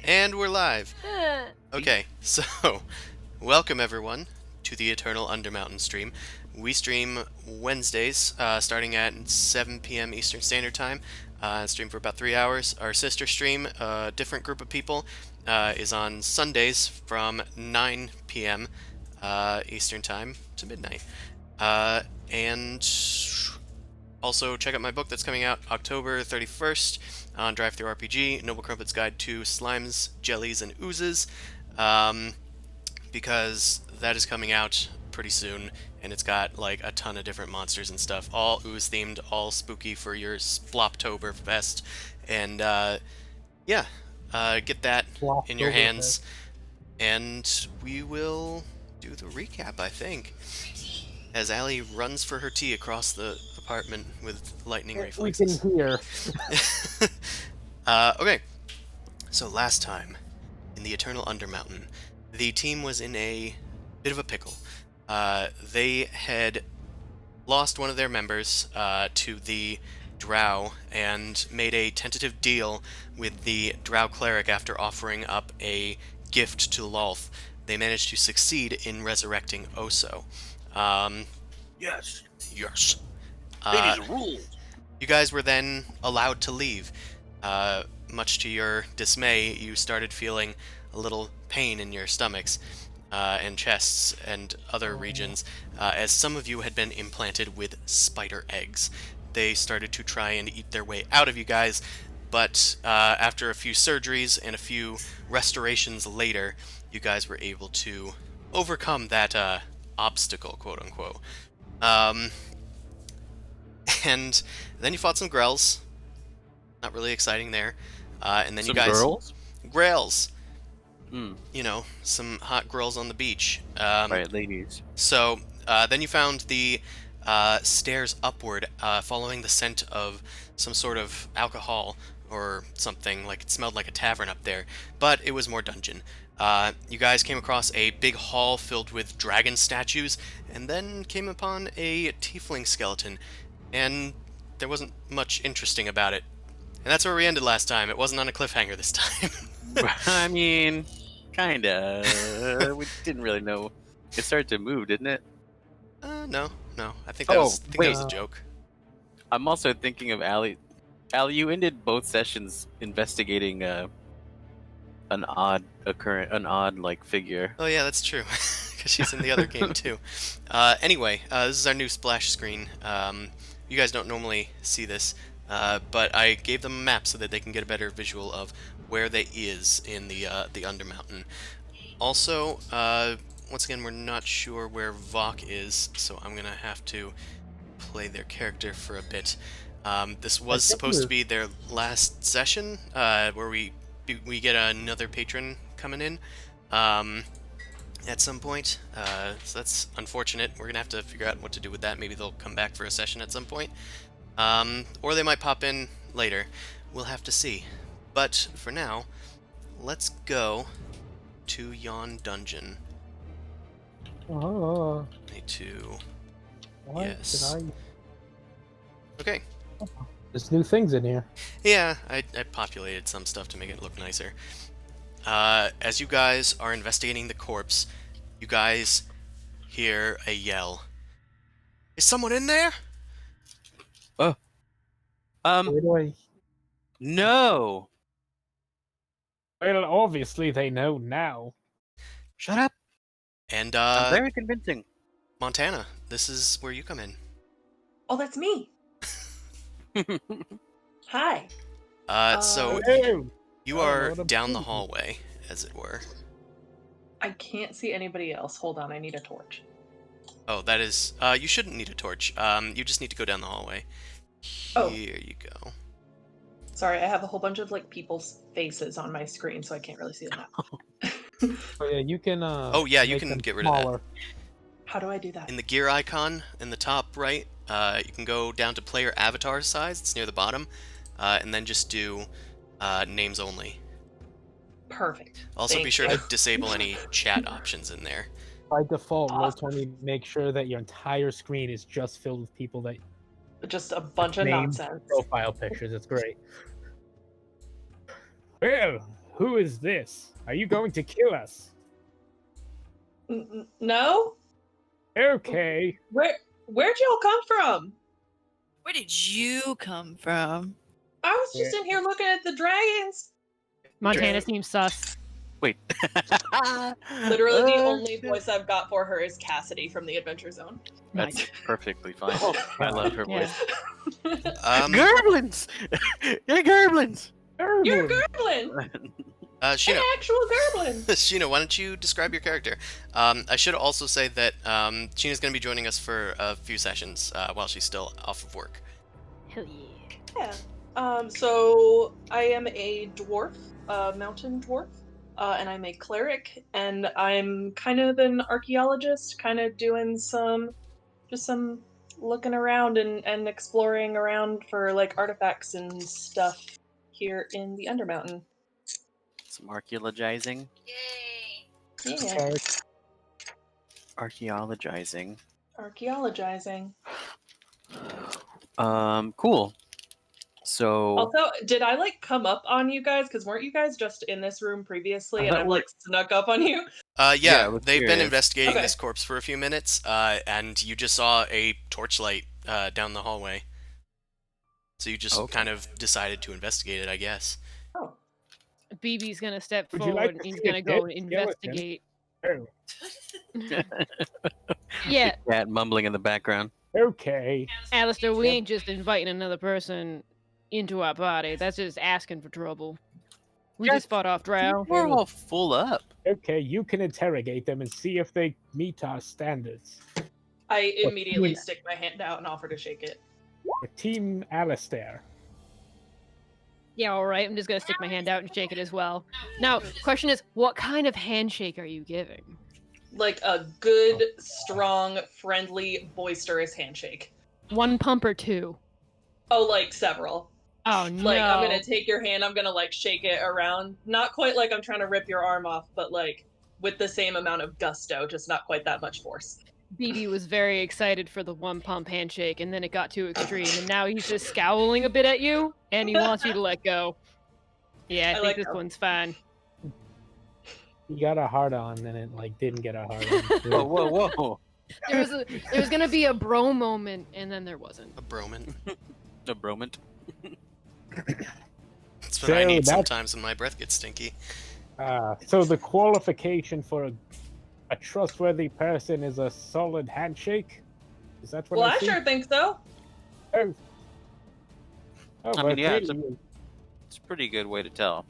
And we're live. Okay, so welcome everyone to the Eternal Undermountain stream. We stream Wednesdays, starting at 7 p.m. Eastern Standard Time. Stream for about 3 hours. Our sister stream, a different group of people, is on Sundays from 9 p.m. Eastern Time to midnight. And also, check out my book that's coming out October 31st on DriveThruRPG, Noble Crumpet's Guide to Slimes, Jellies, and Oozes, because that is coming out pretty soon, and it's got like a ton of different monsters and stuff, all ooze themed, all spooky for your Sploptober fest, and yeah, get that in your hands, and we will do the recap, I think, as Allie runs for her tea across the apartment with lightning reflexes. We can hear. Okay, so last time in the Eternal Undermountain, the team was in a bit of a pickle. They had lost one of their members to the Drow and made a tentative deal with the Drow cleric after offering up a gift to Lolth. They managed to succeed in resurrecting Oso. Yes. Yes. Ladies rule. You guys were then allowed to leave. Much to your dismay, you started feeling a little pain in your stomachs and chests and other regions, as some of you had been implanted with spider eggs. They started to try and eat their way out of you guys, but after a few surgeries and a few restorations later, you guys were able to overcome that obstacle, quote-unquote. And then you fought some Grells. Not really exciting there. And then Some you guys... girls? Grells. Hmm. You know, some hot girls on the beach. Right, ladies. So, then you found the stairs upward, following the scent of some sort of alcohol or something. Like, it smelled like a tavern up there. But it was more dungeon. You guys came across a big hall filled with dragon statues, and then came upon a tiefling skeleton. And there wasn't much interesting about it. And that's where we ended last time. It wasn't on a cliffhanger this time. I mean, kinda. We didn't really know. It started to move, didn't it? No. I think that was a joke. I'm also thinking of Allie. Allie, you ended both sessions investigating an odd like figure. Oh yeah, that's true. Because she's in the other game too. Anyway, this is our new splash screen. You guys don't normally see this, but I gave them a map so that they can get a better visual of where they is in the Undermountain. Also, once again, we're not sure where Vok is, so I'm gonna have to play their character for a bit. This was supposed to be their last session, where we get another patron coming in at some point, so that's unfortunate. We're gonna have to figure out what to do with that. Maybe they'll come back for a session at some point, or they might pop in later. We'll have to see. But for now, let's go to yon dungeon. Oh. Need to... What? Yes. Okay. There's new things in here. Yeah, I populated some stuff to make it look nicer. As you guys are investigating the corpse, you guys hear a yell. Is someone in there? Where do I... No. Well, obviously they know now. Shut up. And I'm very convincing. Montana, this is where you come in. Oh, that's me. Hi. So Hello. you are down the hallway, as it were. I can't see anybody else. Hold on, I need a torch. Oh, that is... you shouldn't need a torch. You just need to go down the hallway. Oh. Here you go. Sorry, I have a whole bunch of like people's faces on my screen, so I can't really see them now. Oh yeah, you can. Oh yeah, you make can them get rid smaller. of that. How do I do that? In the gear icon in the top right, you can go down to player avatar size. It's near the bottom, and then just do names only. Perfect. Also, Thank be sure you. to disable any chat options in there. By default, Awesome. Roll20 make sure that your entire screen is just filled with people that Just a bunch of names, nonsense. profile pictures. It's great. Well, Who is this? Are you going to kill us? No? Okay. Where'd y'all come from? Where did you come from? I was just in here looking at the dragons. Montana seems sus. Wait. Literally, the only voice I've got for her is Cassidy from the Adventure Zone. That's Nice. perfectly fine. Oh, I love her Yeah. voice. Gerblins! You're Gerblins! You're a Gerblin. gerblin! An Sheena, actual gerblin! Sheena, why don't you describe your character? I should also say that Sheena's going to be joining us for a few sessions while she's still off of work. Hell yeah. Yeah. So I am a dwarf, a mountain dwarf, and I'm a cleric, and I'm kind of an archaeologist, kind of doing some looking around and exploring around for like artifacts and stuff here in the Undermountain. Some archaeologizing. Yay! Yeah, Okay. Archaeologizing. archaeologizing. Cool. So Also, did I like come up on you guys? Because weren't you guys just in this room previously, and thought I've like snuck up on you? Yeah, I was they've been curious. investigating Okay. this corpse for a few minutes, and you just saw a torchlight down the hallway. So you just Okay. kind of decided to investigate it, I guess. Oh, BB's gonna step Would you forward like and to he's see a gonna go and dead skeleton? investigate. Oh, Yeah, cat mumbling in the background. okay. Alistair, we ain't just inviting another person into our party. That's just asking for trouble. We Yes. just fought off Drow. We're all full up. Okay, you can interrogate them and see if they meet our standards. I What immediately team? stick my hand out and offer to shake it. For Team Alistair. Yeah, all right. I'm just gonna stick my hand out and shake it as well. Now, question is, what kind of handshake are you giving? Like a good, strong, friendly, boisterous handshake. One pump or two? Oh, like several. Oh no! Like, I'm gonna take your hand, I'm gonna like shake it around. Not quite like I'm trying to rip your arm off, but like with the same amount of gusto, just not quite that much force. BB was very excited for the one pump handshake, and then it got too extreme, and now he's just scowling a bit at you, and he wants you to let go. Yeah, I think like this that. one's fine. He got a hard on, then it like didn't get a hard on. Whoa, whoa, whoa. There was gonna be a bro moment, and then there wasn't. A broman. A bromant. That's what I need So sometimes when my breath gets stinky. So the qualification for a trustworthy person is a solid handshake? Is that what Well, I I see? sure think so. Oh. Oh, I well, mean, yeah, it's clearly It's a pretty good way to tell.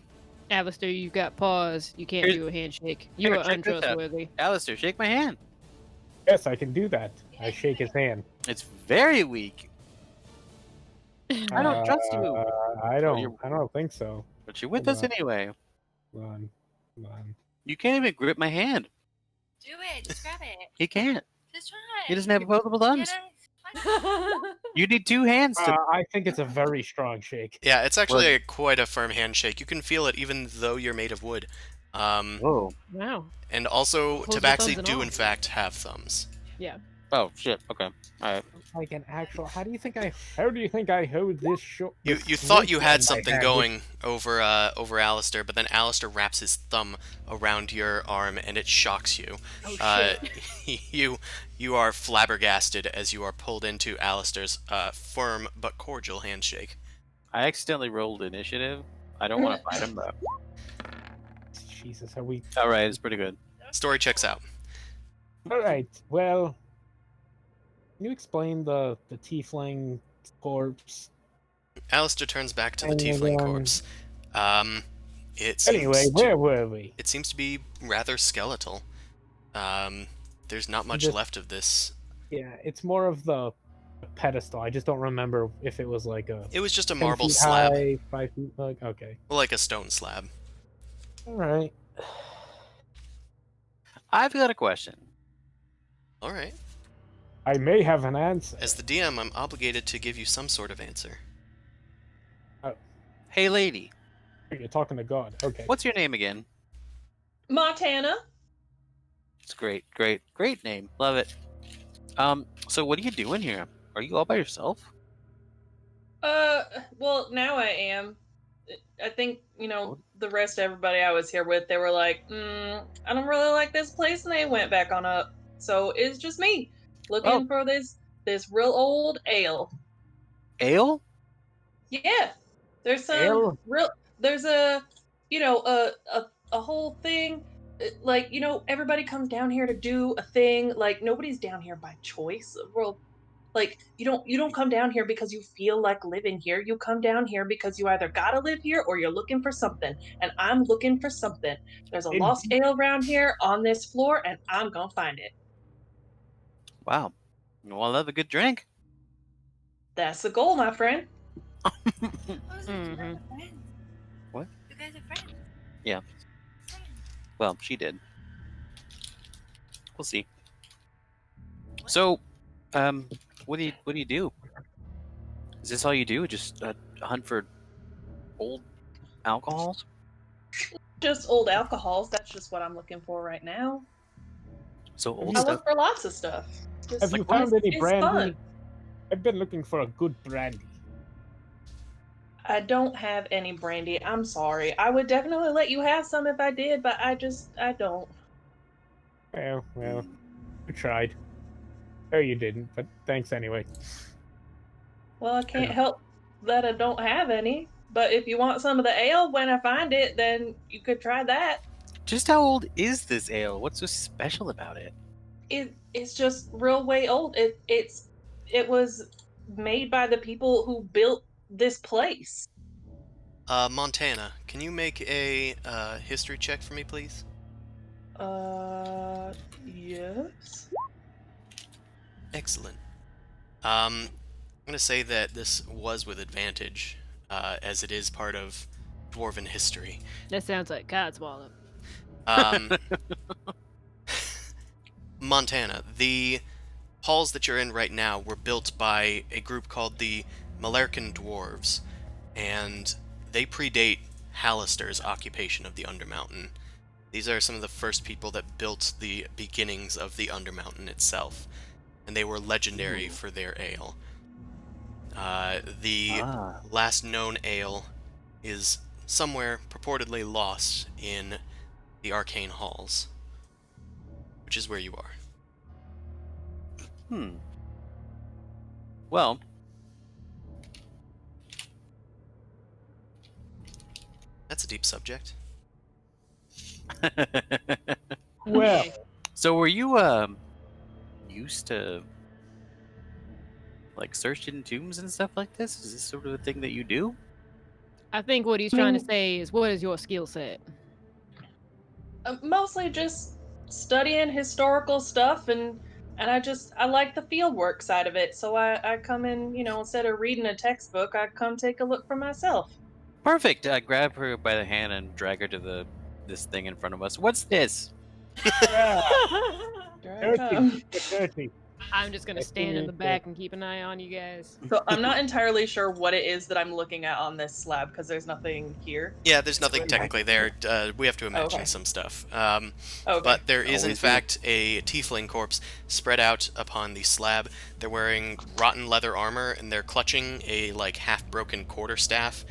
Alistair, you've got paws. You can't Here's- do a handshake. You Here, are check this out. untrustworthy. Alistair, shake my hand. yes, I can do that. I shake his hand. It's very weak. I don't trust you. I you're- don't think so. But you're with Hold us on. anyway. Hold on. Hold on. You can't even grip my hand. Do it. Just grab it. He can't. Just try. He doesn't have opposable thumbs. Get it. Why You need two hands to. I think it's a very strong shake. Yeah, it's actually quite a firm handshake. You can feel it even though you're made of wood. Whoa. Wow. And also, Opposable tabaxi thumbs and do all. in fact have thumbs. Oh shit. Okay. All right. Like an actual. How do you think I hold this short? You this thought you sword had in my something hand? going over Alistair, but then Alistair wraps his thumb around your arm and it shocks you. Oh shit. You are flabbergasted as you are pulled into Alistair's firm but cordial handshake. I accidentally rolled initiative. I don't want to fight him, but Jesus, are we? all right, it's pretty good. Story checks out. All right. Well, can you explain the tiefling corpse? Alistair turns back to the And, tiefling corpse. It seems Anyway, to- where were we? It seems to be rather skeletal. There's not much Just- left of this. Yeah, it's more of the pedestal. I just don't remember if it was like a It was just a 10 marble feet slab, high, 5 feet. Like, okay. well, like a stone slab. All right. I've got a question. All right. I may have an answer. As the DM, I'm obligated to give you some sort of answer. Hey, lady. You're talking to God. Okay. What's your name again? Montana. It's great, great name. Love it. So what are you doing here? Are you all by yourself? Well, now I am. I think, the rest of everybody I was here with, they were like, I don't really like this place, and they went back on up. So it's just me looking for this real old ale. Ale? Yeah, there's Ale? there's a, a whole thing. Like, everybody comes down here to do a thing. Like, nobody's down here by choice. Well, like, you don't come down here because you feel like living here. You come down here because you either gotta live here or you're looking for something. And I'm looking for something. There's a lost Indeed. ale around here on this floor, and I'm gonna find it. Wow. Well, I love a good drink. That's the goal, my friend. Oh, so you guys Mhm. are friends. What? You guys are friends. Yeah. Friends. Well, she did. We'll see. So, what do you do? Is this all you do? Just hunt for old alcohols? Just old alcohols. That's just what I'm looking for right now. So old I stuff. look for lots of stuff. Just, Have you found any it's brandy? fun. I've been looking for a good brandy. I don't have any brandy. I'm sorry. I would definitely let you have some if I did, but I don't. Well, I tried. Oh, you didn't, but thanks anyway. Well, I can't help that I don't have any. But if you want some of the ale when I find it, then you could try that. Just how old is this ale? What's so special about it? It's just real way old. It was made by the people who built this place. Montana, can you make a history check for me, please? Yes. Excellent. I'm gonna say that this was with advantage, as it is part of Dwarven history. That sounds like Codswallop. Um, Montana, the halls that you're in right now were built by a group called the Malercan Dwarves, and they predate Hallister's occupation of the Undermountain. These are some of the first people that built the beginnings of the Undermountain itself, and they were legendary for their ale. The last known ale is somewhere purportedly lost in the Arcane Halls, which is where you are. Well, That's a deep subject. Well, so were you used to like searching tombs and stuff like this? Is this sort of a thing that you do? I think what he's trying to say is, what is your skill set? Mostly just studying historical stuff, and I like the field work side of it. So I come in, instead of reading a textbook, I come take a look for myself. Perfect. I grab her by the hand and drag her to this thing in front of us. What's this? yeah, Here I come. dirty. I'm just gonna stand in the back and keep an eye on you guys. So I'm not entirely sure what it is that I'm looking at on this slab because there's nothing here. Yeah, there's nothing technically there. We have to imagine Okay. some stuff. Okay. But there is, in Always do. fact, a tiefling corpse spread out upon the slab. They're wearing rotten leather armor, and they're clutching a, half-broken quarterstaff.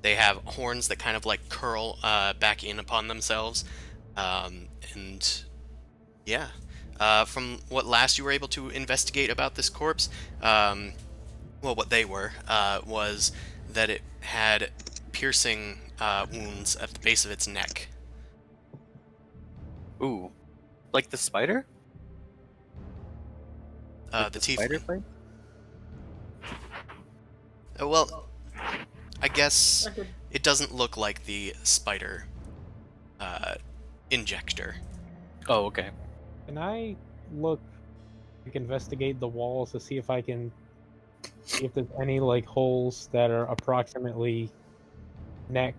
They have horns that kind of, curl back in upon themselves. And, yeah. From what last you were able to investigate about this corpse, what they were, was that it had piercing wounds at the base of its neck. Ooh, like the spider? Like The spider tiefling. bite? Well, I guess I could- it doesn't look like the spider injector. Oh, okay. Can I look, investigate the walls to see if I can see if there's any holes that are approximately neck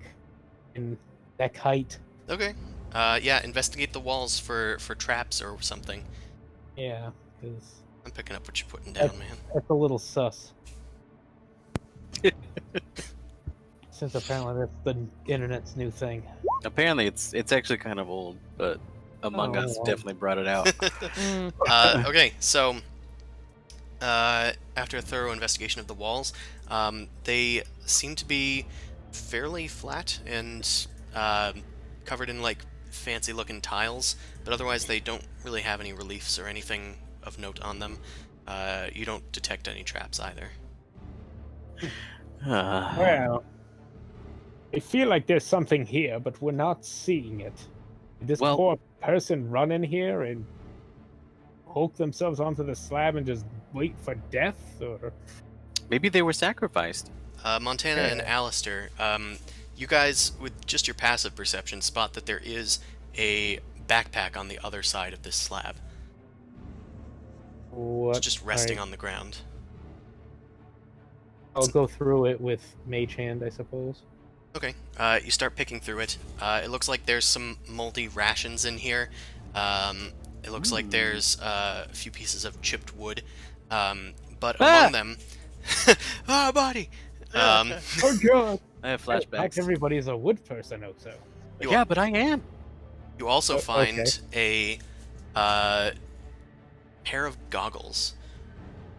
height? Okay. Yeah, investigate the walls for traps or something. Yeah, because I'm picking up what you're putting down, man. that's a little sus. Since apparently that's the internet's new thing. Apparently, it's actually kind of old, but Among Oh, Us wow. definitely brought it out. Mm. Okay, so I after a thorough investigation of the walls, they seem to be fairly flat and covered in like fancy-looking tiles, but otherwise they don't really have any reliefs or anything of note on them. You don't detect any traps either. Well, I feel like there's something here, but we're not seeing it. Did this Well- poor person run in here and hook themselves onto the slab and just wait for death, or Maybe they were sacrificed. Montana and Yeah. Alistair, you guys, with just your passive perception, spot that there is a backpack on the other side of this slab. what? It's just resting Alright, on the ground. I'll go through it with Mage Hand, I suppose. Okay, you start picking through it. It looks like there's some moldy rations in here. It looks like there's a few pieces of chipped wood. But among them... ah, body! Oh god! I have Not flashbacks. everybody is a wood person, also. Yeah, but I am. You also okay. find a pair of goggles.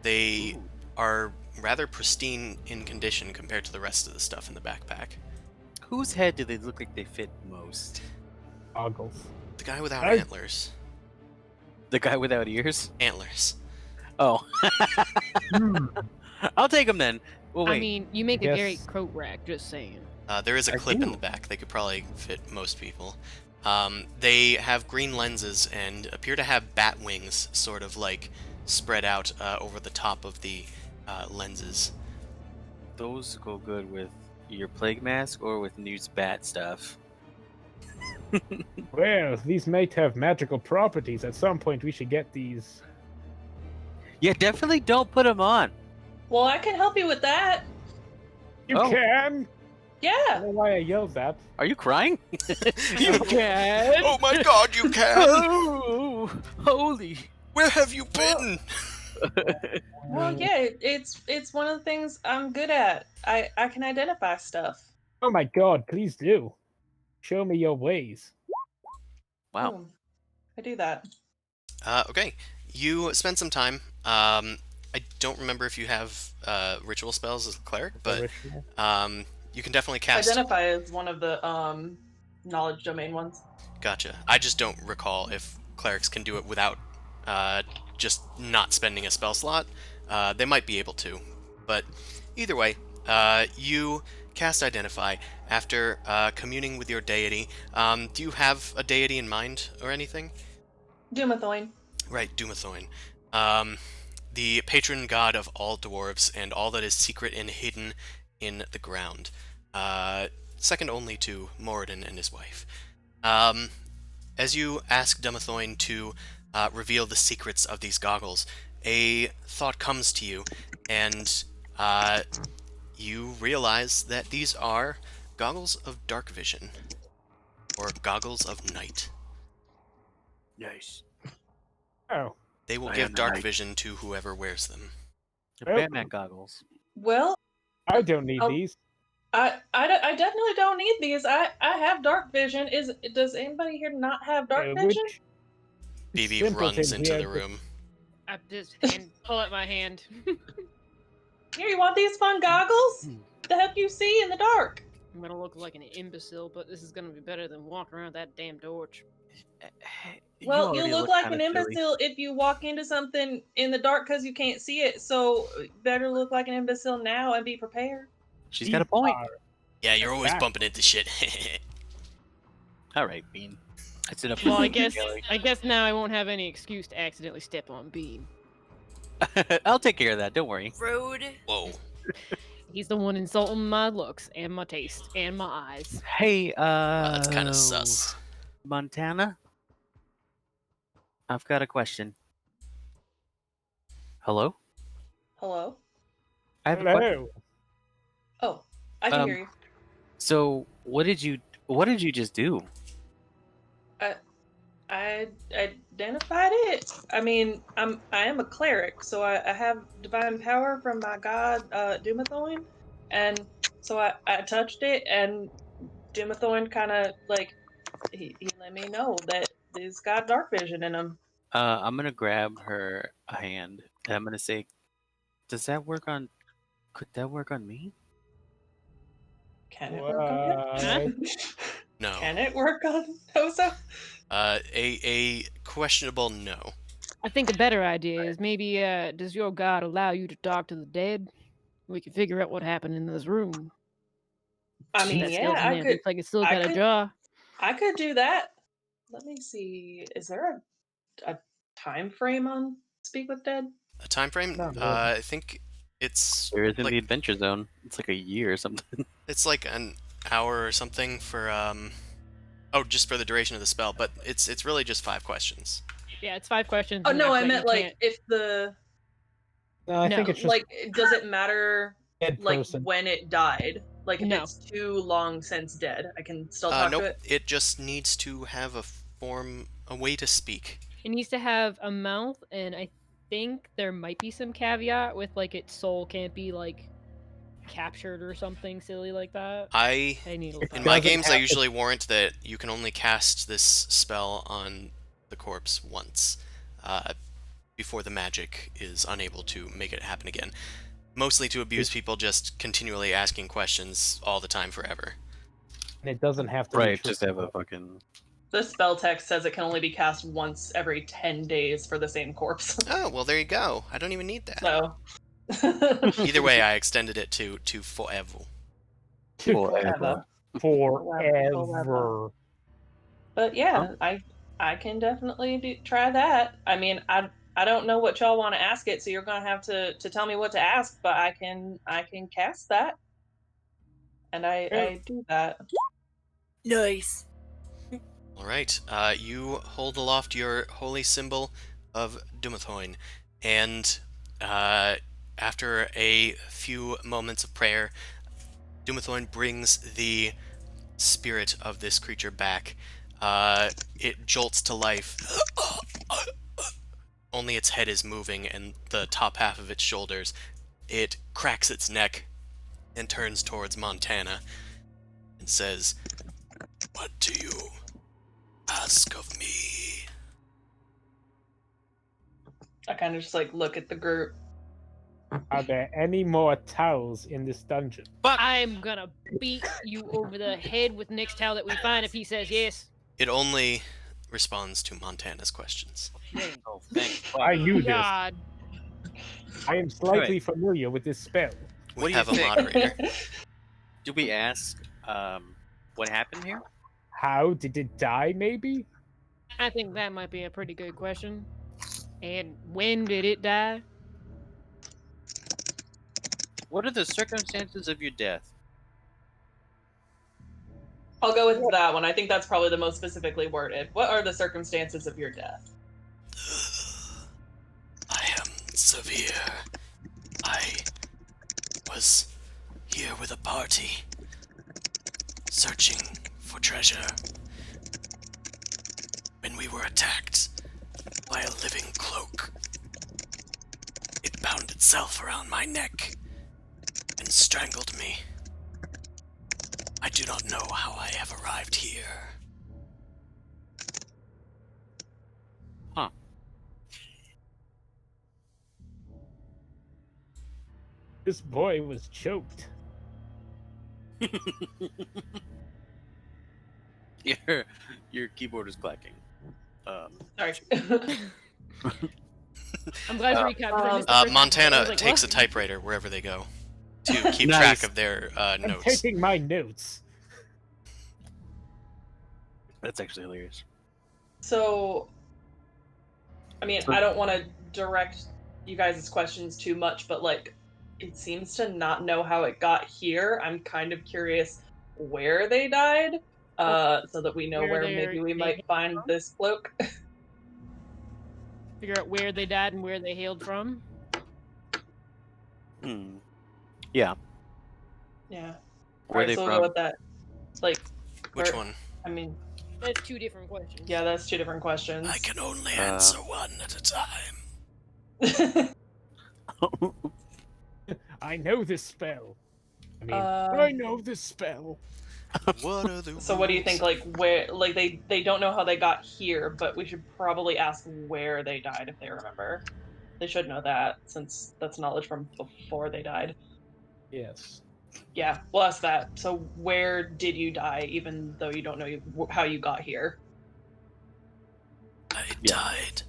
They are rather pristine in condition compared to the rest of the stuff in the backpack. Whose head do they look like they fit most? Goggles. The guy without I- antlers. The guy without ears? Antlers. Oh. I'll take him then. Well, wait. I mean, you make I a very guess- coat rack, just saying. There is a I clip in do. the back. They could probably fit most people. They have green lenses and appear to have bat wings sort of like spread out over the top of the lenses. Those go good with your plague mask or with Newt's bat stuff. Well, these might have magical properties. At some point, we should get these. Yeah, definitely don't put them on. Well, I can help you with that. You Oh. can! I Yeah. don't know why I yelled that. Are you crying? You can. Oh my god, you can! Oh, holy. Where have you been? Well, yeah. It's one of the things I'm good at. I can identify stuff. Oh my god, please do. Show me your ways. Wow. Boom. I do that. Okay, you spend some time. I don't remember if you have ritual spells as a cleric, The but ritual. you can definitely cast. Identify is one of the knowledge domain ones. Gotcha. I just don't recall if clerics can do it without just not spending a spell slot. They might be able to, but either way, you cast Identify after communing with your deity. Do you have a deity in mind or anything? Doomathoin. Right, Doomathoin. The patron god of all dwarves and all that is secret and hidden in the ground. Second only to Moradin and his wife. As you ask Doomathoin to reveal the secrets of these goggles, a thought comes to you, and you realize that these are goggles of dark vision, or goggles of night. Nice. Oh, They will I give am the dark knight. vision to whoever wears them. They're Oh. Batman goggles. Well, I don't need Oh. these. I definitely don't need these. I have dark vision. Does anybody here not have dark vision? Which BB simpleton runs into here the room. I just pull out my hand. Here, you want these fun goggles to help you see in the dark? I'm gonna look like an imbecile, but this is gonna be better than walking around that damn torch. Well, you already look like kinda an silly. imbecile if you walk into something in the dark because you can't see it. So better look like an imbecile now and be prepared. She's got a point. Yeah, you're always Exactly. bumping into shit. All right, Bean. That's enough. Well, for I you, guess Kelly. I guess now I won't have any excuse to accidentally step on Bean. I'll take care of that. Don't worry. Road. Whoa. He's the one insulting my looks and my taste and my eyes. Hey, That's kind of sus. Montana. I've got a question. Hello. Hello? I have a question. Hello. Oh, I can Um, hear you. So, what did you just do? I identified it. I mean, I am a cleric, so I have divine power from my god Doomathoin, and so I touched it, and Doomathoin kind of like he let me know that he's got dark vision in him. I'm gonna grab her hand and I'm gonna say, Does that work on? Could that work on me? Can it work on him? What? No. Can it work on Hoso? A questionable no. I think a better idea is maybe does your god allow you to talk to the dead? We can figure out what happened in this room. I mean, That yeah, skeleton I there could. looks like it's still I got a could- jaw. I could do that. Let me see. Is there a time frame on Speak with Dead? A time frame? Not really. I think it's There is in like the Adventure Zone. It's like a year or something. it's like an hour or something for oh, just for the duration of the spell, but it's really just 5 questions. Yeah, it's 5 questions. Oh and no, after I that meant you like can't- if the No, I think No, it's just like does it matter dead like person. when it died? Like if No. it's too long since dead, I can still talk Nope. to it. It just needs to have a way to speak. It needs to have a mouth, and I think there might be some caveat with like its soul can't be like captured or something silly like that. I need to look In that my up. doesn't games, I have to- usually warrant that you can only cast this spell on the corpse once, before the magic is unable to make it happen again. Mostly to abuse people just continually asking questions all the time forever. And it doesn't have to be Right, true. just have a fucking. The spell text says it can only be cast once every 10 days for the same corpse. Oh, well, there you go. I don't even need that. So Either way, I extended it to forever. Forever. Forever. But yeah, I can definitely try that. I mean, I don't know what y'all want to ask it, so you're gonna have to tell me what to ask. But I can cast that, and I do that. Nice. All right. You hold aloft your holy symbol of Dumathoin, and after a few moments of prayer, Dumathoin brings the spirit of this creature back. It jolts to life. Only its head is moving and the top half of its shoulders. It cracks its neck and turns towards Montana and says, "What do you ask of me?" I kind of just like look at the group. Are there any more towels in this dungeon? I'm gonna beat you over the head with the next towel that we find if he says yes. It only responds to Montana's questions. Oh, thanks. I knew this. God. I am slightly familiar with this spell. We What do you have a think? moderator. Do we ask what happened here? How did it die, maybe? I think that might be a pretty good question. And when did it die? What are the circumstances of your death? I'll go with that one. I think that's probably the most specifically worded. What are the circumstances of your death? I am severe. I was here with a party, searching for treasure, when we were attacked by a living cloak. It bound itself around my neck and strangled me. I do not know how I have arrived here. This boy was choked. Your keyboard is clacking. Sorry. I'm glad you recapped. 'cause I missed the first half. I Montana was like, takes a what? typewriter wherever they go to keep Nice. track of their I'm notes. taking my notes. That's actually hilarious. So, I mean, I don't want to direct you guys' questions too much, but like, it seems to not know how it got here. I'm kind of curious where they died, so that we know Where where they're- maybe we they might came find from? this cloak. Figure out where they died and where they hailed from. Yeah. Yeah. Where Alright, they so we'll from? go with that. Like, Which where- one? I mean, That's 2 different questions. yeah, that's 2 different questions. I can only answer one at a time. I know this spell. I mean, Uh, I know this spell. What are the So what do you rules? think, like, where, like, they don't know how they got here, but we should probably ask where they died if they remember. They should know that, since that's knowledge from before they died. Yes. Yeah, we'll ask that. So where did you die, even though you don't know how you got here? I died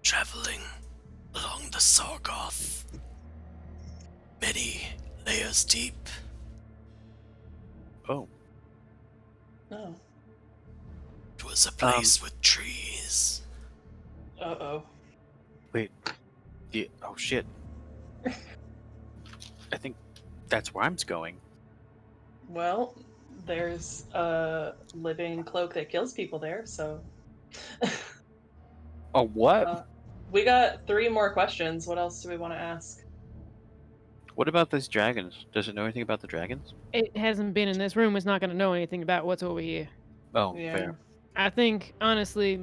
traveling along the Sargoth, many layers deep. Oh. Oh. It was a place with trees. Uh-oh. Wait. Oh shit. I think that's where I'm going. Well, there's a living cloak that kills people there, so... Oh, what? We got 3 more questions. What else do we want to ask? What about these dragons? Does it know anything about the dragons? It hasn't been in this room. It's not going to know anything about what's over here. Oh, Yeah. fair. I think, honestly,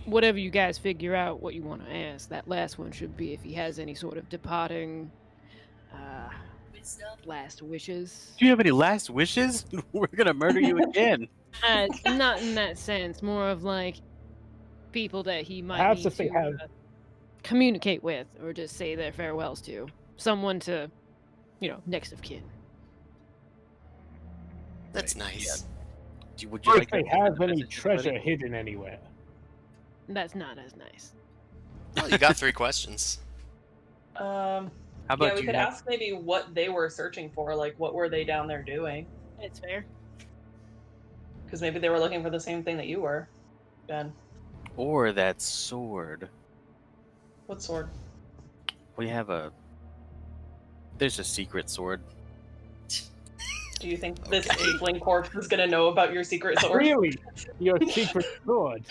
whatever you guys figure out what you want to ask, that last one should be if he has any sort of departing last wishes. Do you have any last wishes? We're gonna murder you again. Not in that sense. More of like people that he might Perhaps need if they to have- communicate with, or just say their farewells to. Someone to, next of kin. That's nice. Would you Or like if they to send have a any message to treasure anybody? hidden anywhere. That's not as nice. Well, you got 3 questions. How Yeah, about we you could have- ask maybe what they were searching for, like what were they down there doing? That's fair. Because maybe they were looking for the same thing that you were, Ben. Or that sword? What sword? We have There's a secret sword. Do you think this Okay. tiefling corpse is gonna know about your secret sword? Really? Your secret sword.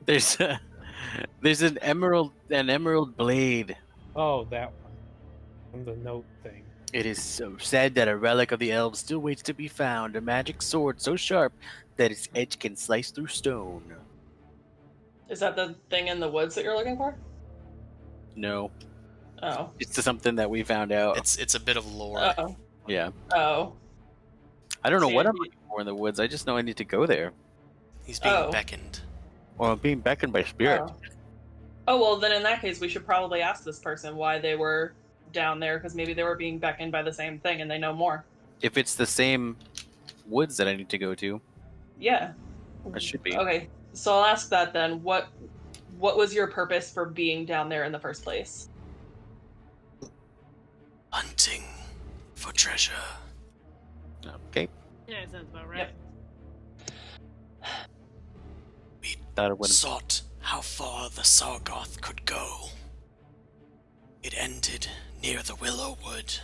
There's an emerald blade. Oh, that one. From the note thing. It is so said that a relic of the elves still waits to be found. A magic sword so sharp that its edge can slice through stone. Is that the thing in the woods that you're looking for? No, Oh. it's something that we found out. It's a bit of lore. Uh-oh. Yeah, Oh. I don't know what I'm Sandy. looking for in the woods. I just know I need to go there. He's being Oh. beckoned. Or I'm being beckoned by spirits. Oh, well, then in that case, we should probably ask this person why they were down there, because maybe they were being beckoned by the same thing and they know more. If it's the same woods that I need to go to, Yeah. it should be. Okay, so I'll ask that then. What was your purpose for being down there in the first place? Hunting for treasure. Okay, Yeah, that sounds about right. Yep. We that would. sought how far the Sargoth could go. It ended near the Willow Wood.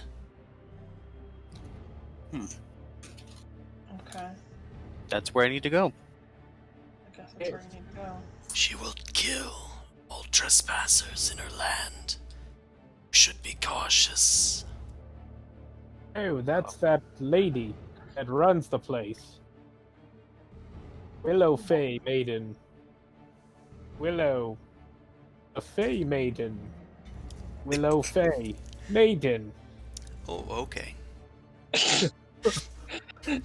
Okay, That's where I need to go. I guess that's where you need to go. She will kill all trespassers in her land. Should be cautious. Oh, that's that lady that runs the place. Willow Fay Maiden. Willow. A Fay Maiden. Willow Fay Maiden. Oh, okay.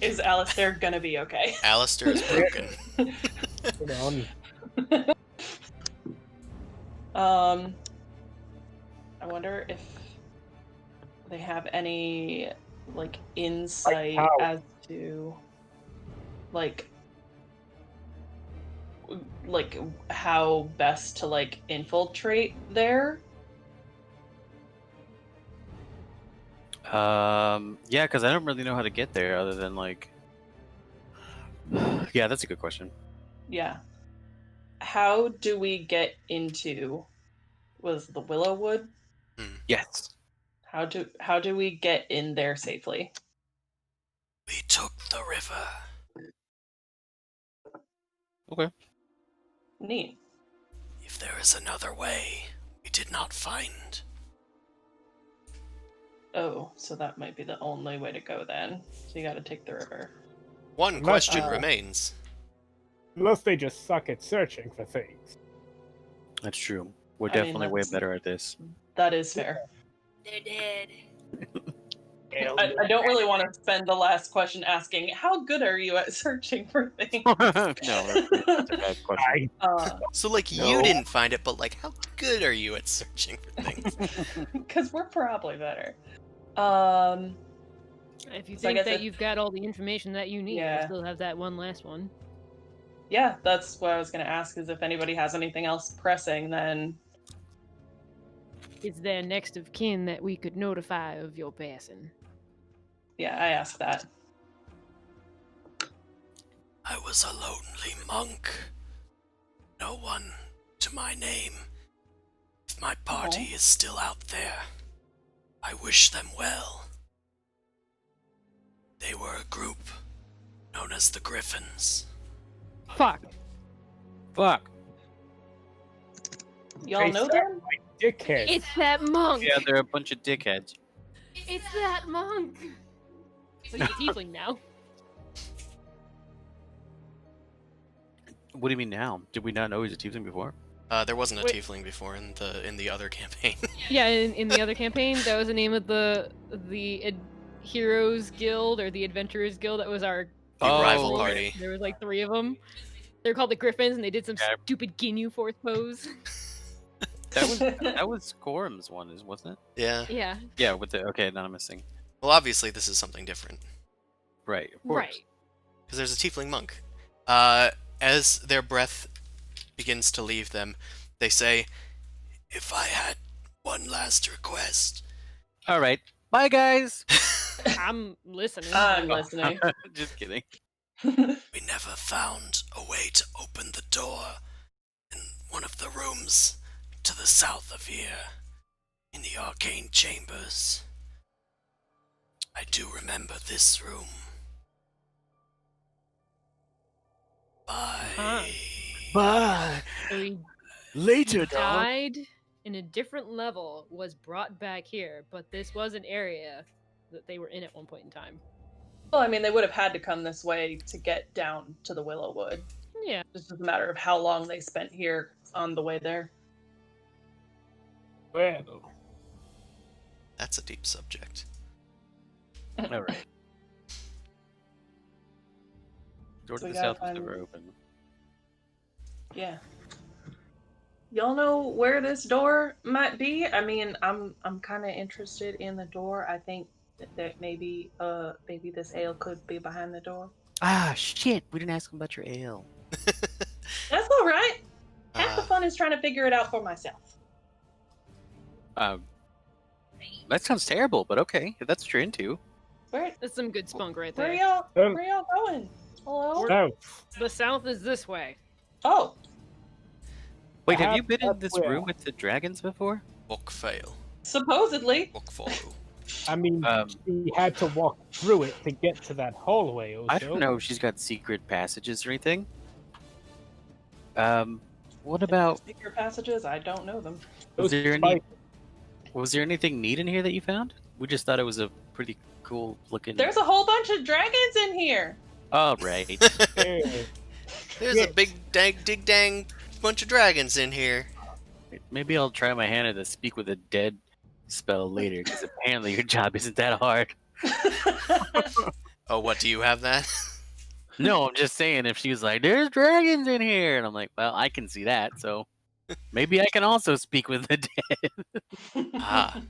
Is Alistair gonna be okay? Alistair is broken. Hold on. I wonder if they have any like insight how? as to like how best to like infiltrate there. Yeah, because I don't really know how to get there other than like. Yeah, that's a good question. Yeah. How do we get into was the Willowwood? Yes. How do we get in there safely? We took the river. Okay. Neat. If there is another way, we did not find. Oh, so that might be the only way to go then. So you gotta take the river. One Unless- question Uh, remains. Unless they just suck at searching for things. That's true. We're I mean, definitely way that's- better at this. That is fair. They're dead. I don't really want to spend the last question asking, how good are you at searching for things? No, that's a bad question. So, like, No. you didn't find it, but, like, how good are you at searching for things? Because we're probably better. If you So I think guess that if- you've got all the information that you need, I Yeah. still have that one last one. Yeah, that's what I was going to ask, is if anybody has anything else pressing, then... Is there next of kin that we could notify of your passing? Yeah, I asked that. I was a lonely monk. No one to my name. If my party is still out there, I wish them well. They were a group known as the Griffins. Fuck. Fuck. Y'all They know sound them? like dickheads. It's that monk! Yeah, they're a bunch of dickheads. It's that monk! So you're a tiefling now. What do you mean now? Did we not know he was a tiefling before? There wasn't a Wait. tiefling before in the other campaign. Yeah, in the other campaign, that was the name of the Heroes Guild, or the Adventurers Guild. That was our rival group. party. There was like 3 of them. They're called the Griffins, and they did some Yeah. stupid Ginyu Force pose. That was Gorham's one, wasn't it? Yeah. Yeah, Yeah, with the anonymous thing. Well, obviously this is something different Right, of course. right. because there's a tiefling monk. As their breath begins to leave them, they say, "If I had one last request." All right, bye guys. I'm listening. I'm listening. Just kidding. We never found a way to open the door in one of the rooms to the south of here, in the arcane chambers. I do remember this room. Bye. Bye. So he Later, died in a different level, was brought back here, but this was an area that they were in at one point in time. Well, I mean, they would have had to come this way to get down to the Willowwood. Yeah. It's just a matter of how long they spent here on the way there. Well, That's a deep subject. All right. Door So to we the gotta south is find- never open. Yeah. Y'all know where this door might be? I mean, I'm kind of interested in the door. I think that maybe this ale could be behind the door. Ah, shit! We didn't ask him about your ale. That's all right. Half the fun is trying to figure it out for myself. That sounds terrible, but okay, if that's what you're into. Where That's some good spunk right where there. y'all Um, where y'all going? Hello? no. The south is this way. Oh, Wait, have you been in That's this where- room with the dragons before? Book fail. supposedly. Book follow. I mean, Um, she had to walk through it to get to that hallway. Osho. I don't know if she's got secret passages or anything. What about Secret passages? I don't know them. was Those there any spikes- was there anything neat in here that you found? We just thought it was a pretty cool looking. There's a whole bunch of dragons in here. All right. Yeah. There's a big dang bunch of dragons in here. Maybe I'll try my hand at a speak with a dead spell later, because apparently your job isn't that hard. Oh, what, do you have that? No, I'm just saying if she was like, "There's dragons in here," and I'm like, "Well, I can see that, so maybe I can also speak with the dead." Ah.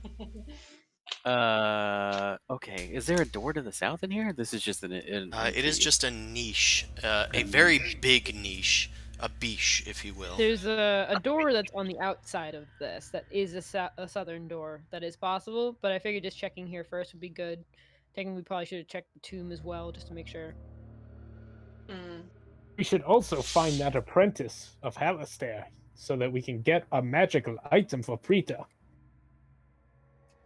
Okay. Is there a door to the south in here? This is just an It is just a niche, a very big niche, a biche, if you will. There's a door that's on the outside of this that is a southern door that is possible, but I figured just checking here first would be good. Technically, we probably should have checked the tomb as well, just to make sure. Mm. We should also find that apprentice of Halastair so that we can get a magical item for Prita.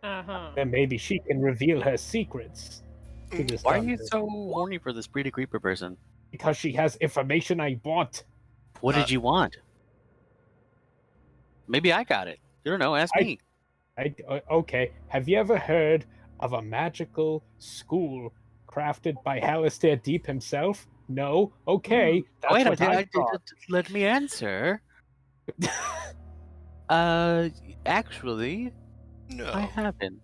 Uh-huh. Then maybe she can reveal her secrets to this Why are you dungeon. so horny for this Breeda Creeper person? Because she has information I want. What did you want? Maybe I got it. You don't know. Ask me. Okay. Have you ever heard of a magical school crafted by Halastair Deep himself? No? Okay. That's Wait, what I thought. let me answer. Actually, No. I haven't.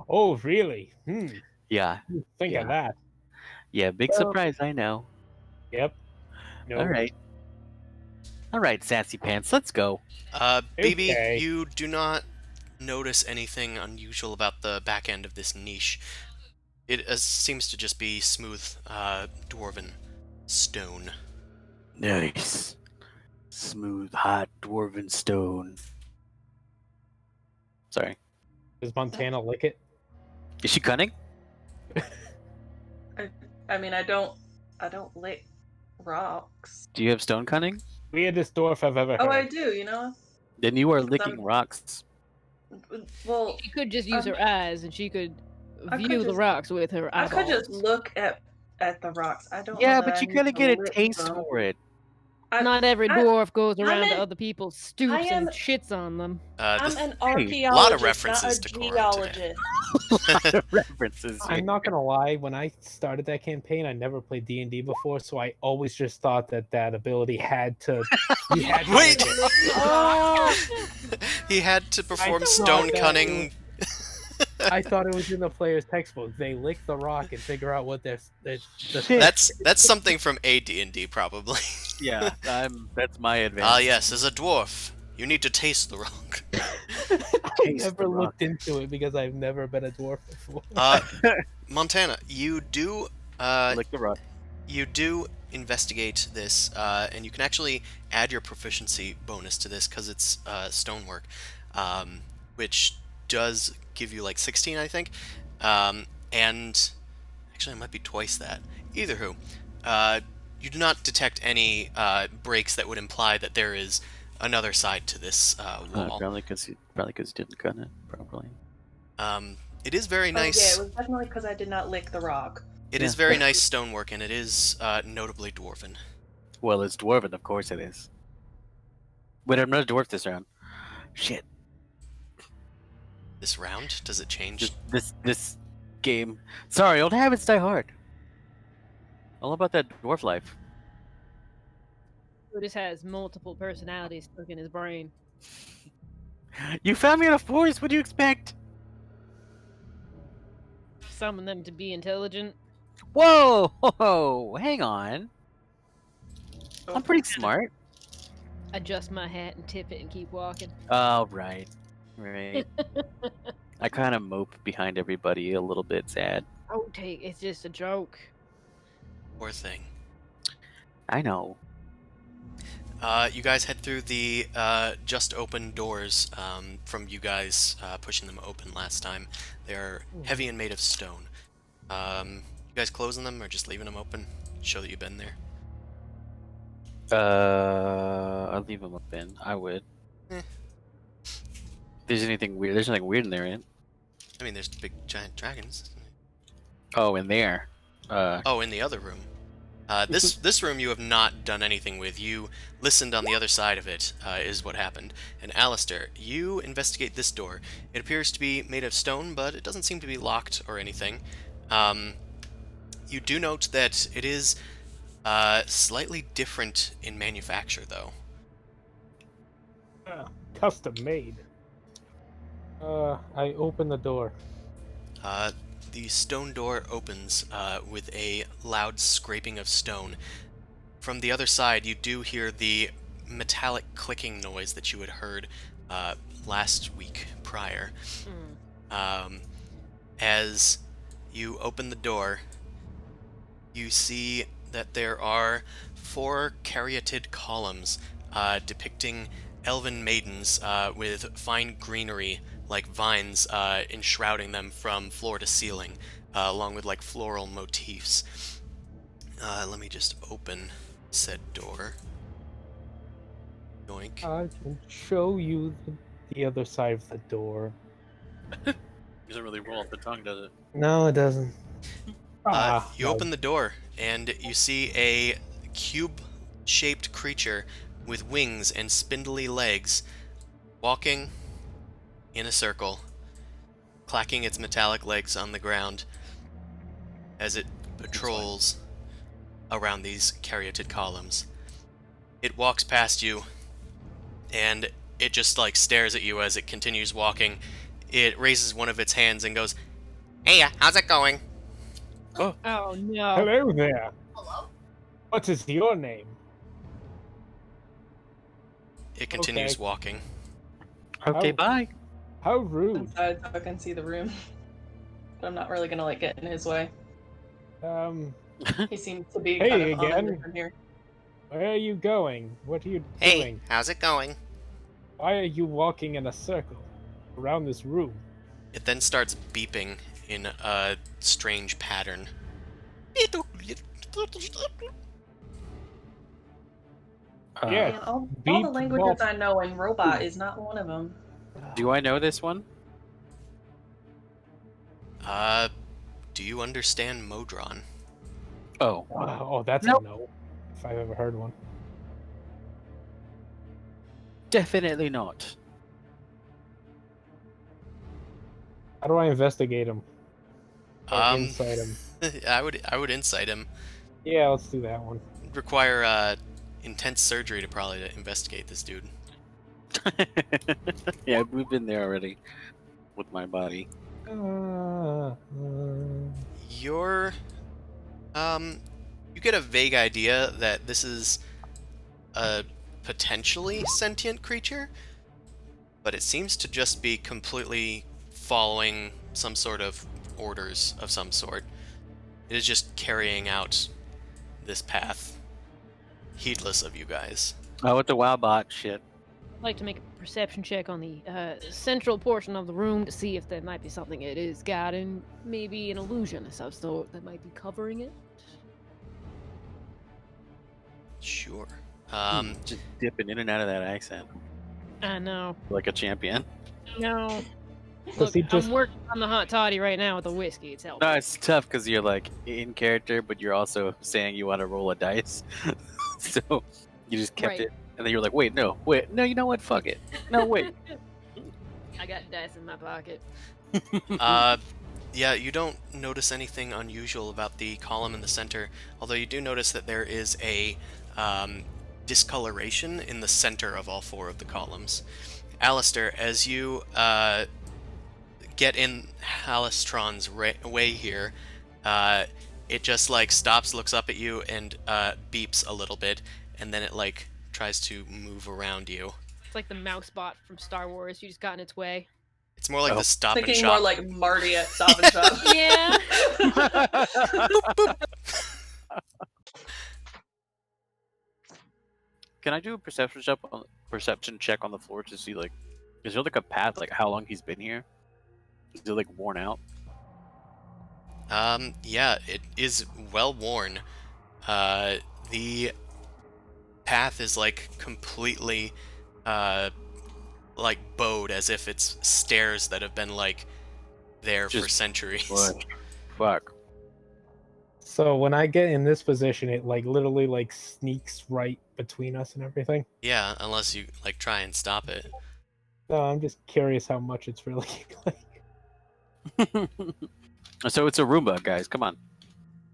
Oh, really? Yeah. Think Yeah. of that. Yeah, big Well, surprise, I know. Yep. All Nope. right. All right, sassy pants, let's go. BB, Okay. you do not notice anything unusual about the back end of this niche. It seems to just be smooth, dwarven stone. Nice. Smooth, hot, dwarven stone. Sorry. Does Montana lick it? Is she cunning? I mean, I don't lick rocks. Do you have stone cunning? Weirdest dwarf I've ever Oh, I heard. do. You know. Then you are Some- licking rocks. Well, She could just use her eyes, and she could I could view the just- rocks with her I eyeballs. could just look at the rocks. I don't. Yeah, know that but I you need gotta to get a lick taste them. for it. Not every I- dwarf goes I'm around to an- other people's stoops am- and shits on them. I'm This, an a lot of archaeologist, references not a to Korra today. geologist. A lot of references here. I'm not gonna lie. When I started that campaign, I never played D&D before, so I always just thought that ability had to. You had to Wait! lick it. he had to perform thought stone that cunning. I thought it was in the player's textbook. They lick the rock and figure out what the That's something from AD&D probably. Yeah, that's my advantage. Ah yes, as a dwarf, you need to taste the rock. I Taste never the rock. looked into it because I've never been a dwarf before. Montana, you do Lick the rock. you do investigate this, and you can actually add your proficiency bonus to this because it's stonework, which does give you like 16, I think, and actually it might be twice that. Either who, you do not detect any breaks that would imply that there is another side to this wall. Probably because you didn't cut it properly. It is very Oh, yeah, nice. it was definitely because I did not lick the rock. It is very nice stonework, and it is notably dwarven. Well, it's dwarven, of course it is. Wait, I'm not a dwarf this round. Shit. This round, does it change? This game. Sorry, old habits die hard. All about that dwarf life. Otis has multiple personalities stuck in his brain. You found me in a forest. What do you expect? Summon them to be intelligent. Whoa, hang on. I'm pretty smart. Adjust my hat and tip it and keep walking. Oh, right. I kind of mope behind everybody a little bit sad. Don't take it's just a joke. Poor thing. I know. You guys head through the just open doors from you guys pushing them open last time. They're heavy and made of stone. You guys closing them or just leaving them open? Show that you've been there. I'll leave them open. I would. Eh. There's anything weird? There's nothing weird in there, right? I mean, there's big giant dragons. Oh, in there. Oh, in the other room. This room you have not done anything with. You listened on the other side of it, is what happened. And Alistair, you investigate this door. It appears to be made of stone, but it doesn't seem to be locked or anything. You do note that it is slightly different in manufacture, though. Custom made. I open the door. The stone door opens with a loud scraping of stone. From the other side, you do hear the metallic clicking noise that you had heard last week prior. As you open the door, you see that there are 4 caryatid columns depicting elven maidens with fine greenery like vines enshrouding them from floor to ceiling, along with like floral motifs. Let me just open said door. Yoink. I can show you the other side of the door. Doesn't really roll off the tongue, does it? No, it doesn't. You open the door, and you see a cube-shaped creature with wings and spindly legs, walking in a circle, clacking its metallic legs on the ground as it patrols around these caryatid columns. It walks past you, and it just like stares at you as it continues walking. It raises one of its hands and goes, "Hey, how's it going?" Oh no. Hello there. Hello? What is your name? It continues Okay. walking. Okay, Oh. bye. How rude. Inside so I can see the room. But I'm not really gonna like get in his way. He seems to be Hey kind of again. different here. Where are you going? What are you Hey, doing? how's it going? Why are you walking in a circle around this room? It then starts beeping in a strange pattern. Yeah. Man, all beep, the languages bop. I know, and robot is not one of them. Do I know this one? Do you understand Modron? Oh. Oh, that's Nope. a no. If I've ever heard one. Definitely not. How do I investigate him? Or Um, insight him? I would insight him. Yeah, let's do that one. It'd require intense surgery to probably investigate this dude. Yeah, we've been there already with my body. You're you get a vague idea that this is a potentially sentient creature, but it seems to just be completely following some sort of orders of some sort. It is just carrying out this path, heedless of you guys. Oh, it's a WoW bot shit. I'd like to make a perception check on the central portion of the room to see if there might be something it is guarding, maybe an illusion of some sort that might be covering it. Sure. Just dipping in and out of that accent I know. like a champion. No. Does Look, he just- I'm working on the hot toddy right now with the whiskey. It's helping. No, it's tough because you're like in character, but you're also saying you want to roll a dice. So you just kept Right. it, and then you're like, wait, no, you know what? Fuck it. No, wait. I got dice in my pocket. Yeah, you don't notice anything unusual about the column in the center, although you do notice that there is a discoloration in the center of all four of the columns. Alistair, as you get in Halistron's way here, it just like stops, looks up at you, and beeps a little bit, and then it like tries to move around you. It's like the mouse bot from Star Wars. You just got in its way. It's more like Oh. the stop and Thinking shop. more like Marty at Stop and Shop. Yeah. Can I do a perception check on the floor to see like, is there like a path, like how long he's been here? Is it like worn out? Yeah, it is well worn. The path is like completely, like bowed, as if it's stairs that have been like there for Just centuries. Fuck. So when I get in this position, it like literally like sneaks right between us and everything. Yeah, unless you like try and stop it. No, I'm just curious how much it's really like. So it's a Roomba, guys. Come on.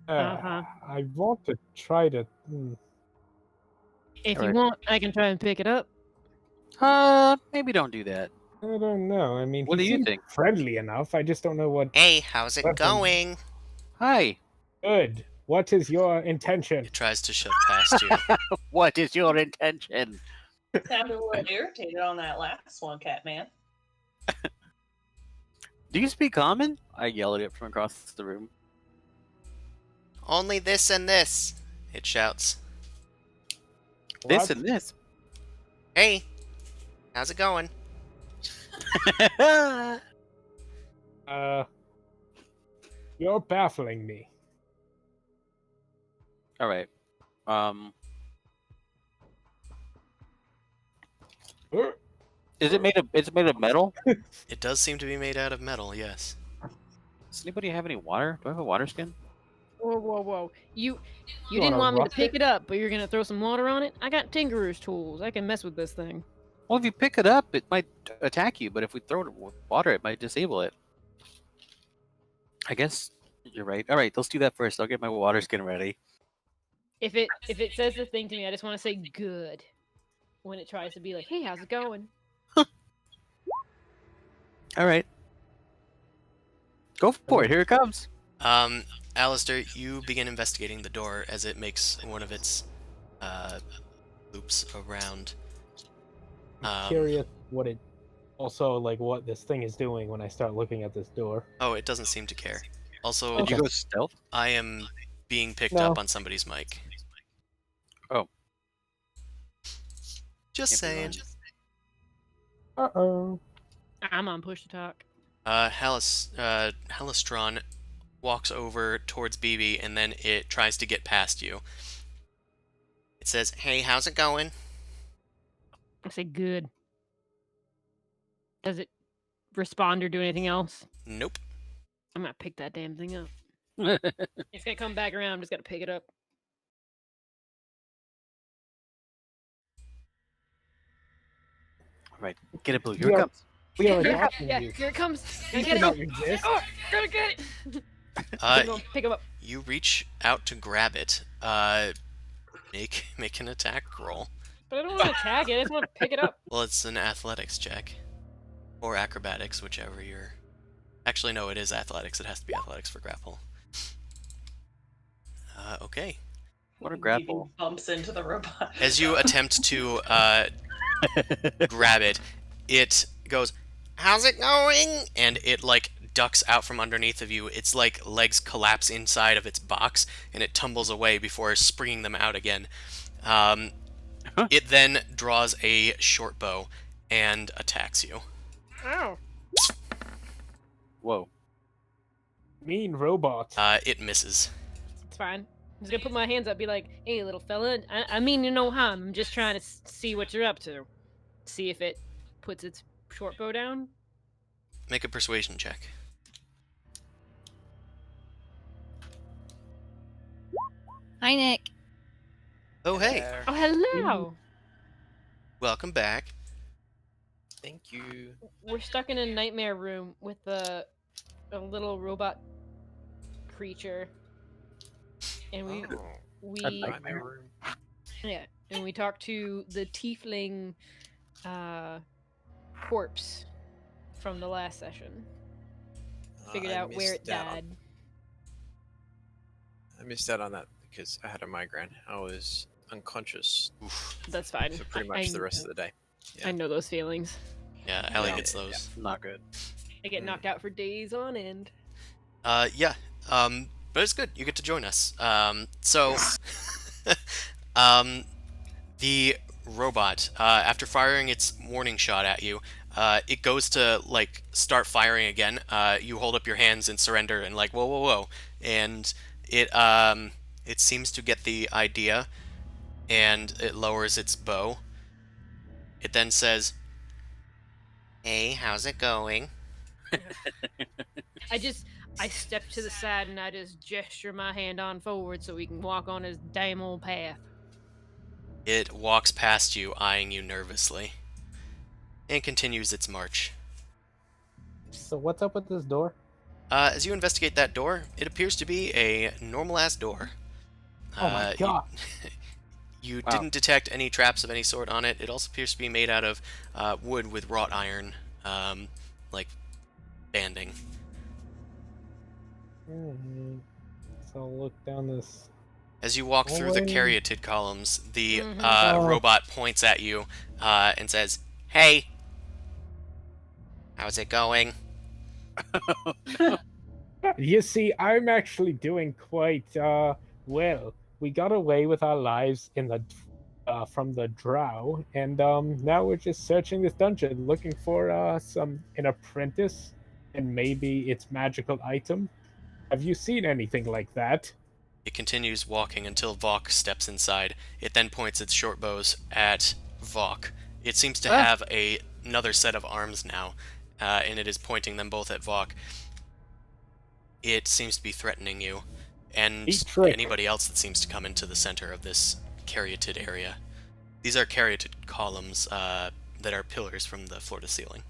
Uh-huh. I want to try to. If you Alright. want, I can try and pick it up. Maybe don't do that. I don't know. I mean, What he do you seemed think? friendly enough. I just don't know what. Hey, how's it Weapon. going? Hi. Good. What is your intention? It tries to shove past you. What is your intention? Sounded a little irritated on that last one, Catman. Do you speak common? I yell at it from across the room. Only this and this, it shouts. This What? and this. Hey, how's it going? You're baffling me. All right. Uh, Is it made of? It's made of metal. It does seem to be made out of metal, yes. Does anybody have any water? Do I have a water skin? Whoa, whoa, whoa. You You didn't wanna want me to rough pick it? it up, but you're gonna throw some water on it? I got Tinkerer's tools. I can mess with this thing. Well, if you pick it up, it might attack you. But if we throw it with water, it might disable it. I guess you're right. All right, let's do that first. I'll get my water skin ready. If it says the thing to me, I just want to say good when it tries to be like, "Hey, how's it going?" All right. Go for it. Here it comes. Alistair, you begin investigating the door as it makes one of its loops around. Curious what it also like what this thing is doing when I start looking at this door. Oh, it doesn't seem to care. Also, Did you Okay. go stealth? I am being picked No. up on somebody's mic. Oh. Just Can't be saying. wrong. Uh-oh. I'm on push to talk. Halistron walks over towards BB and then it tries to get past you. It says, "Hey, how's it going?" I say good. Does it respond or do anything else? Nope. I'm gonna pick that damn thing up. It's gonna come back around. I'm just gotta pick it up. All right. Get it, Blue. Here it Yeah. comes. We are Yeah, adopting yeah, you. here it comes. You Gotta get it. cannot resist. Oh, gotta get it. Pick him up. You reach out to grab it. Make an attack roll. But I don't want to tag it. I just want to pick it up. Well, it's an athletics check. Or acrobatics, whichever you're... Actually, no, it is athletics. It has to be athletics for grapple. Okay. What a BB grapple. bumps into the robot. As you attempt to grab it, it goes, "How's it going?" And it, like, ducks out from underneath of you. Its, like, legs collapse inside of its box, and it tumbles away before springing them out again. It then draws a short bow and attacks you. Ow. Whoa. Mean robot. It misses. It's fine. I'm just gonna put my hands up, be like, "Hey, little fella, I mean you no harm. I'm just trying to see what you're up to. See if it puts its short bow down." Make a persuasion check. Hi, Nick. Oh, hey. Oh, hello. Welcome back. Thank you. We're stuck in a nightmare room with a little robot creature, and we Nightmare room. yeah, and we talked to the tiefling corpse from the last session. Figured I out where it missed out. died. I missed out on that because I had a migraine. I was unconscious That's fine. for pretty much the rest of the day. I know those feelings. Yeah, Allie Yeah. gets those. Not good. I get knocked out for days on end. Yeah. But it's good. You get to join us. So, the robot, after firing its warning shot at you, it goes to, like, start firing again. You hold up your hands and surrender and, like, whoa, whoa, whoa. And it seems to get the idea, and it lowers its bow. It then says, "Hey, how's it going?" I step to the side and I just gesture my hand on forward so we can walk on his damn old path. It walks past you, eyeing you nervously, and continues its march. So what's up with this door? As you investigate that door, it appears to be a normal-ass door. Oh my god. You Wow. didn't detect any traps of any sort on it. It also appears to be made out of wood with wrought iron, like banding. Mhm. So I'll look down this. As you walk through the Alright. caryatid columns, the Oh. robot points at you and says, "Hey, how's it going?" You see, I'm actually doing quite well. We got away with our lives in the from the drow, and now we're just searching this dungeon, looking for an apprentice and maybe its magical item. Have you seen anything like that? It continues walking until Vok steps inside. It then points its short bows at Vok. It seems to have another set of arms now, and it is pointing them both at Vok. It seems to be threatening you, and Neat trick. anybody else that seems to come into the center of this caryatid area. These are caryatid columns that are pillars from the floor to ceiling.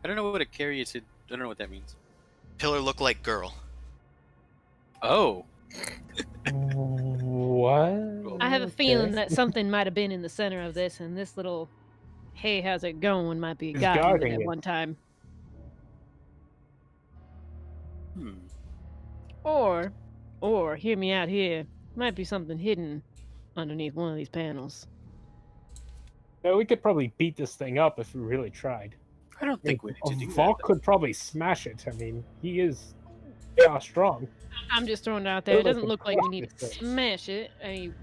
I don't know what a caryatid. I don't know what that means. Pillar look like girl. Oh. What? I have a feeling Okay. that something might have been in the center of this, and this little "Hey, how's it going?" might be a It's guy guarding at it. one time. Hmm. Or hear me out here. Might be something hidden underneath one of these panels. Yeah, we could probably beat this thing up if we really tried. I don't I mean, think we need to do Volk that. could probably smash it. I mean, he is strong. I'm just throwing it out there. It Totally doesn't could look like we crush need this to thing. smash it. I mean,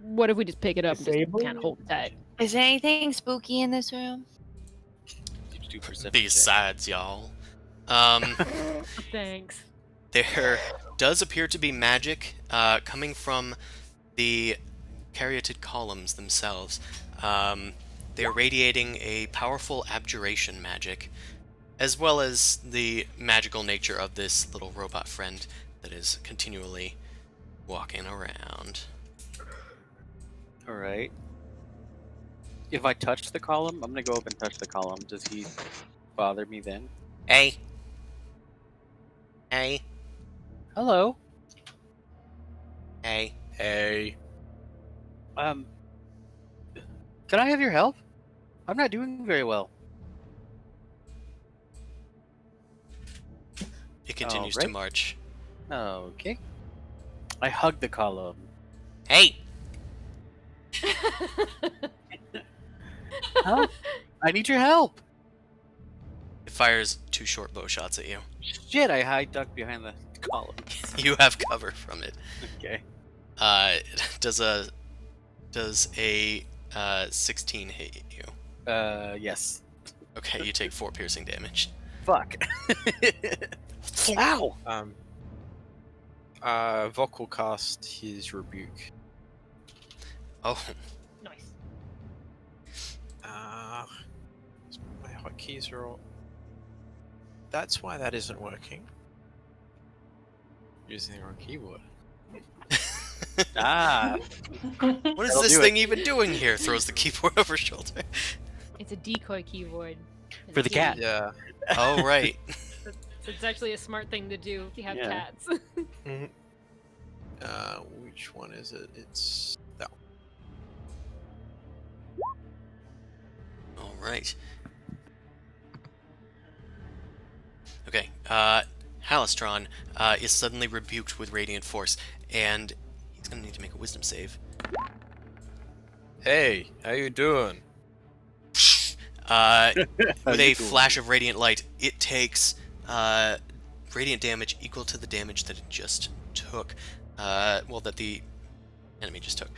what if we just pick it up and just Disable kind of hold it tight? Is there anything spooky in this room? Did you do perception check? Besides, y'all. Thanks. There does appear to be magic coming from the caryatid columns themselves. They are radiating a powerful abjuration magic, as well as the magical nature of this little robot friend that is continually walking around. All right. If I touch the column, I'm gonna go up and touch the column. Does he bother me then? Hey. Hey. Hello. Hey. Hey. Can I have your help? I'm not doing very well. It continues to Alright. march. Okay. I hug the column. Hey. Huh? I need your help. It fires 2 short bow shots at you. Shit! I hide duck behind the column. You have cover from it. Okay. Does a 16 hit you? Yes. Okay, you take 4 piercing damage. Fuck. Ow! Vok will cast his rebuke. Oh, Nice. My hotkeys are all. That's why that isn't working. Using the wrong keyboard. Ah! what is That'll this do it. thing even doing here? Throws the keyboard over her shoulder. It's a decoy keyboard. For the cat. Yeah. Oh, right. So it's actually a smart thing to do if you have Yeah. cats. Which one is it? It's that one. All right. Okay, Halistron is suddenly rebuked with Radiant Force, and he's going to need to make a Wisdom save. Hey, how you doing? With a flash of Radiant Light, it takes Radiant damage equal to the damage that it just took. That the enemy just took.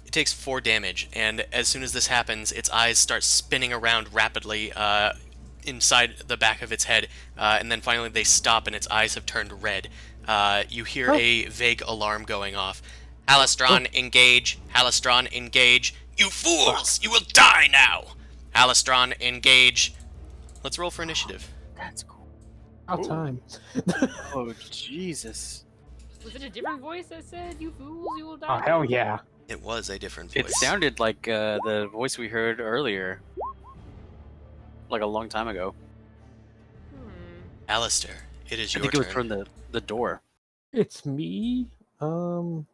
It takes 4 damage, and as soon as this happens, its eyes start spinning around rapidly inside the back of its head, and then finally they stop and its eyes have turned red. You hear a vague alarm going off. Halistron, engage! Halistron, engage! You fools! You will die now! Halistron, engage! Let's roll for initiative. That's cool. About time. Oh, Jesus. Was it a different voice that said, "You fools, you will die"? Oh hell yeah! It was a different voice. It sounded like the voice we heard earlier. Like a long time ago. Alistair, it is I your think it was turn. from the door. It's me. 5,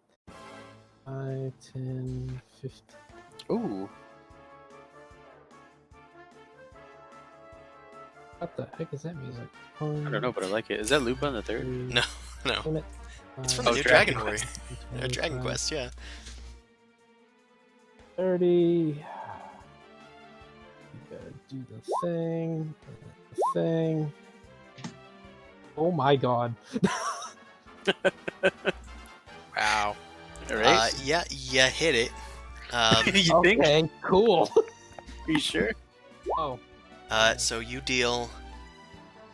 10, 15. Ooh. What the heck is that music? I don't know, but I like it. Is that Lupa on the third? No, no. It's from the Oh, new Dragon Dragon Warrior. Dragon Quest, yeah. 30. You gotta do the thing. The thing. Oh my god. Wow. Alright. Yeah, you hit it. You think? Okay, cool. Are you sure? Oh. So you deal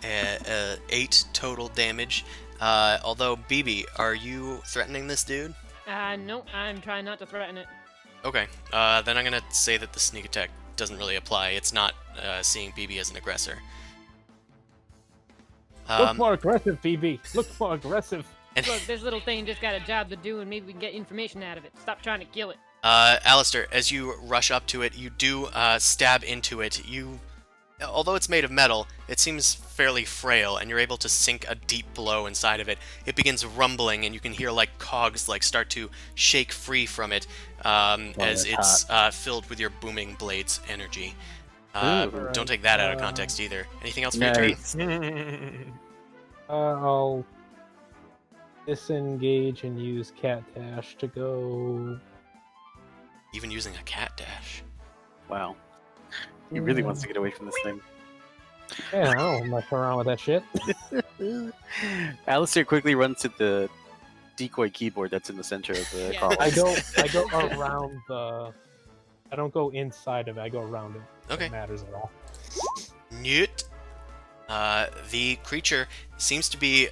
8 total damage. Although, BB, are you threatening this dude? No, I'm trying not to threaten it. Okay, then I'm gonna say that the sneak attack doesn't really apply. It's not seeing BB as an aggressor. Look more aggressive, BB. Look more aggressive. And, Look, this little thing just got a job to do, and maybe we can get information out of it. Stop trying to kill it. Alistair, as you rush up to it, you do stab into it. Although it's made of metal, it seems fairly frail, and you're able to sink a deep blow inside of it. It begins rumbling, and you can hear like cogs start to shake free from it as that's it's filled with your booming blade's energy. Don't take that out of context either. Anything else for your turn? Nice. I'll disengage and use Cat Dash to go. Even using a cat dash. Wow. He really wants to get away from this thing. Yeah, I don't mess around with that shit. Alistair quickly runs to the decoy keyboard that's in the center of the Yeah. column. I go around the. I don't go inside of it. I go around it. Okay. If it matters at all. Newt. The creature seems to be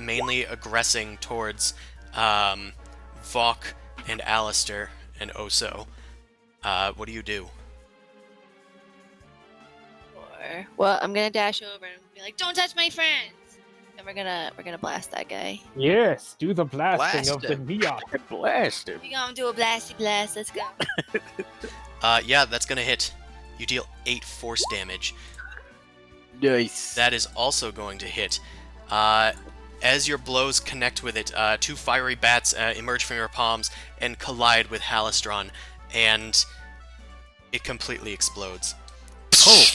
mainly aggressing towards Vok and Alistair and Oso. What do you do? Well, I'm gonna dash over and be like, "Don't touch my friends!" And we're gonna blast that guy. Yes, do the blasting Blast of the him. neon. Blast him. We gonna do a blasty blast. Let's go. Yeah, that's gonna hit. You deal 8 force damage. Nice. That is also going to hit. As your blows connect with it, 2 fiery bats emerge from your palms and collide with Halistron, and it completely explodes. Oh.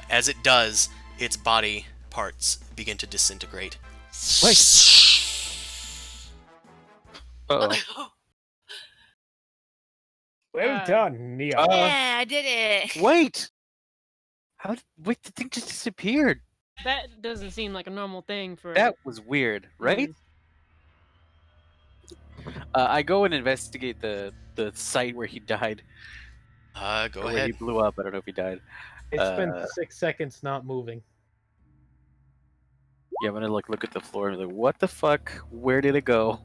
As it does, its body parts begin to disintegrate. Wait. Uh-oh. Well done, Neon. Yeah, I did it. Wait! Wait, the thing just disappeared. That doesn't seem like a normal thing for. That was weird, right? humans. I go and investigate the site where he died. Go Or where he ahead. blew up. I don't know if he died. It spent Uh, 6 seconds not moving. Yeah, I'm gonna look at the floor and be like, what the fuck? Where did it go?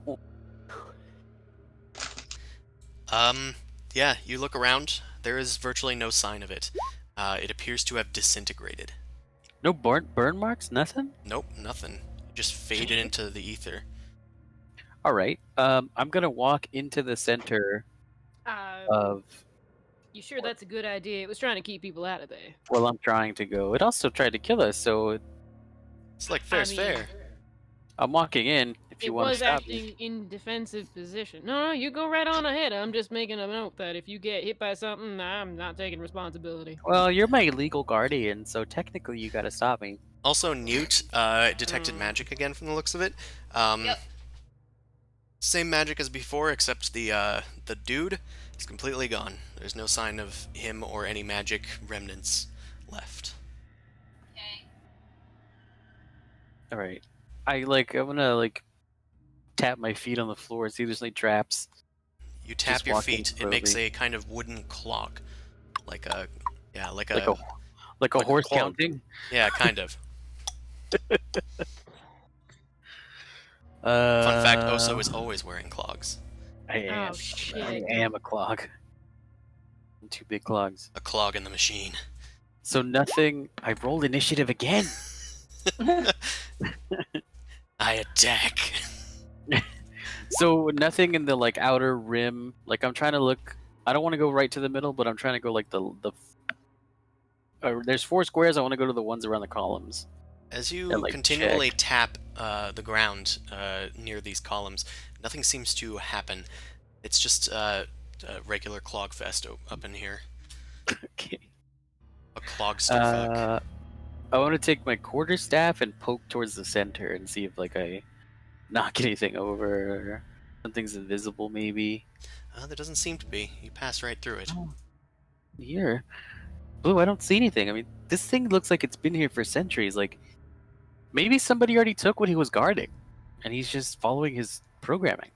Yeah, you look around. There is virtually no sign of it. It appears to have disintegrated. No burn marks? Nothing? Nope, nothing. It just faded into the ether. Alright. I'm gonna walk into the center of... You sure that's a good idea? It was trying to keep people out of there. Well, I'm trying to go. It also tried to kill us, so It's like fair's fair. I'm walking in if It you want to was stop me. acting in defensive position. No, you go right on ahead. I'm just making a note that if you get hit by something, I'm not taking responsibility. Well, you're my legal guardian, so technically you gotta stop me. Also, Newt detected magic again from the looks of it. Yep. Same magic as before, except the dude is completely gone. There's no sign of him or any magic remnants left. Okay. Alright. I'm gonna tap my feet on the floor, see if there's any traps. You tap Just your walking feet. It makes slowly. a kind of wooden clock, like a Like a like a horse clog. counting? Yeah, kind of. Fun Fun fact: Oso is always wearing clogs. I am. Oh, shit. I am a clog. I'm 2 big clogs. A clog in the machine. So nothing. I rolled initiative again. I attack. So nothing in the outer rim. I'm trying to look. I don't want to go right to the middle, but I'm trying to go there's 4 squares. I want to go to the ones around the columns. As you And, continually check. tap the ground near these columns, nothing seems to happen. It's just a regular clog fest up in here. Okay. A clogsterfuck. I want to take my quarterstaff and poke towards the center and see if I knock anything over. Or something's invisible, maybe. There doesn't seem to be. You pass right through it. Oh. Here, Blue. I don't see anything. I mean, this thing looks like it's been here for centuries. Maybe somebody already took what he was guarding, and he's just following his programming.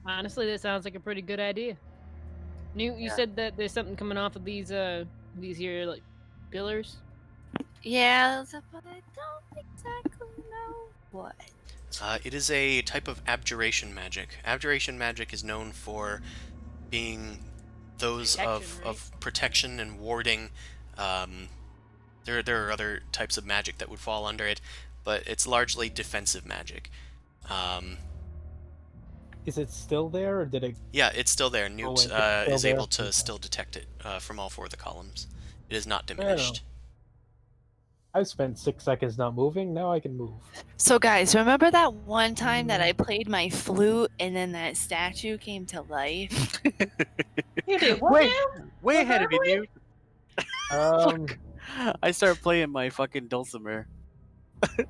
Honestly, that sounds like a pretty good idea. Newt, you said that there's something coming off of these here pillars. Yeah, but I don't exactly know what. It is a type of abjuration magic. Abjuration magic is known for being those Protection, of protection and warding. There are other types of magic that would fall under it, but it's largely defensive magic. Is it still there, or did it? Yeah, it's still there. Newt wait, it's still is there? able to still detect it from all 4 of the columns. It is not Fair diminished. I've spent 6 seconds not moving. Now I can move. So, guys, remember that one time that I played my flute and then that statue came to life? You did what Wait. now? Way ahead of you, dude. Um, I start playing my fucking dulcimer. I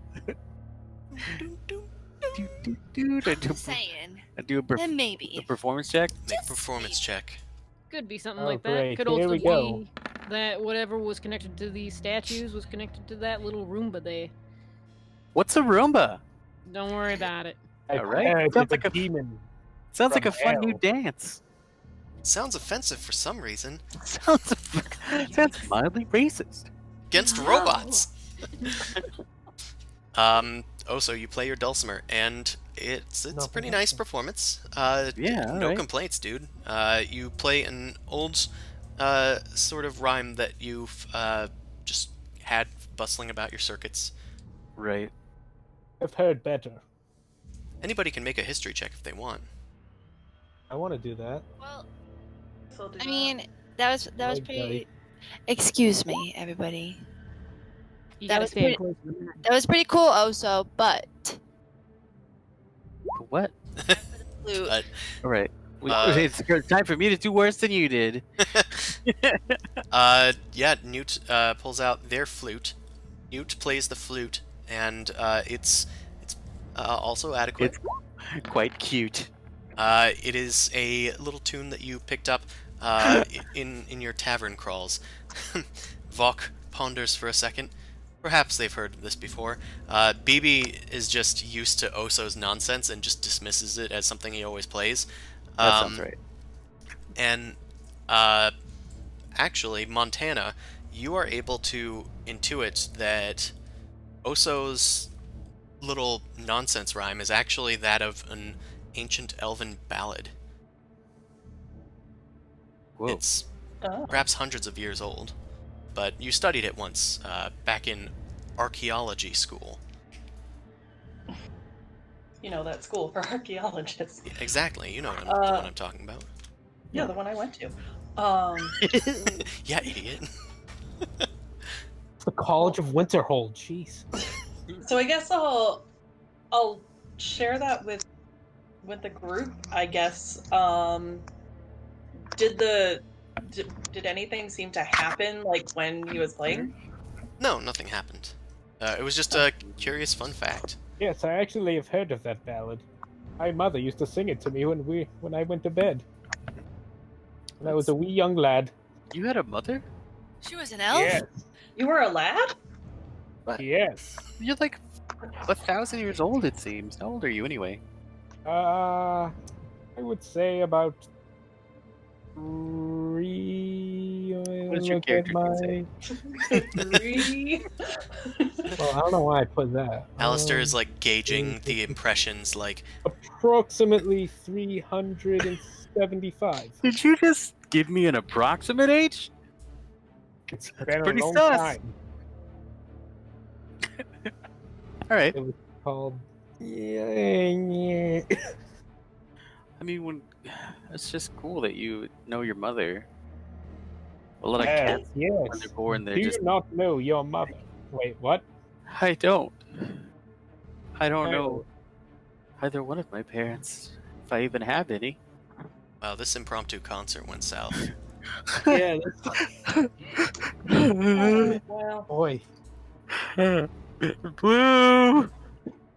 Just saying. do a, Then a maybe. performance check. Make a Just performance check. Could be something Oh, like that. great. Could Here also we go. be that whatever was connected to these statues was connected to that little Roomba there. What's a Roomba? Don't worry about it. I All right. heard Sounds it's a like a- demon. Sounds like From a fun new hell. dance. Sounds offensive for some reason. Sounds mildly racist. Against No. robots. Also, you play your dulcimer, and it's a Nothing pretty nice happened. performance. Yeah, no alright. complaints, dude. You play an old sort of rhyme that you've just had bustling about your circuits. Right. I've heard better. Anybody can make a history check if they want. I want to do that. Well, So do I that. mean, that was Like, pretty. Excuse me, everybody. You That gotta was stand pretty- close to the map. That was pretty cool, also, but What? flute. But All right. It's time for me to do worse than you did. yeah, Newt pulls out their flute. Newt plays the flute, and it's also adequate. It's quite cute. It is a little tune that you picked up in your tavern crawls. Vok ponders for a second. Perhaps they've heard this before. BB is just used to Oso's nonsense and just dismisses it as something he always plays. That sounds right. And actually, Montana, you are able to intuit that Oso's little nonsense rhyme is actually that of an ancient elven ballad. Whoa. It's Oh. perhaps hundreds of years old, but you studied it once back in archaeology school. You know, that school for archaeologists. Yeah, exactly, you know the one I'm talking about. Yeah, the one I went to. Yeah, idiot. It's the College of Winterhold. Jeez. So I guess I'll share that with the group. I guess. Did anything seem to happen like when he was playing? No, nothing happened. It was just a curious fun fact. Yes, I actually have heard of that ballad. My mother used to sing it to me when I went to bed. When I was a wee young lad. You had a mother? She was an elf? Yes. You were a lad? Yes. You're like 1,000 years old, it seems. How old are you anyway? I would say about 3. What does your Look at character say? 3. Well, I don't know why I put that. Alistair is like gauging the impressions, like, Approximately 375. Did you just give me an approximate age? It's That's been a pretty long sus. time. All right. It was called. Yeah. I mean, it's just cool that you know your mother. A lot of Yes, cats, yes. when they're born, they're Do just. you not know your mother? Wait, what? I don't. I don't Oh. know either one of my parents, if I even have any. wow, this impromptu concert went south. Yeah. Well, Boy, Blue.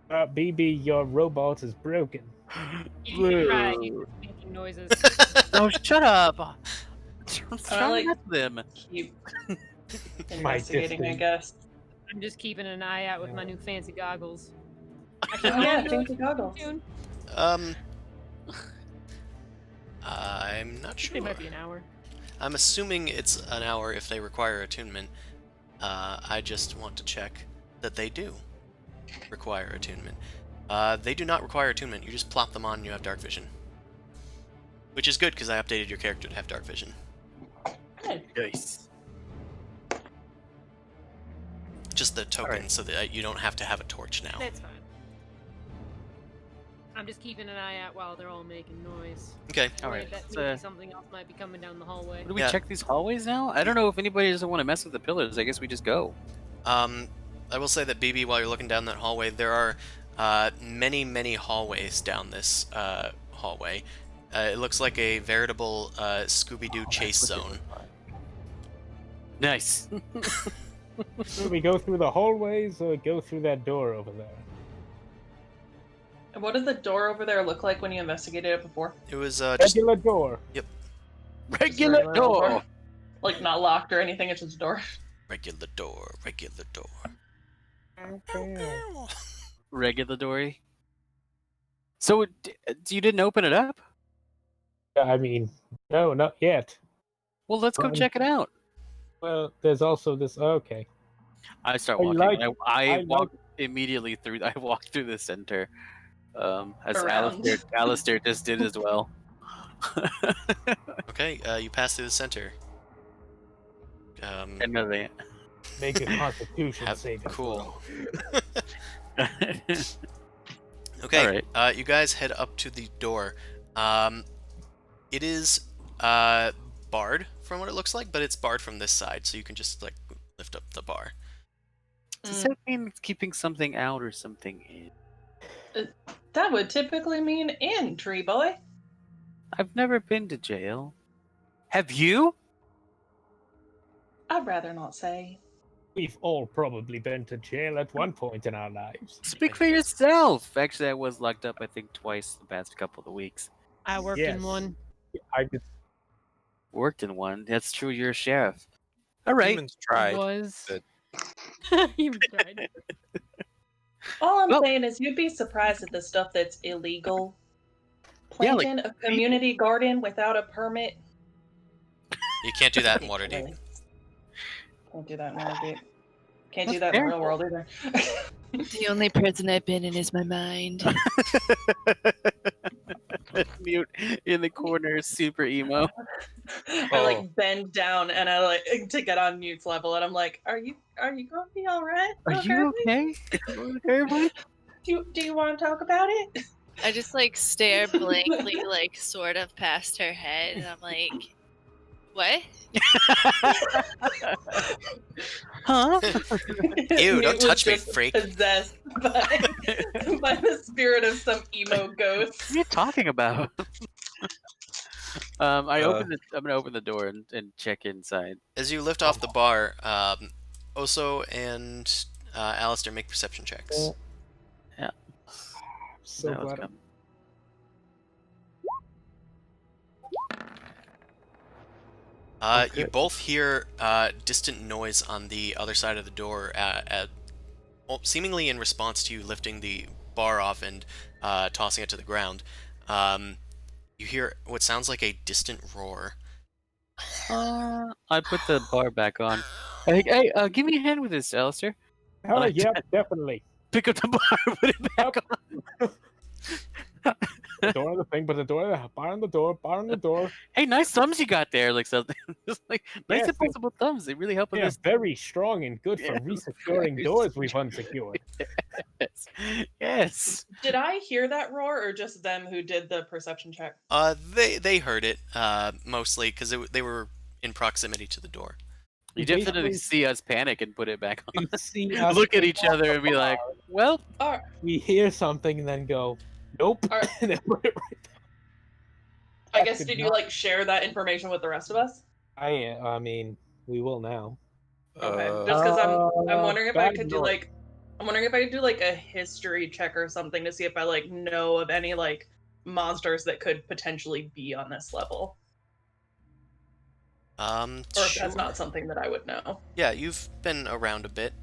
BB, your robot is broken. You're right. You're just making noises. Oh, shut up! I'm trying like- to mess with him. keep My investigating, I distance. guess. I'm just keeping an eye out with my new fancy goggles. Oh, yeah, fancy goggles. Soon. I'm not It sure. might be an hour. I'm assuming it's an hour if they require attunement. I just want to check that they do require attunement. They do not require attunement. You just plop them on and you have dark vision. Which is good because I updated your character to have dark vision. Good. Nice. Just the token Alright. so that you don't have to have a torch now. That's fine. I'm just keeping an eye out while they're all making noise. Okay. All Worried right. that let's, maybe something else might be coming down the hallway. do we Yeah. check these hallways now? I don't know if anybody doesn't want to mess with the pillars. I guess we just go. I will say that BB, while you're looking down that hallway, there are many, many hallways down this hallway. It looks like a veritable Scooby-Doo chase zone. Nice. Should we go through the hallways or go through that door over there? And what did the door over there look like when you investigated it before? It was just Regular door. Regular old door. Like not locked or anything, it's just a door. regular door, regular door. Okay. Regulatory. So you didn't open it up? I mean, no, not yet. Well, let's go Fine. check it out. Well, there's also this. Okay. I start I walking. like- I I walk immediately through. I walk through the center, as Around. Alistair just did as well. Okay, you pass through the center. And no, they. Make a Constitution Have- saving cool. throw. Okay, Alright. you guys head up to the door. It is barred from what it looks like, but it's barred from this side, so you can just like lift up the bar. Does that mean it's keeping something out or something in? That would typically mean in, tree boy. I've never been to jail. Have you? I'd rather not say. We've all probably been to jail at one point in our lives. Speak for yourself. Actually, I was locked up, I think, twice the past couple of weeks. I worked Yes. in one. I just Worked in one. That's true. You're a sheriff. All right. Humans tried. Was. but- You tried. All I'm Well- saying is you'd be surprised at the stuff that's illegal. Yeah, like Planting a community garden without a permit. You can't do that in Waterdeep. Can't do that in Waterdeep. Can't do That's that in the fair. real world either. The only prison I've been in is my mind. Mute in the corner, super emo. I Oh. like bend down and I like to get on mute's level and I'm like, are you gonna be alright? Are you okay? Okay, bud? Do you want to talk about it? I just like stare blankly, like sort of past her head, and I'm like, "What?" Huh? Ew, don't Mute touch me, was just freak. Possessed by the spirit of some emo ghost. What are you talking about? I Uh, open the. I'm gonna open the door and check inside. As you lift off the bar, Oso and Alistair make perception checks. so That was glad. coming. You Okay. both hear distant noise on the other side of the door, well, seemingly in response to you lifting the bar off and tossing it to the ground. You hear what sounds like a distant roar. I put the bar back on. Hey, give me a hand with this, Alistair. Oh, like yeah, definitely. Pick up the bar, put it back on. The door of the thing, but the door, bar on the door. Hey, nice thumbs you got there, like something. Just like nice Yes, impossible thumbs. They really help with They're this. very strong and good for Yeah, resecuring very doors we've unsecured. Yes. Yes. Did I hear that roar or just them who did the perception check? They heard it mostly because they were in proximity to the door. You We definitely basically- see us panic and put it back on. You see us Look at pick each up other the and be like, bar, well, Alright, we hear something and then go, nope, Alright. and then put it right back. I That guess could did you not- like share that information with the rest of us? I mean, we will now. Okay. Just because I'm wondering if I bad could do noise. like I'm wondering if I could do like a history check or something to see if I like know of any like monsters that could potentially be on this level. Or if Sure. that's not something that I would know. Yeah, you've been around a bit.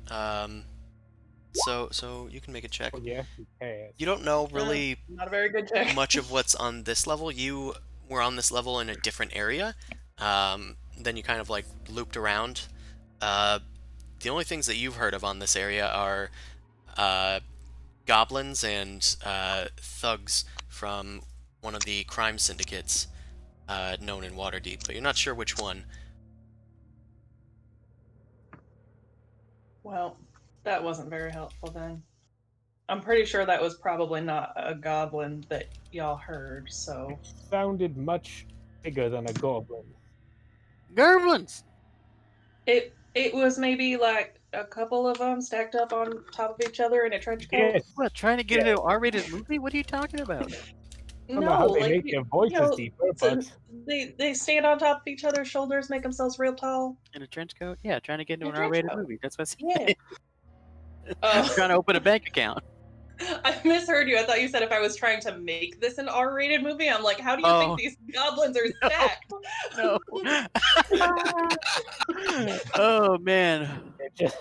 So you can make a check. Oh, yeah, he has. You don't know really Not a very good check. much of what's on this level. You were on this level in a different area. Then you kind of like looped around. The only things that you've heard of on this area are goblins and thugs from one of the crime syndicates known in Waterdeep, but you're not sure which one. Well, that wasn't very helpful then. I'm pretty sure that was probably not a goblin that y'all heard, so Sounded much bigger than a goblin. Gerblins. it was maybe like a couple of them stacked up on top of each other in a trench coat. Yes, What, trying to get into an R-rated movie? What are you talking about? I don't know how No, they like make their voices deeper, so but they stand on top of each other's shoulders, make themselves real tall. In a trench coat? Yeah, trying to get into In a an trench R-rated coat. movie. That's what I Yeah. said. Trying to open a bank account. I misheard you. I thought you said if I was trying to make this an R-rated movie. I'm like, how do you Oh, think these goblins are no. stacked? No. Oh man. it just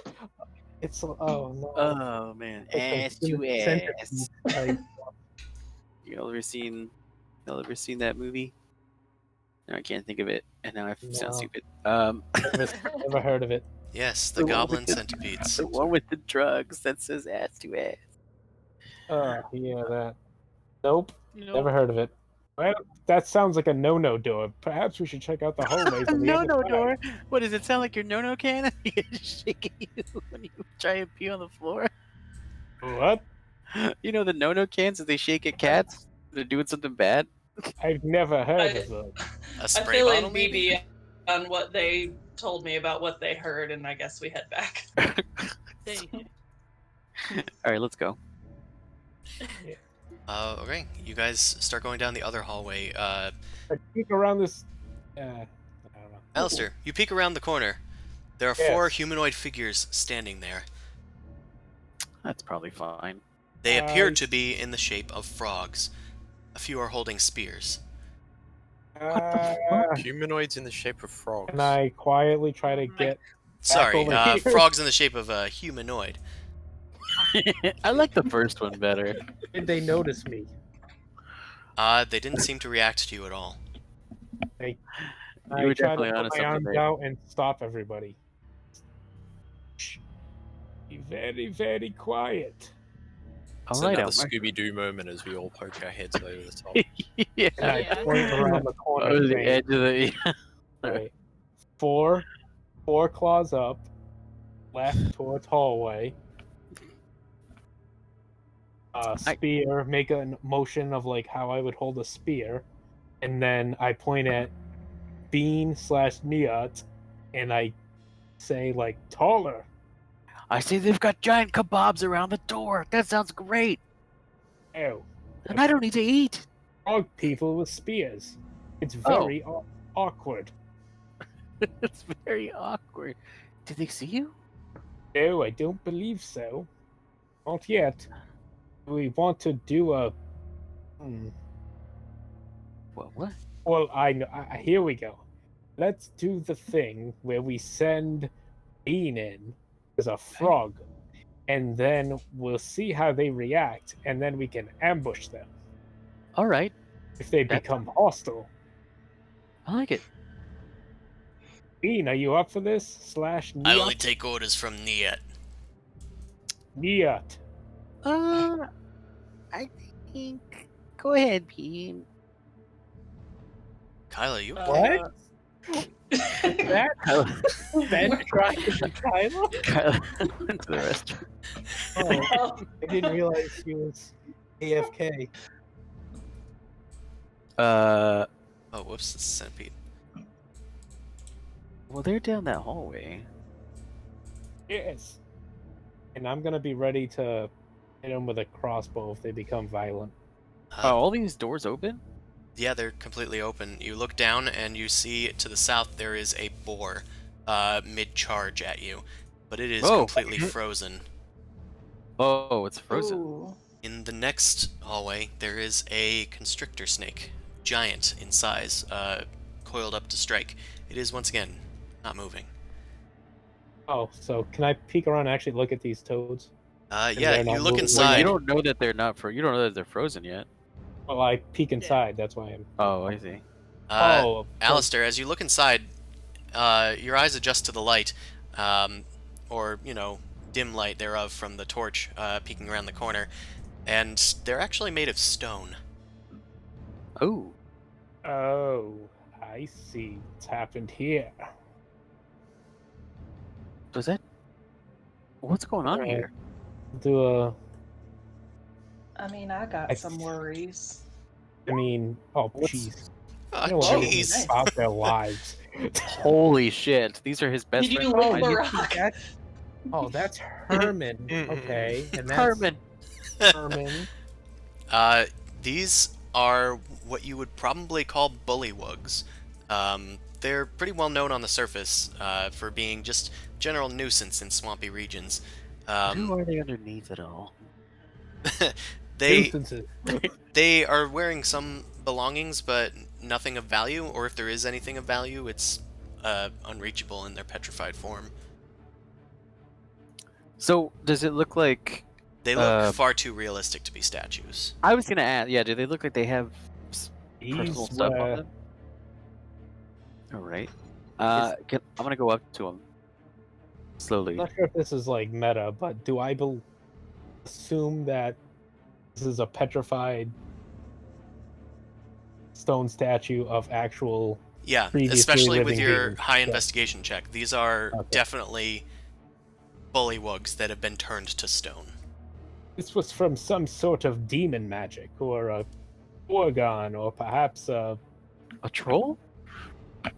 it's oh no. Oh man. Ass to Centipede ass. type. Y'all ever seen that movie? No, I can't think of it, and now I sound No. stupid. Never heard of it. Yes, the The one goblin with the- centipedes. the one with the drugs that says ass to ass. Yeah, that. Nope, No. never heard of it. Well, that sounds like a no-no door. Perhaps we should check out the hallways on the No other no side. door. What does it sound like? Your no no can? Shaking you when you try and pee on the floor. What? You know the no no cans that they shake at cats? They're doing something bad. I've never heard I- of them. A I spray fill bottle, in maybe? BB on what they told me about what they heard, and I guess we head back. Hey. All right, let's go. Okay, you guys start going down the other hallway. I peek around this. I don't know. Alistair, you peek around the corner. There are Yes. 4 humanoid figures standing there. That's probably fine. They appear I- to be in the shape of frogs. A few are holding spears. Humanoids in the shape of frogs. And I quietly try to get. Sorry, over here. frogs in the shape of a humanoid. I like the first one better. Did they notice me? They didn't seem to react to you at all. You I were try definitely to onto put my something arms there. out and stop everybody. Shh. Be very, very quiet. All It's right, another Elmer. Scooby Doo moment as we all poke our heads over the top. Yeah. And I Yeah. point around the corner. Oh, the saying, edge of the. right, four claws up, left towards hallway. Spear, make a motion of like how I would hold a spear, and then I point at Bean/Niat, and I say like taller. I see they've got giant kebabs around the door. That sounds great. Oh, And I don't need to eat. frog people with spears. It's Oh. very awkward. It's very awkward. Did they see you? No, I don't believe so. Not yet. We want to do a. What? Well, I know. Here we go. Let's do the thing where we send Bean in as a frog, and then we'll see how they react, and then we can ambush them All right. if they That's- become hostile. I like it. Bean, are you up for this? I only /Niat? take orders from Niet. Niat. I think. Go ahead, Bean. Kyla, you What? That Ben tried to Kyla? Kyla went to the restaurant. Oh, I didn't realize she was AFK. Oh, whoops, it's a centipede. Well, they're down that hallway. Yes. And I'm gonna be ready to hit them with a crossbow if they become violent. Oh, all these doors open? Yeah, they're completely open. You look down and you see to the south there is a boar mid-charge at you, but it is Oh. completely frozen. Oh, it's frozen. Ooh. In the next hallway, there is a constrictor snake, giant in size, coiled up to strike. It is once again not moving. Oh, so can I peek around and actually look at these toads? Yeah, they're you not look moving. Well, inside. you don't know that they're not you don't know that they're frozen yet. Well, I peek inside, that's why I'm. Oh, I see. Oh, Alistair, as you look inside, your eyes adjust to the light, or, dim light thereof from the torch peeking around the corner, and they're actually made of stone. Oh. Oh, I see what's happened here. Does that? What's going on Alright. here? Do a. I mean, I got some worries. I mean, oh, What's- jeez. Oh, I don't want anything jeez. about their lives. Holy shit! These are his best Did friends. you lick Why the did- rock? Oh, that's Herman. Okay, and that's Herman. Herman. These are what you would probably call bullywugs. They're pretty well known on the surface for being just general nuisance in swampy regions. Who are they underneath it all? they Nuisances. they are wearing some belongings, but nothing of value. Or if there is anything of value, it's unreachable in their petrified form. So does it look like? They look far too realistic to be statues. I was gonna ask. Yeah, do they look like they have personal These stuff on were them? All right. I'm gonna go up to him slowly. I'm not sure if this is like meta, but do I assume that this is a petrified stone statue of actual? Yeah, Previously especially with living your beings. high Yeah. investigation check. These are Okay. definitely bullywugs that have been turned to stone. This was from some sort of demon magic, or a Gorgon, or perhaps a A troll?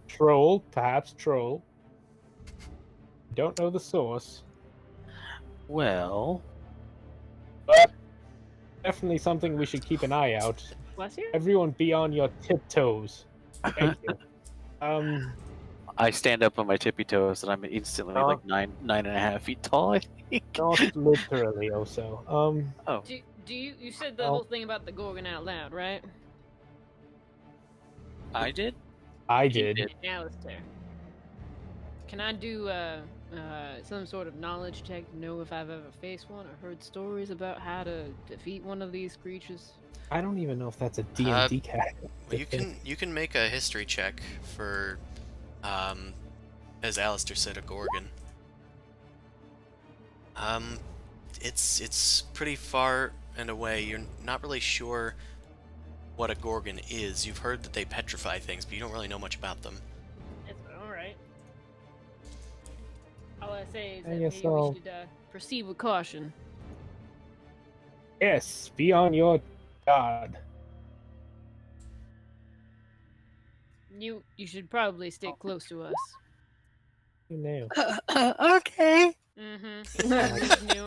troll. Perhaps troll. Don't know the source, Well, but definitely something we should keep an eye out. Bless you. Everyone, be on your tiptoes. Thank you. I stand up on my tippy toes and I'm instantly Oh. like 9.5 feet tall. I think. Not literally, also. Oh, Do you said the Oh. whole thing about the Gorgon out loud, right? I did. I He did. did. Alistair. Can I do some sort of knowledge check to know if I've ever faced one or heard stories about how to defeat one of these creatures? I don't even know if that's a D&D cat. Well, you can make a history check for, as Alistair said, a Gorgon. It's pretty far and away. You're not really sure what a Gorgon is. You've heard that they petrify things, but you don't really know much about them. That's all right. All I say is I that guess maybe I'll- we should proceed with caution. Yes, be on your guard. You should probably stick close to us. You know. Okay. Mm-hmm.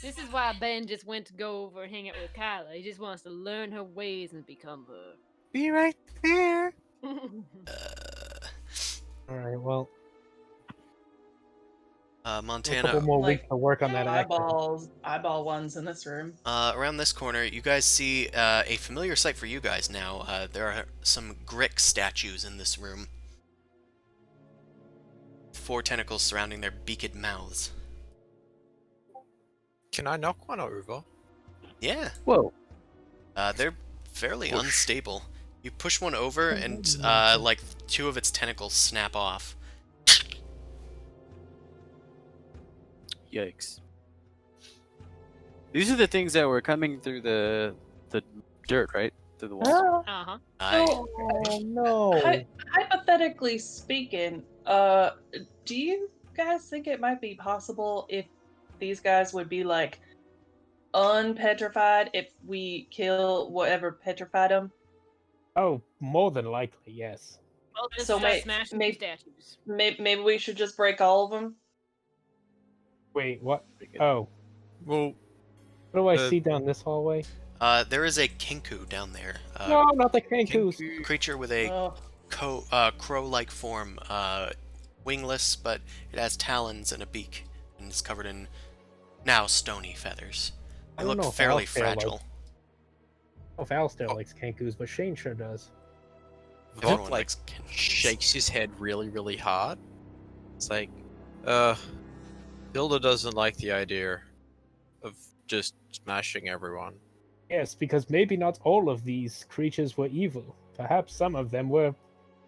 This is why Ben just went to go over and hang out with Kyla. He just wants to learn her ways and become her. Be right there. All right. Well, a Montana, couple more Like, weeks to work on that accent. eyeball ones in this room. around this corner, you guys see a familiar sight for you guys now. There are some Grick statues in this room. 4 tentacles surrounding their beaked mouths. Can I knock one over? Yeah, Whoa. they're fairly Whoosh. unstable. You push one over, and like 2 of its tentacles snap off. Yikes. These are the things that were coming through the dirt, right? Through the walls. Uh-huh. Oh no! Hypothetically speaking, do you guys think it might be possible if these guys would be like unpetrified if we kill whatever petrified them? Oh, more than likely, yes. Well, let's So start may- smashing may- these statues. Maybe we should just break all of them. Wait, what? Oh, Well, what do I Uh, see down this hallway? There is a kinku down there. No, not the Kankus. Creature with a Oh, crow-like form, wingless, but it has talons and a beak, and it's covered in now stony feathers. I They don't know look if fairly Alistair likes- fragile. I don't know if Alistair likes Kankus, but Shane sure does. Everyone Vok, like, likes kinkus. shakes his head really, really hard. It's like, Hilda doesn't like the idea of just smashing everyone. Yes, because maybe not all of these creatures were evil. Perhaps some of them were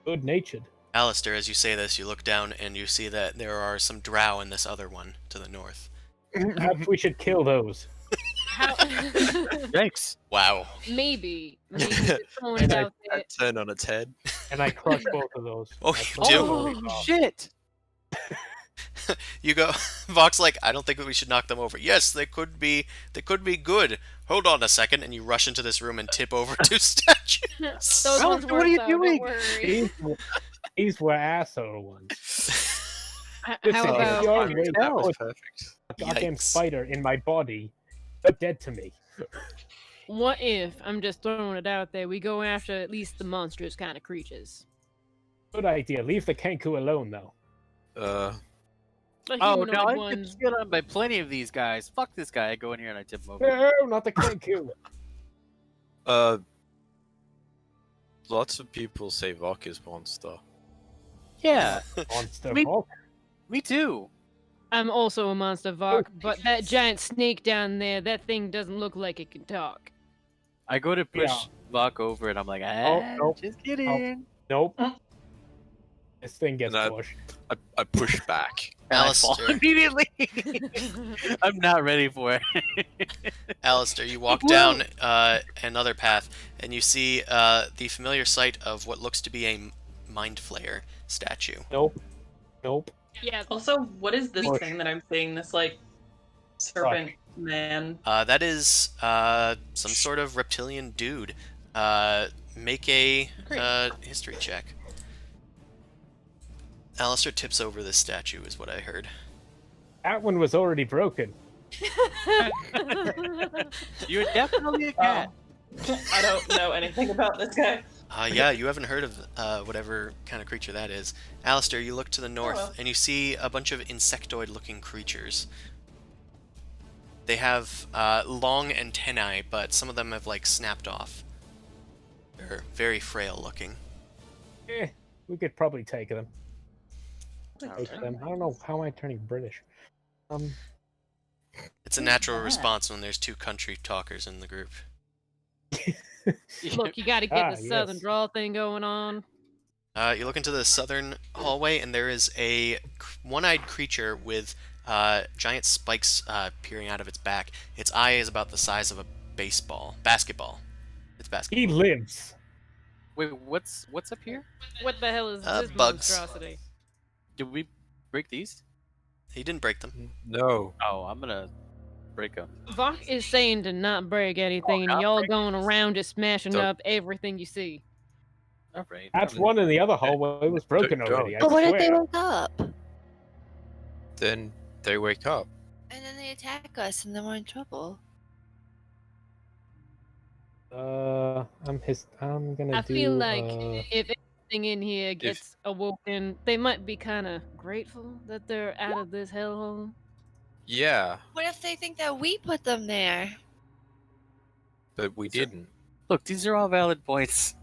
good-natured. Alistair, as you say this, you look down and you see that there are some drow in this other one to the north. Perhaps we should kill those. How... Yikes. Wow. maybe someone And I- out there. That turned on its head. And I crush both of those. Oh, I you push do? them Oh both off. shit. You go, Vox, like, I don't think that we should knock them over. Yes, they could be good. Hold on a second, and you rush into this room and tip over 2 statues. Those Well, ones what are you work, though, doing? Don't worry. These were asshole ones. How Listen, about if you're fucking waiting hell. for Perfect. a goddamn Yikes. spider in my body, you're dead to me. What if, I'm just throwing it out there, we go after at least the monstrous kind of creatures? Good idea. Leave the Kenku alone, though. The Oh humanoid no, I get ones. shit on by plenty of these guys. Fuck this guy. I go in here and I tip him over. No, not the Kenku. Lots of people say Vok is monster. Yeah, Monster Me- Hulk. me too. I'm also a monster, Vok, Oh. but that giant snake down there, that thing doesn't look like it can talk. I go to push Yeah. Vok over and I'm like, nope. just kidding. Nope. This thing gets And I- pushed. I push back. And I fall Alistair. immediately. I'm not ready for it. Alistair, you walk Whoa. down another path, and you see the familiar sight of what looks to be a Mind Flayer statue. Nope. Nope. Yeah, Also, what is this Push. thing that I'm seeing? This like serpent man. That is some sort of reptilian dude. Make a history check. Alistair tips over this statue, is what I heard. That one was already broken. You're definitely a cat. I don't know anything about this guy. Yeah, you haven't heard of whatever kind of creature that is. Alistair, you look to the north, well. and you see a bunch of insectoid-looking creatures. They have long antennae, but some of them have, like, snapped off. They're very frail-looking. We could probably take them. Alright. Take them. I don't know how am I turning British. It's a natural response when there's two country talkers in the group. look, you gotta get the yes. southern drawl thing going on. You look into the southern hallway, and there is a one-eyed creature with giant spikes peering out of its back. Its eye is about the size of a basketball. It's basketball. He lives. Wait, what's up here? What the hell is this bugs. monstrosity? Did we break these? He didn't break them. No. Oh, I'm gonna break them. Vok is saying to not break anything, and not y'all break going around just smashing Don't- up everything you see. All right. That's one in the other hallway was broken Don't- already. I But what if they swear. wake up? Then they wake up. And then they attack us and then we're in trouble. I'm gonna I do. feel like if anything in here gets awoken, they might be kind of grateful that they're out of this hellhole. Yeah, What if they think that we put them there? but we didn't. Look, these are all valid points.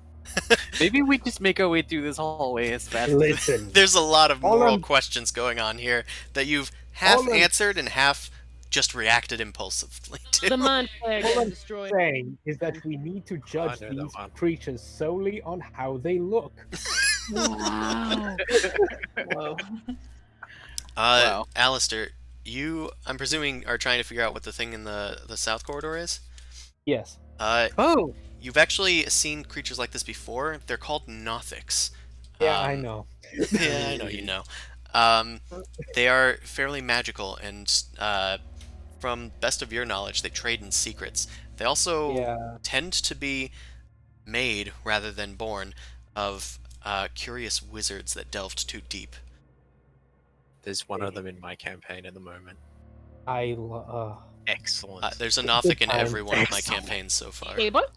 Maybe we just make our way through this hallway as fast as Listen. There's a lot of All moral I'm- questions going on here that you've half All I'm- answered and half just reacted impulsively to. The mind flag All gets I'm destroyed. saying is that we need to judge know that these one. creatures solely on how they look. Wow. Whoa. Wow. Alistair, you, I'm presuming, are trying to figure out what the thing in the south corridor is? Yes. Oh, You've actually seen creatures like this before. They're called Nothics. Yeah, I know. Yeah, I know you know. They are fairly magical, and from best of your knowledge, they trade in secrets. They also Yeah. tend to be made, rather than born, of curious wizards that delved too deep. There's one of them in my campaign at the moment. Excellent. There's a Nothic in time. every one of my Excellent. campaigns so far. Hey, what?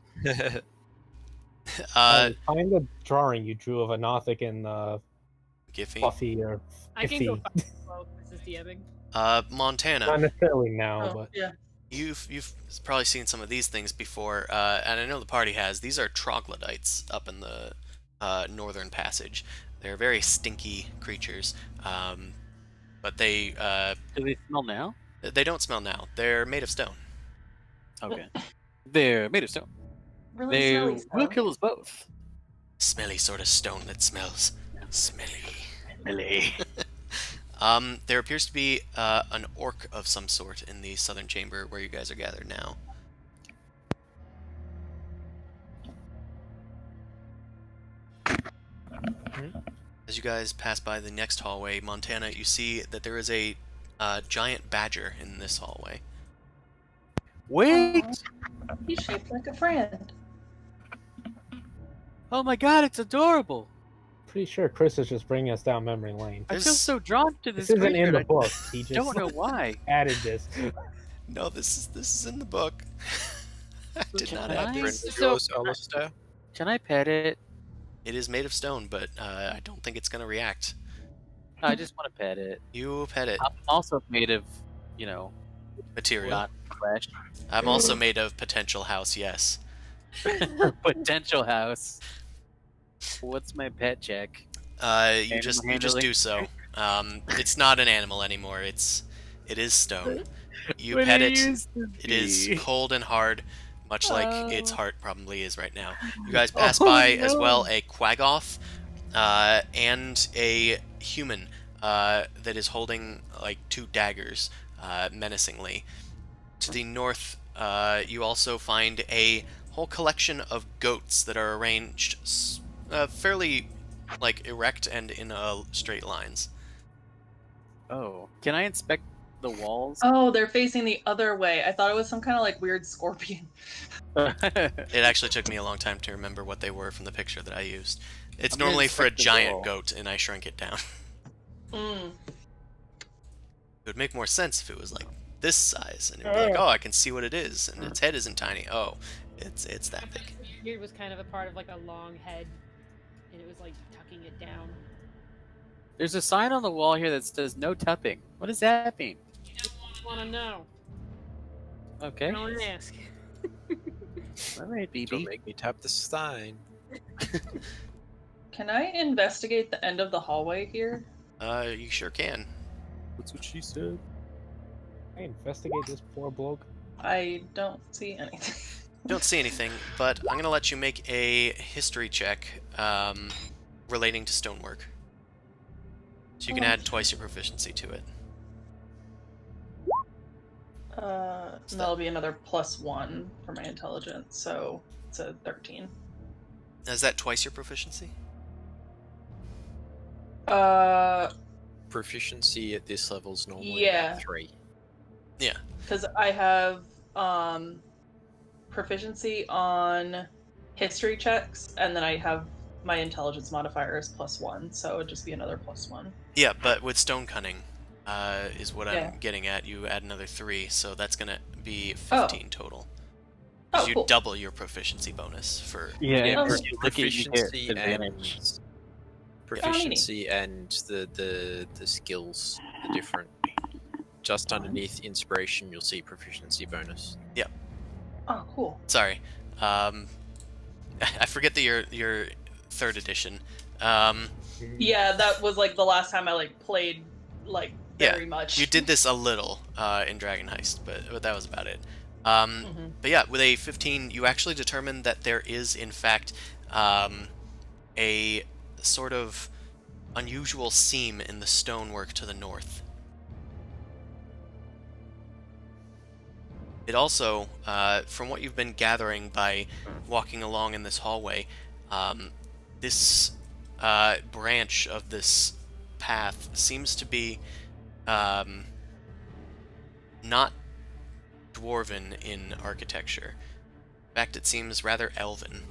Find the drawing you drew of a Nothic in Giffy. Fluffy or I can go Iffy. find well, this is DMing. Montana. Not necessarily now, Oh, but yeah. You've probably seen some of these things before, and I know the party has. These are troglodytes up in the northern passage. They're very stinky creatures, but they do they smell now? don't smell now. They're made of stone. Okay. They're made of stone. Really They smelly will stuff. kill us both. Smelly sort of stone that smells smelly. Melee. There appears to be an orc of some sort in the southern chamber where you guys are gathered now. As you guys pass by the next hallway, Montana, you see that there is a giant badger in this hallway. Wait! He's shaped like a friend. Oh my god, it's adorable! pretty sure Chris is just bringing us down memory lane. I feel There's- so drawn to this This isn't in creature, the book. He I just don't know why. added this. No, this is in the book. Did not Can add I- this. Friend of So- yours, Alistair? Can I pet it? It is made of stone, but I don't think it's gonna react. I just want to pet it. You pet it. I'm also made of, you know, Material. not flesh. I'm also made of potential house, yes. Potential house. What's my pet check? You Animal just handling? do so. It's not an animal anymore. It is stone. You What pet it it. used to It is be. cold and hard, much like its Oh. heart probably is right now. You guys pass Oh, by as no. well a quaggoth and a human that is holding like 2 daggers menacingly. To the north, you also find a whole collection of goats that are arranged fairly like erect and in straight lines. Oh, can I inspect the walls? Oh, they're facing the other way. I thought it was some kind of like weird scorpion. It actually took me a long time to remember what they were from the picture that I used. It's I'm gonna normally for a inspect the giant wall. goat, and I shrunk it down. Mm. It would make more sense if it was like this size, and it would be like, oh, I can see what it is, and its head isn't tiny. Oh, it's that big. Beard was kind of a part of like a long head, and it was like tucking it down. There's a sign on the wall here that says no tupping. What does that mean? Want to know? Okay. Don't ask. All right, Don't BB. make me tap the sign. Can I investigate the end of the hallway here? You sure can. That's what she said. I investigate this poor bloke. I don't see anything. Don't see anything, but I'm gonna let you make a history check relating to stonework. So you can add twice your proficiency to it. That'll be another +1 for my intelligence, so it's a 13. Is that twice your proficiency? Proficiency at this level is normally Yeah. about 3. Yeah. Because I have proficiency on history checks, and then I have my intelligence modifier is +1, so it would just be another +1. Yeah, but with stone cunning, is what Yeah. I'm getting at. You add another 3, so that's gonna be Oh. 15 total. 'Cause Oh, you cool. double your proficiency bonus for. Yeah, Oh. Proficiency advantage. and proficiency and the skills are different. Just underneath inspiration, you'll see proficiency bonus. Oh, cool. Sorry, I forget that you're 3rd edition. Yeah, that was like the last time I like played like Yeah, very much. You did this a little in Dragon Heist, but that was about it. Mhm. But yeah, with a 15, you actually determine that there is, in fact, a sort of unusual seam in the stonework to the north. It also, from what you've been gathering by walking along in this hallway, this branch of this path seems to be not Dwarven in architecture. In fact, it seems rather elven.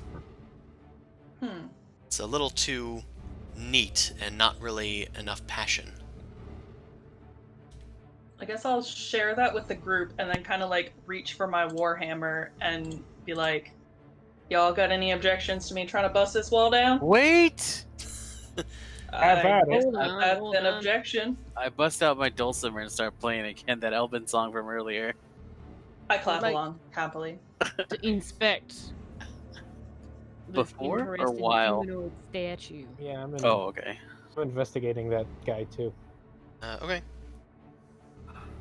Hmm. It's a little too neat and not really enough passion. I guess I'll share that with the group and then kind of like reach for my warhammer and be like, "Y'all got any objections to me trying to bust this wall down?" Wait! Have at it. guess Hold that's on, hold an on. objection. I bust out my dulcimer and start playing again that Elven song from earlier. I clap Like- along happily. To inspect. this Before or interesting while? humanoid statue. Yeah, I'm Oh, okay. investigating that guy too. Okay.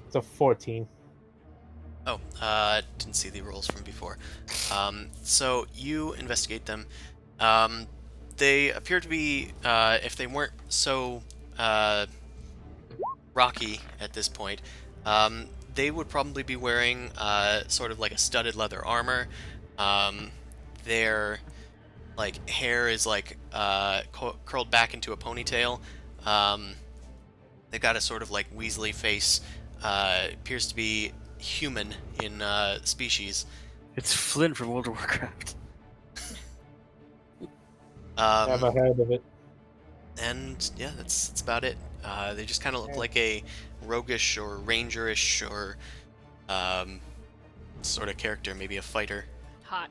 It's a 14. Oh, didn't see the rolls from before. So you investigate them. They appear to be, if they weren't so rocky at this point, they would probably be wearing sort of like a studded leather armor. Their like hair is like curled back into a ponytail. They've got a sort of like Weasley face. Appears to be human in species. It's Flynn from World of Warcraft. Have a head of it. And yeah, that's about it. They just kind of look like a roguish or rangerish or sort of character, maybe a fighter. hot.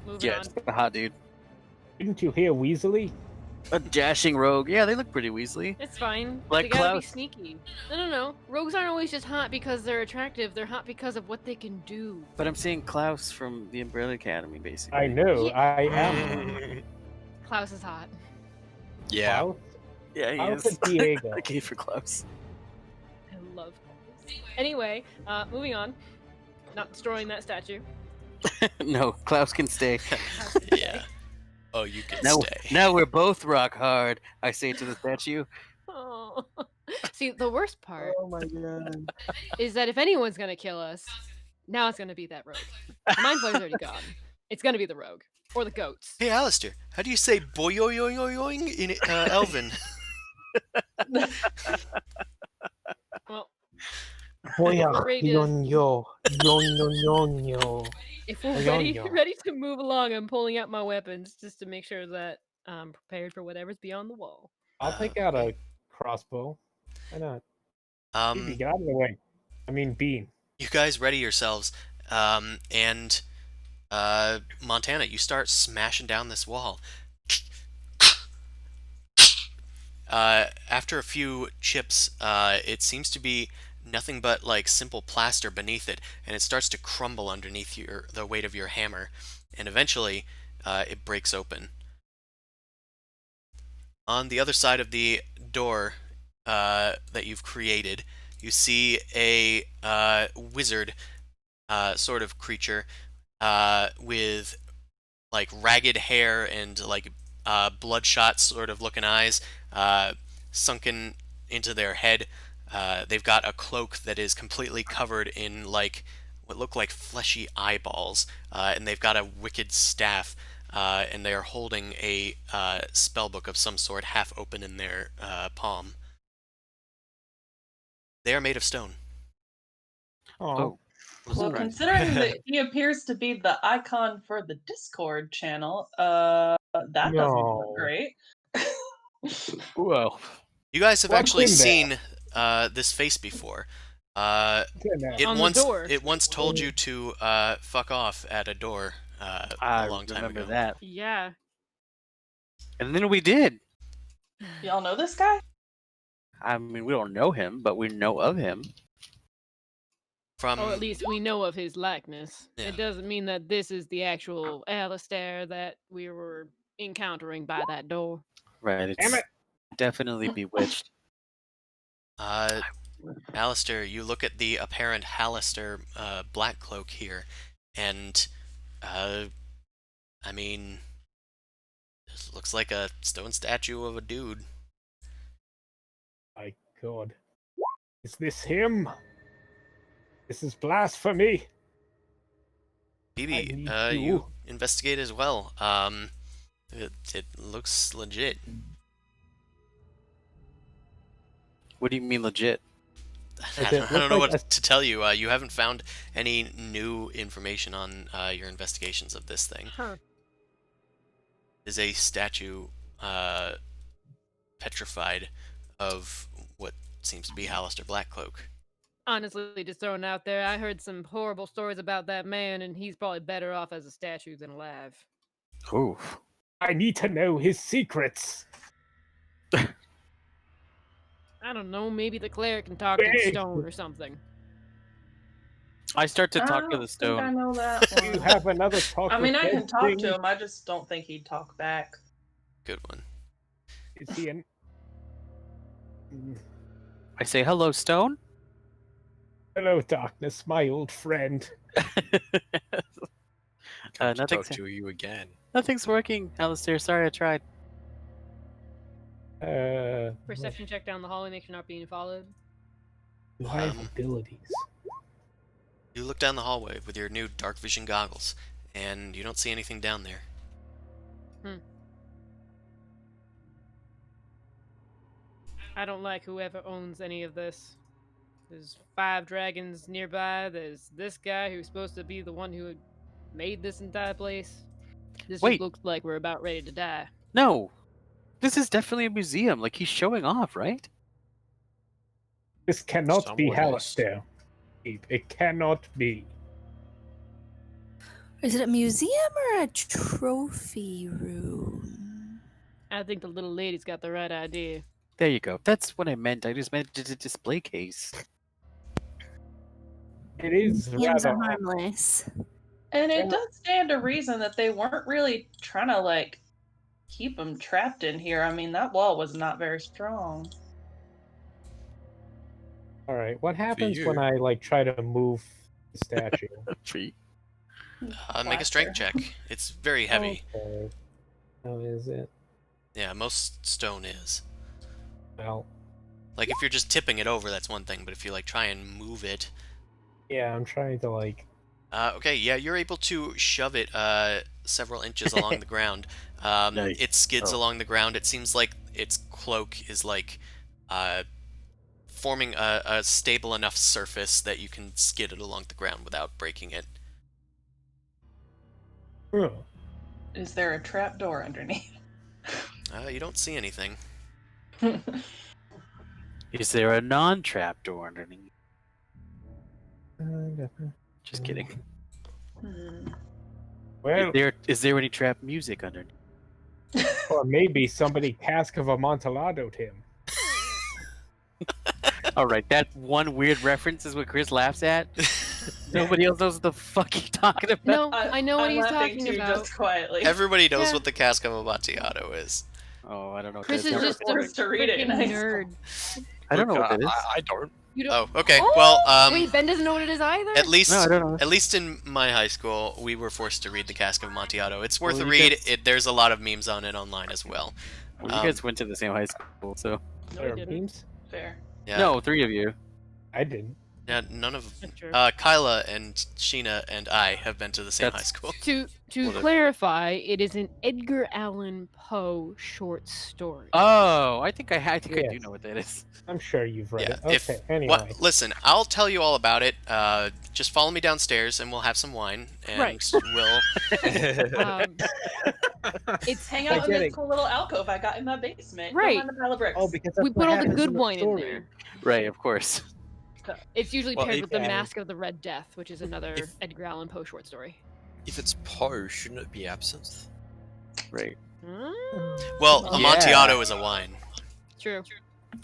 Moving Yeah, on. just a hot dude. Didn't you hear Weasley? A dashing rogue. Yeah, they look pretty Weasley. It's fine. Like They gotta be Klaus. sneaky. No. Rogues aren't always just hot because they're attractive. They're hot because of what they can do. But I'm seeing Klaus from the Umbrella Academy, basically. I know, Yeah. I am. Klaus is hot. Yeah. Klaus? Yeah, he Klaus is. and Diego. I gave for Klaus. I love Klaus. Anyway, moving on. Not destroying that statue. No, Klaus can stay. Yeah. Oh, you can Now, stay. now we're both rock hard, I say to the statue. Oh. See, the worst part my god. is that if anyone's gonna kill us, now it's gonna be that rogue. The mind flayer's already gone. It's gonna be the rogue or the goats. Hey, Alistair, how do you say boyoyoyoyoing in Elven? Well, Boya, Ready to- yon yo, yon yo. if we're Yo, ready, yo. ready to move along, I'm pulling out my weapons just to make sure that I'm prepared for whatever's beyond the wall. I'll take out a crossbow. Why not? Phoebe, get out of the way. I mean, Bean. You guys ready yourselves, and Montana, you start smashing down this wall. After a few chips, it seems to be nothing but like simple plaster beneath it, and it starts to crumble underneath the weight of your hammer, and eventually it breaks open. On the other side of the door that you've created, you see a wizard sort of creature with like ragged hair and like bloodshot sort of looking eyes sunken into their head. They've got a cloak that is completely covered in like what look like fleshy eyeballs, and they've got a wicked staff, and they are holding a spellbook of some sort half open in their palm. They are made of stone. Oh, Well, Right. considering that he appears to be the icon for the Discord channel, that doesn't No. look great. Well, You guys have What's actually in there? seen this face before. It On the once door. it once told you to fuck off at a door I a long time remember ago. that. Yeah. And then we did. Y'all know this guy? I mean, we don't know him, but we know of him. From Or at least we know of his likeness. Yeah. It doesn't mean that this is the actual Alistair that we were encountering by that door. Right, it's Damn it. definitely bewitched. Alistair, you look at the apparent Hallister black cloak here, and I mean, this looks like a stone statue of a dude. my God. Is this him? This is blasphemy. Phoebe, need you you. investigate as well. It looks legit. What do you mean legit? Does I it don't look know like what a- to tell you. You haven't found any new information on your investigations of this thing. Huh. It is a statue petrified of what seems to be Hallister Blackcloak. Honestly, just throwing it out there, I heard some horrible stories about that man, and he's probably better off as a statue than alive. Oof. I need to know his secrets. I don't know, maybe the cleric can talk to the Hey. stone or something. I start to I talk to don't the think I stone. know that You one. have another talk I mean, with I can this talk thing? to him. I just don't think he'd talk back. Good one. Is he an... I say, hello, stone? Hello, darkness, my old friend. Come to nothing's- talk to you again. Nothing's working, Alistair. Sorry, I tried. Perception check down the hallway, make sure you're not being followed. Do I have Um, abilities? You look down the hallway with your new dark vision goggles, and you don't see anything down there. I don't like whoever owns any of this. There's 5 dragons nearby. There's this guy who's supposed to be the one who made this entire place. This Wait. just looks like we're about ready to die. No. This is definitely a museum. Like, he's showing off, right? This cannot be Someone is. Hallister. It cannot be. Is it a museum or a trophy room? I think the little lady's got the right idea. There you go. That's what I meant. I just meant a display case. It is Museums rather are harmless. And it Yeah. does stand to reason that they weren't really trying to like keep them trapped in here. I mean, that wall was not very strong. all right. What happens you. when I like try to move the statue? Tree. Make a strength check. It's very heavy. Okay. How is it? Yeah, most stone is. Well, Like, if you're just tipping it over, that's one thing, but if you, like, try and move it... yeah, I'm trying to like. okay, yeah, you're able to shove it several inches along the ground. Nice. It skids Oh. along the ground. It seems like its cloak is, like, forming a stable enough surface that you can skid it along the ground without breaking it. Huh. Is there a trap door underneath? You don't see anything. Is there a non-trap door underneath? Just kidding. Well, Is there any trap music underneath? or maybe somebody Cask of Amontillado him. All right, that one weird reference is what Chris laughs at. Nobody else knows what the fuck he's talking about. No, I know what I'm he's laughing talking too, about. just quietly. Everybody knows Yeah. what the Cask of Amontillado is. Oh, I don't know. What Chris that is We're just a forced to read it in freaking high nerd. I don't know what that is. I don't. You don't. Oh, okay. Oh, Well, wait, Ben doesn't know what it is either. at least No, I don't know. at least in my high school, we were forced to read the Cask of Amontillado. It's worth Well, a you read. guys- There's a lot of memes on it online as well. Well, you guys went to the same high school, so No, There he are didn't. memes? Fair. Yeah. no, 3 of you. I didn't. Yeah, none of That's true. Kyla and Sheena and I have been to the same high That's- school. To Well, clarify, it is an Edgar Allan Poe short story. Oh, I think I do Yes. know what that is. I'm sure you've read Yeah. it. Okay. Anyway. What? Listen, I'll tell you all about it. Just follow me downstairs, and we'll have some wine, and Right. we'll. It's Hang out in get this it. cool little alcove I got in my basement. Right. Don't mind the pile of bricks. Oh, because that's we what put all the happens good the wine in story. there. Right, of course. It's usually Well, paired with the yeah. Mask of the Red Death, which is another If- Edgar Allan Poe short story. If it's Poe, shouldn't it be absinthe? Right. Well, Yeah. Amontillado is a wine. True.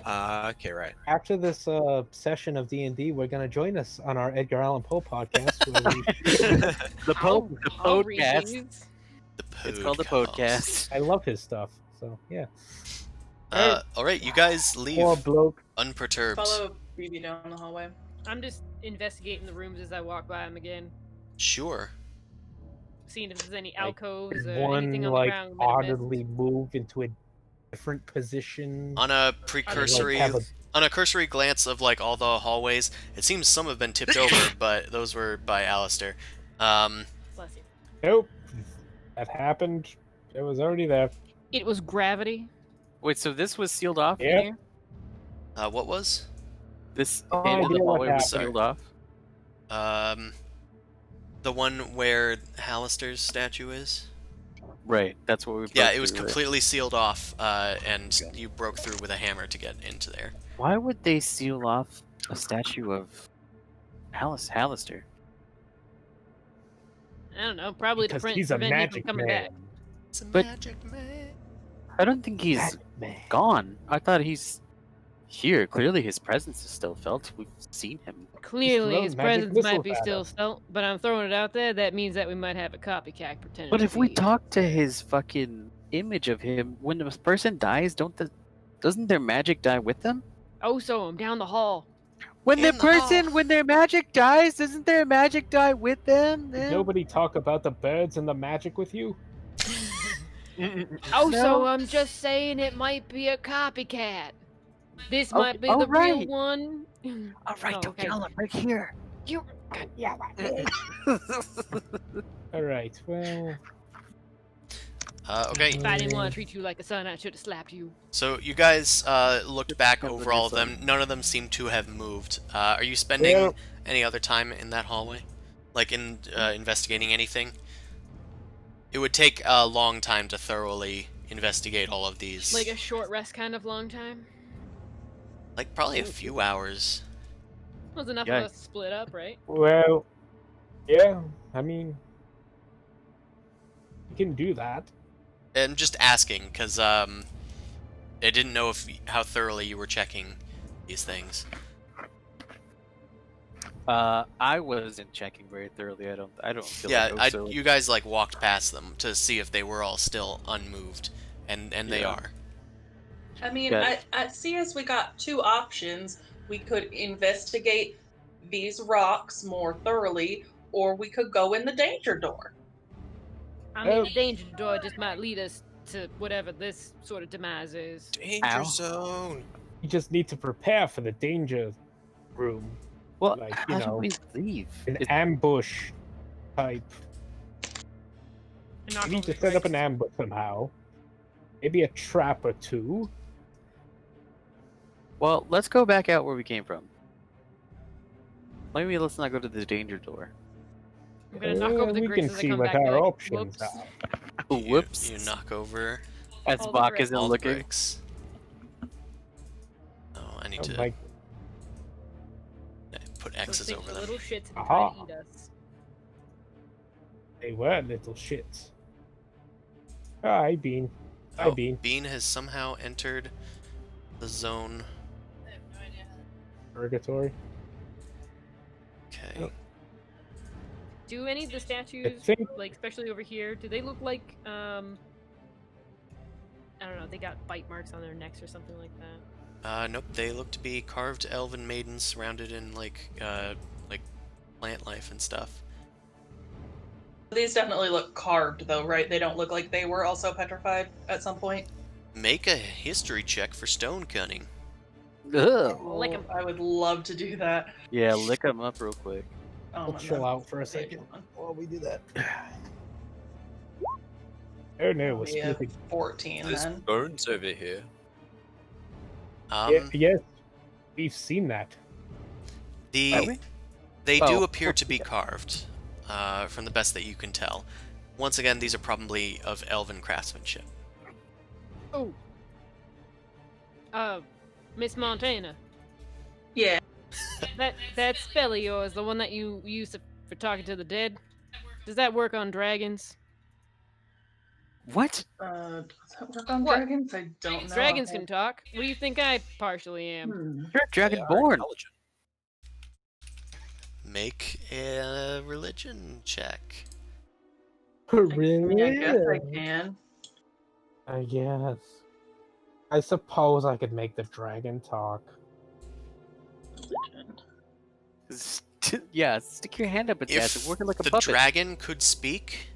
Okay, right. After this session of D&D, we're going to join us on our Edgar Allan Poe podcast. Where we, The I'll read podcast. these. The It's called the podcast. podcast. I love his stuff. So, yeah. All right, you guys leave Poor bloke. unperturbed. Follow BB down the hallway. I'm just investigating the rooms as I walk by them again, Sure. seeing if there's any Like, alcoves or One, anything on the like, ground. we might have missed. oddly move into a different position. On a precursory, have a- on a cursory glance of like all the hallways, it seems some have been tipped over, but those were by Alistair. Bless you. Nope. That happened. It was already there. It was gravity. Wait, so this was sealed off? in Yep. here? What was? This Oh, end I of the get what hallway was happened. sealed off? The one where Hallister's statue is? Right, that's what we Yeah, broke it was through, right? completely sealed off, and you broke through with a hammer to get into there. Why would they seal off a statue of Hallister? I don't know. Probably to Because prevent he's a him from magic coming man. back. It's a But- magic man. I don't think he's Magic man. gone. I thought he's here. Clearly his presence is still felt. We've seen him. Clearly, throws his magic presence might missiles be at still us. felt, but I'm throwing it out there. That means that we might have a copycat pretending. But to if we be- talk to his fucking image of him, when the person dies, doesn't their magic die with them? Oh, so I'm down the hall. When In the hall. when their magic dies, doesn't their magic die with them? Did nobody talk about the birds and the magic with you? Oh, No. so I'm just saying it might be a copycat. This Oh, might be oh, the real right. one. All right, Oh, don't okay. yell. I'm right here. You. Yeah. All right. Well, Okay, If I didn't want to treat you like a son, I should have slapped you. so you guys looked back Don't over look all of at them. None of them seem to have moved. Are you spending Well- any other time in that hallway? Like in investigating anything? It would take a long time to thoroughly investigate all of these. Like a short rest kind of long time. Like probably a few hours. Was enough Yeah. of us to split up, right? well, yeah. I mean, You can do that. I'm just asking, because I didn't know how thoroughly you were checking these things. I wasn't checking very thoroughly. I don't feel Yeah, like so. you guys like walked past them to see if they were all still unmoved, and they Yeah. are. I mean, Yeah. at CS we got two options. We could investigate these rocks more thoroughly, or we could go in the danger door. I mean, Oh. the danger door just might lead us to whatever this sort of demise is. Danger Ow. zone. You just need to prepare for the danger room. Well, Like, how do we leave? an ambush type. And knock You need over to set up an bricks. ambush somehow. Maybe a trap or two. Well, let's go back out where we came from. Maybe let's not go to the danger door. I'm gonna knock over the we bricks can as I see come what back. and be our like, options "Whoops." are. Whoops. You knock over As All the Bach bricks. isn't all the looking. bricks. Oh, I need Oh, to like, put Those X's things over are them. little shits and Aha. trying to eat us. they were little shits. Hi, Bean. Hi, Oh, Bean. Bean has somehow entered the zone. Purgatory. Okay. Do any of the statues, think- like especially over here, do they look like I don't know, they got bite marks on their necks or something like that? Nope. They look to be carved elven maidens surrounded in like plant life and stuff. These definitely look carved, though, right? They don't look like they were also petrified at some point. Make a history check for stone cutting. Ugh. Lick 'em. I would love to do that. Yeah, lick them up real quick. Oh, We'll my chill God. out for a Okay, second hold on. while we do that. Oh no, we're Yeah, speaking. 14 There's then. bones over here. Yes, we've seen that. Have we? They do Oh. appear to be carved, from the best that you can tell. Once again, these are probably of elven craftsmanship. Oh. Miss Montana. Yeah. That spell of yours, the one that you used for talking to the dead, does that work on dragons? What? Does that work on What? dragons? I don't know. Dragons can talk. What do you think I partially am? You're They are dragonborn. intelligent. Make a religion check. Really? I guess I can. I guess. I suppose I could make the dragon talk. Yeah, stick your hand up its ass. It's If working like a the puppet. dragon could speak,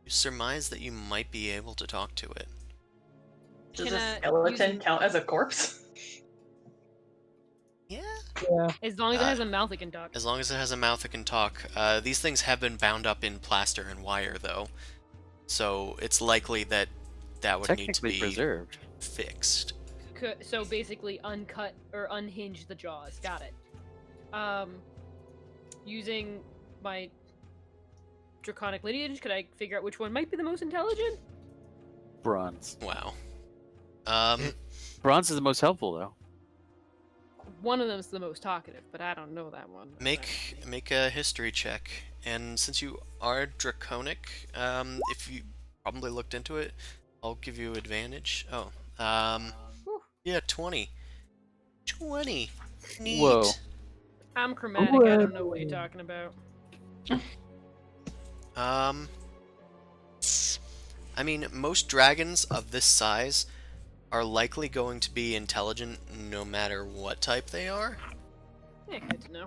you surmise that you might be able to talk to it. Does Can a I skeleton use- count as a corpse? Yeah. Yeah. As long as it has a mouth, it can talk. As long as it has a mouth it can talk. These things have been bound up in plaster and wire, though. So it's likely that that would need to Technically be preserved. fixed. So basically, uncut or unhinge the jaws. Got it. Using my draconic lineage, could I figure out which one might be the most intelligent? Bronze. Wow. Bronze is the most helpful, though. One of them's the most talkative, but I don't know that one. Make a history check. And since you are draconic, if you probably looked into it, I'll give you advantage. Oh, yeah, 20. 20. Neat. Whoa. I'm chromatic. I don't know what you're talking about. I mean, most dragons of this size are likely going to be intelligent no matter what type they are. Yeah, good to know.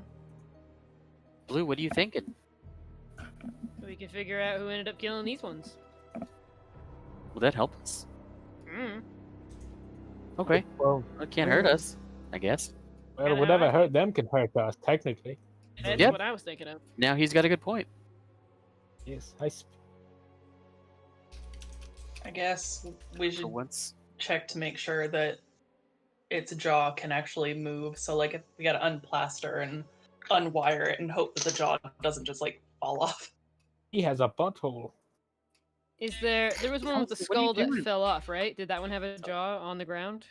Blue, what are you thinking? We can figure out who ended up killing these ones. Will that help us? Mm. Okay. Well, It can't hurt us, I guess. well, whatever hurt them can hurt us, technically. That's Yep. what I was thinking of. Now he's got a good point. Yes, I guess we For should once. check to make sure that its jaw can actually move. So, like, if we gotta unplaster and unwire it and hope that the jaw doesn't just, like, fall off. he has a butthole. There was one with the Chelsea, what are you skull that doing? fell off, right? Did that one have a jaw on the ground?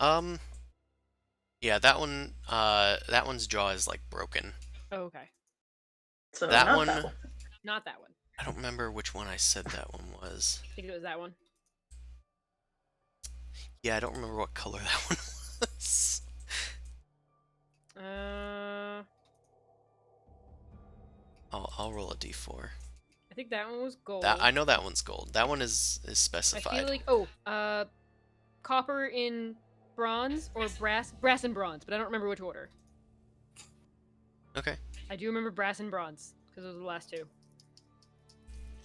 Yeah, that one, that one's jaw is like broken. Oh, okay. So, That not one- that one. Not that one. I don't remember which one I said that one was. I think it was that one. Yeah, I don't remember what color that one was. I'll roll a d4. I think that one was gold. I know that one's gold. That one is I specified. feel like copper in bronze or brass and bronze, but I don't remember which order. Okay. I do remember brass and bronze because those were the last two.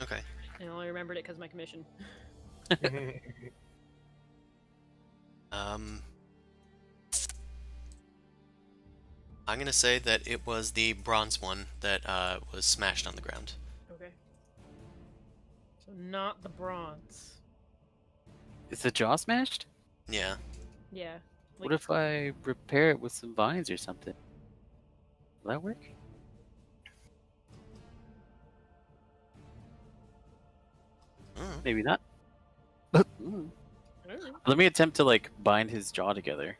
Okay. And I only remembered it because of my commission. I'm gonna say that it was the bronze one that was smashed on the ground. Okay. So not the bronze. Is the jaw smashed? Yeah. Yeah. What if I repair it with some vines or something? Will that work? Mm. Maybe not. Let me attempt to like bind his jaw together.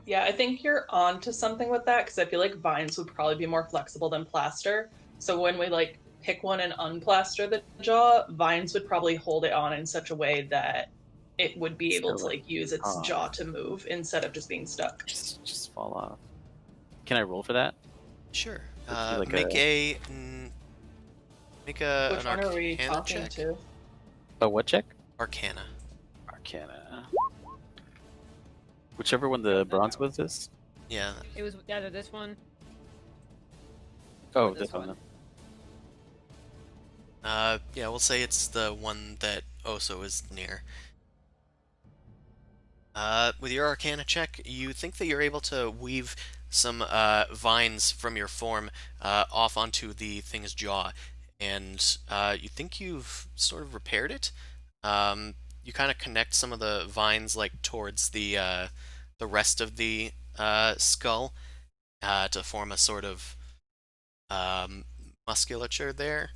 Yeah, I think you're on to something with that because I feel like vines would probably be more flexible than plaster. So when we like pick one and unplaster the jaw, vines would probably hold it on in such a way that it would be able to like use its jaw to move instead of just being stuck. Just fall off. Can I roll for that? Sure. Like make Which an one are we Arcana talking check. to? A what check? Arcana. Arcana. Whichever one the bronze was this? Yeah. It was either this one. Oh, Or this this one. one. Yeah, we'll say it's the one that Oso is near. With your Arcana check, you think that you're able to weave some vines from your form off onto the thing's jaw, and you think you've sort of repaired it. You kind of connect some of the vines like towards the rest of the skull to form a sort of musculature there.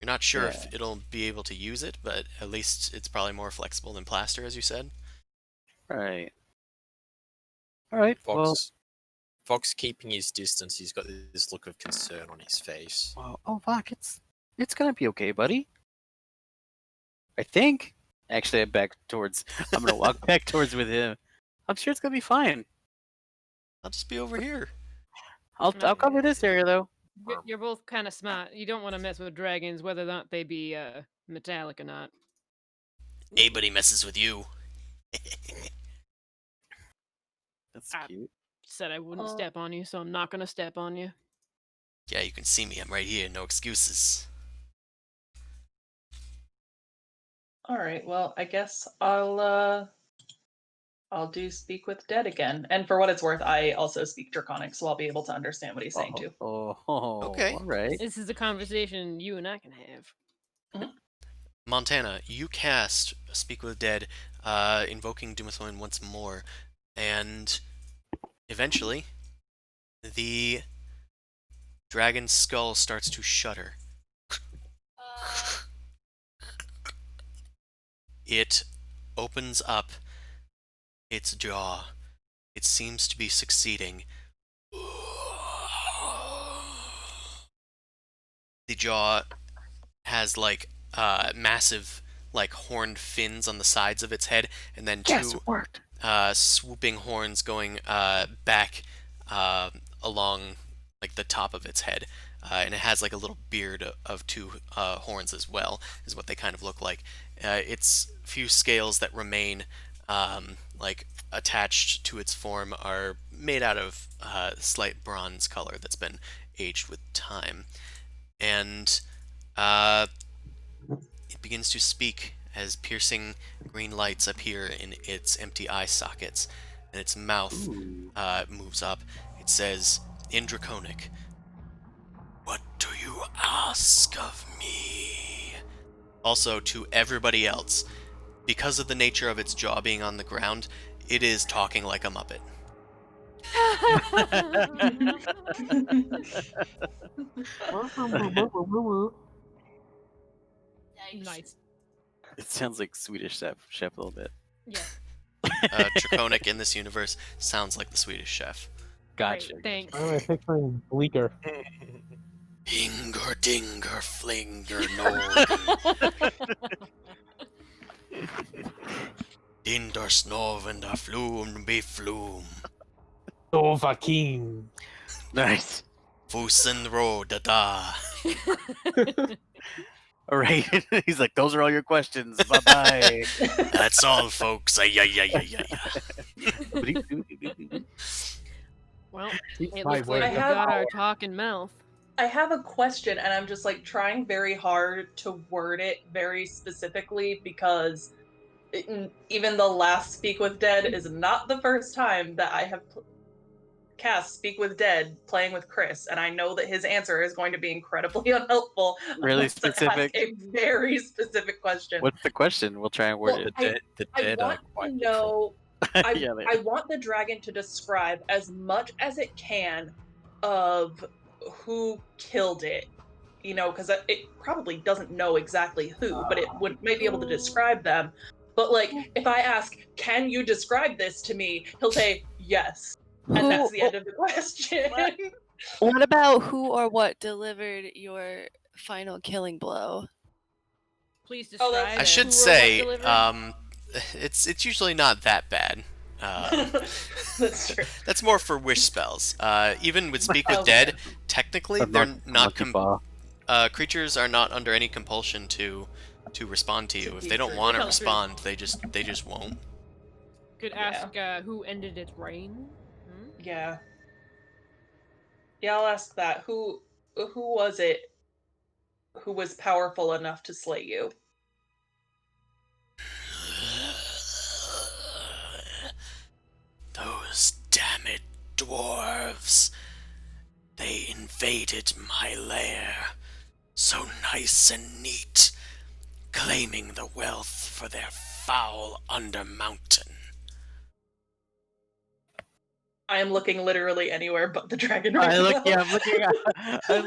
You're not sure if it'll be able to use it, but at least it's probably more flexible than plaster, as you said. Right. All right. Fox keeping his distance, he's got this look of concern on his face. Well, oh fuck! It's gonna be okay, buddy. I think. Actually, I'm gonna walk back towards with him. I'm sure it's gonna be fine. I'll just be over here. I'll cover this area though. You're both kind of smart. You don't want to mess with dragons, whether or not they be metallic or not. Anybody messes with you. That's cute. Said I wouldn't step on you, so I'm not gonna step on you. Yeah, you can see me. I'm right here. No excuses. All right. Well, I guess I'll do speak with dead again. And for what it's worth, I also speak Draconic, so I'll be able to understand what he's saying too. Okay. All right. This is a conversation you and I can have. Montana, you cast Speak with Dead, invoking Doomthorn once more, and eventually, the dragon's skull starts to shudder. It opens up its jaw. It seems to be succeeding. The jaw has like massive like horned fins on the sides of its head, and then two swooping horns going back along like the top of its head, and it has like a little beard of two horns as well, is what they kind of look like. Its few scales that remain like attached to its form are made out of slight bronze color that's been aged with time, and it begins to speak as piercing green lights appear in its empty eye sockets, and its mouth moves up. It says in Draconic, "What do you ask of me?" Also, to everybody else, because of the nature of its jaw being on the ground, it is talking like a Muppet. Nice. It sounds like Swedish chef a little bit. Yeah. Draconic in this universe sounds like the Swedish Chef. Gotcha. Great, thanks. Why am I picturing Bleaker? Hinger dinger flinger Norgen. Dinder snoven da flum be flum. Dova King. Nice. Fusen ro da da. All right. He's like, those are all your questions. Bye bye. That's all, folks. Ay, ay, ay, ay, ay. Well, Keep it my looks word. like we I have- got our talking mouth. I have a question, and I'm just like trying very hard to word it very specifically because even the last Speak with Dead is not the first time that I have cast Speak with Dead playing with Chris, and I know that his answer is going to be incredibly unhelpful. Really unless I ask specific? a very specific question. What's the question? We'll try and word Well, it. The I dead are want quite to literal. know. Yeah, they I are. want the dragon to describe as much as it can of who killed it. You know, because it probably doesn't know exactly who, but it might be able to describe them. But like, if I ask, "Can you describe this to me?" He'll say yes, and that's the end of the question. What about who or what delivered your final killing blow? Please Oh, describe. that's I should who or what say, delivered. it's usually not that bad. That's true. That's more for wish spells. Even with Speak with Okay. Dead, technically A they're monkey not. paw. Creatures are not under any compulsion to respond to you. If they don't true. want to True. respond, they just won't. Could Yeah. ask who ended its reign. Hmm? Yeah. Yeah, I'll ask that. Who was it who was powerful enough to slay you? Those damned dwarves. They invaded my lair, so nice and neat, claiming the wealth for their foul Undermountain. I am looking literally anywhere but the dragon right I'm now.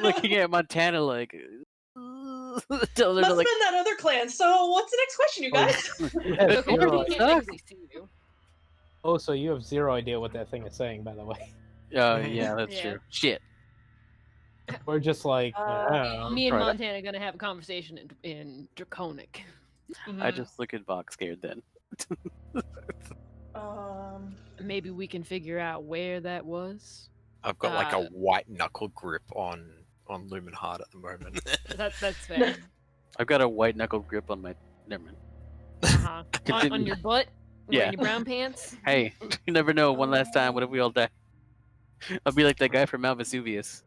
looking at Montana like. Tells her Must to have like. been that other clan. So what's the next question, you guys? You have Okay, zero we idea. can't technically see you. Oh, so you have zero idea what that thing is saying, by the way. Oh yeah, that's Yeah. true. Shit. We're just like, Me and Right. Montana are gonna have a conversation in Draconic. I just look at Vox scared then. Maybe we can figure out where that was. I've got like a white knuckle grip on Lumenhard at the moment. That's fair. I've got a white knuckle grip on my. Never mind. Uh-huh. on Continue. your butt? Yeah. Wearing your brown pants? Hey, you never know. One last time. What if we all die? I'll be like that guy from Mount Vesuvius.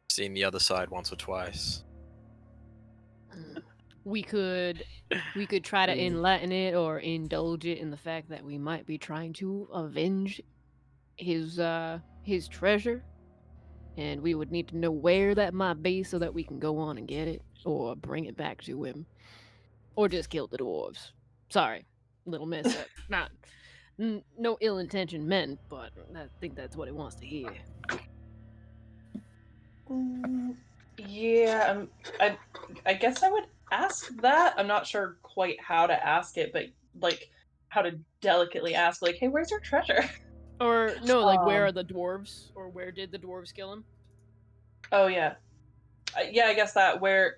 Seen the other side once or twice. We could try to enlighten it or indulge it in the fact that we might be trying to avenge his treasure, and we would need to know where that might be so that we can go on and get it or bring it back to him, or just kill the dwarves. Sorry, little mess up. Not no ill intention meant, but I think that's what he wants to hear. Yeah, I guess I would ask that. I'm not sure quite how to ask it, but like how to delicately ask, like, "Hey, where's your treasure?" Or no, like where Um, are the dwarves, or where did the dwarves kill him? Oh yeah, yeah. I guess that where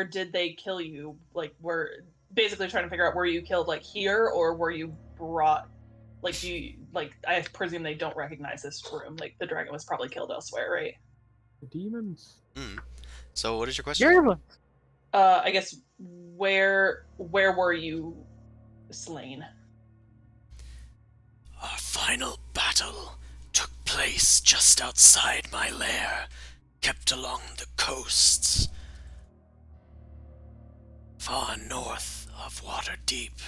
did they kill you? Like, we're basically trying to figure out, were you killed like here, or were you brought? Like, do you like? I presume they don't recognize this room. Like, the dragon was probably killed elsewhere, right? demons. So, what is your question? You're I guess where were you slain? Our final battle took place just outside my lair, kept along the coasts, far north of Waterdeep,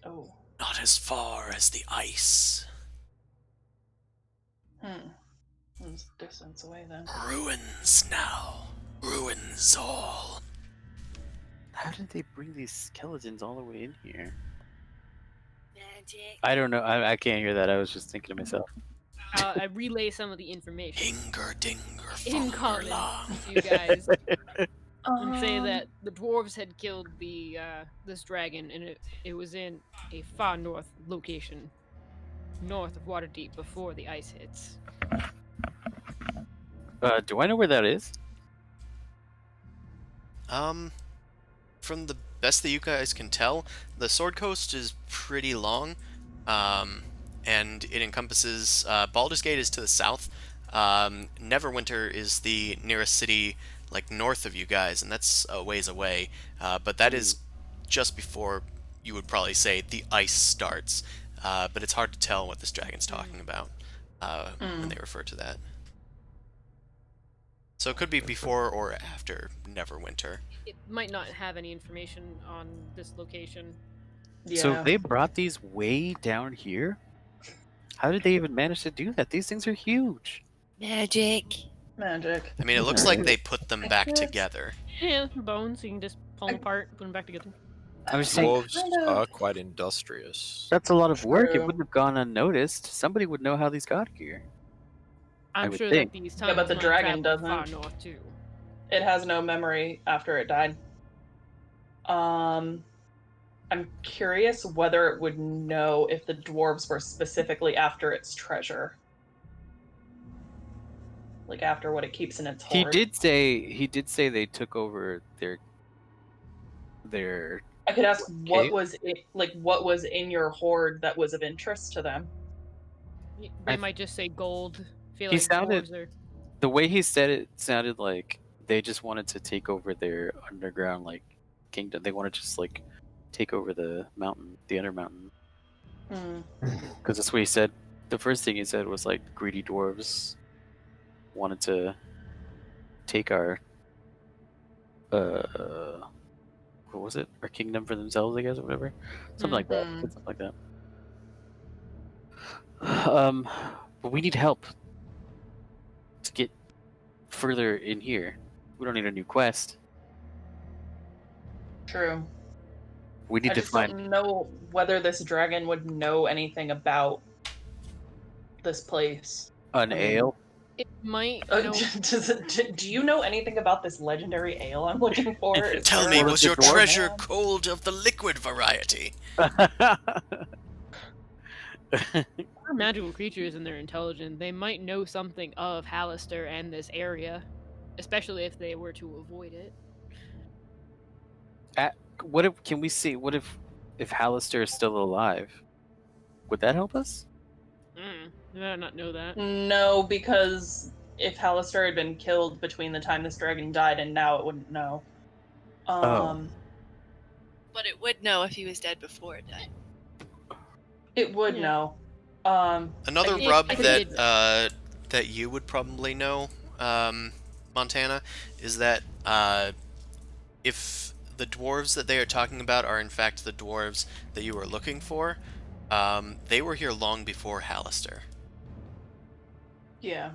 Oh, not as far as the ice. it's distance away then. Ruins now. Ruins all. How did they bring these skeletons all the way in here? Magic. I don't know. I can't hear that. I was just thinking to myself. I relay some of the information Hinger dinger in funger common long. to you guys, and say Um, that the dwarves had killed the this dragon, and it was in a far north location, north of Waterdeep, before the ice hits. Do I know where that is? From the best that you guys can tell, the Sword Coast is pretty long, and it encompasses Baldur's Gate is to the south. Neverwinter is the nearest city, like north of you guys, and that's a ways away. But that is just before you would probably say the ice starts. But it's hard to tell what this dragon's talking about when they refer to that. So it could be before or after Neverwinter. It might not have any information on this location. Yeah. So they brought these way down here? How did they even manage to do that? These things are huge. Magic. Magic. I mean, it looks like they put them back together. Yeah, bones. You can just pull them apart, put them back together. I was saying, Dwarves kind of- are quite industrious. that's a lot of work. It True. wouldn't have gone unnoticed. Somebody would know how these got here. I'm would sure think. that these Yeah, times but the might dragon travel far doesn't. north too. It has no memory after it died. I'm curious whether it would know if the dwarves were specifically after its treasure. Like after what it keeps in its He hoard. did say they took over their I could ask what cave? was it, like what was in your hoard that was of interest to them. They I- might just say gold. Feel He like sounded- dwarves are. the way he said it sounded like they just wanted to take over their underground like kingdom. They want to just like take over the mountain, the Undermountain. Hmm. Because that's what he said. The first thing he said was like greedy dwarves wanted to take our what was it? Our kingdom for themselves, I guess, or whatever. Something like that. Mhm. Something like that. But we need help to get further in here. We don't need a new quest. True. We need I to just find. don't know whether this dragon would know anything about this place. An ale. It might. Do you know anything about this legendary ale I'm looking for? Is Tell there me, a- was your dwarf treasure man? cold of the liquid variety? Are magical creatures and they're intelligent. They might know something of Hallister and this area, especially if they were to avoid it. What if? Can we see? What if Hallister is still alive? Would that help us? They might not know that. No, because if Hallister had been killed between the time this dragon died and now, it wouldn't know. Oh. But it would know if he was dead before it died. It would Yeah. know. Another I rub think that that you would probably know, Montana, is that if the dwarves that they are talking about are in fact the dwarves that you were looking for, they were here long before Hallister. Yeah.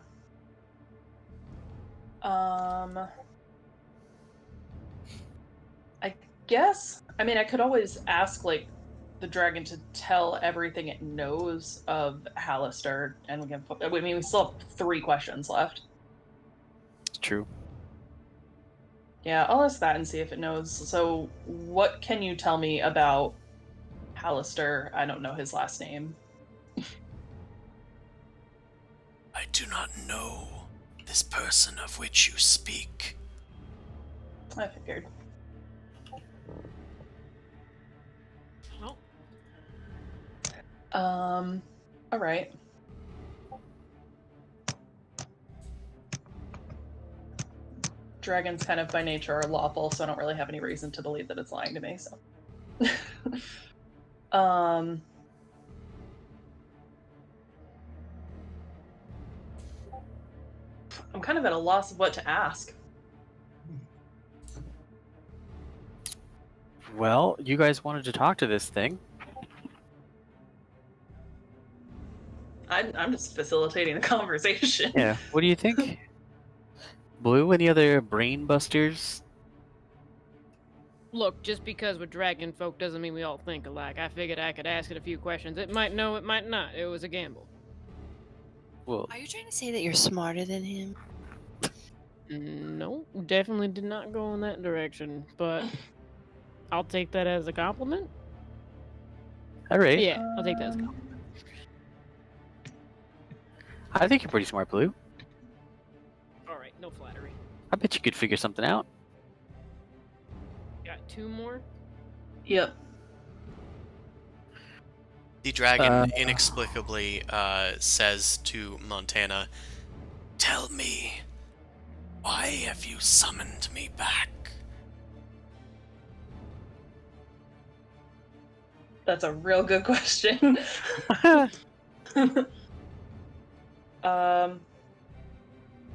I guess. I mean, I could always ask like the dragon to tell everything it knows of Hallister, and we can. I mean, we still have 3 questions left. It's true. Yeah, I'll ask that and see if it knows. So, what can you tell me about Hallister? I don't know his last name. I do not know this person of which you speak. I figured. Well, All right. Dragons kind of by nature are lawful, so I don't really have any reason to believe that it's lying to me, so. I'm kind of at a loss of what to ask. Well, you guys wanted to talk to this thing. I'm just facilitating the conversation. Yeah. What do you think? Blue, any other brain busters? look, just because we're dragon folk doesn't mean we all think alike. I figured I could ask it a few questions. It might know, it might not. It was a gamble. Well, Are you trying to say that you're smarter than him? No, definitely did not go in that direction, but I'll take that as a compliment. all right. Yeah, I'll take that as a compliment. I think you're pretty smart, Blue. All No flattery. I bet you could figure something out. Got 2 more. Yep. The dragon inexplicably says to Montana, "Tell me, why have you summoned me back?" That's a real good question.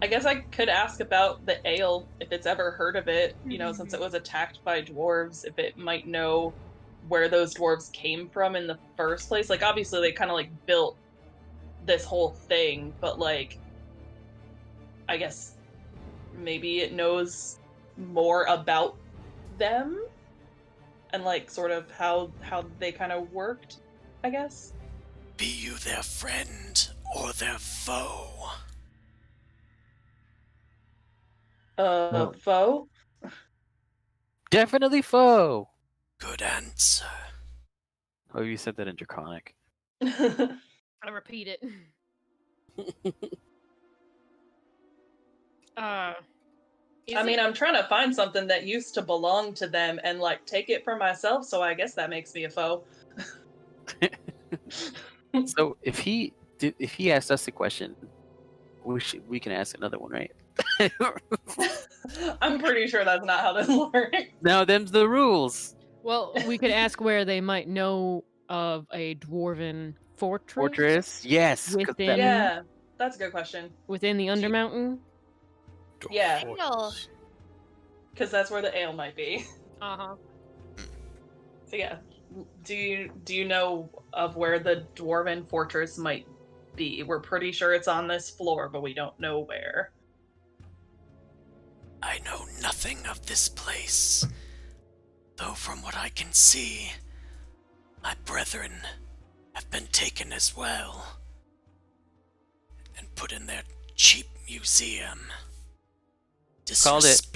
I guess I could ask about the ale, if it's ever heard of it, since it was attacked by dwarves, if it might know where those dwarves came from in the first place. Like, obviously, they kind of, like, built this whole thing, but, like, I guess maybe it knows more about them and, like, sort of how they kind of worked, I guess. Be you their friend or their foe? Foe? Definitely foe. Good answer. Oh, you said that in Draconic. I repeat it. I mean, I'm trying to find something that used to belong to them and, like, take it for myself, so I guess that makes me a foe. So if he asked us a question, we can ask another one, right? I'm pretty sure that's not how this works. Now them's the rules. Well, we could ask where they might know of a dwarven fortress. Fortress, yes. 'Cause Within- Yeah, that's a good question. Within the Undermountain. Yeah. Ale. Because that's where the ale might be. Uh-huh. So yeah, do you know of where the dwarven fortress might be? We're pretty sure it's on this floor, but we don't know where. I know nothing of this place, though from what I can see, my brethren have been taken as well and put in their cheap museum. Called it.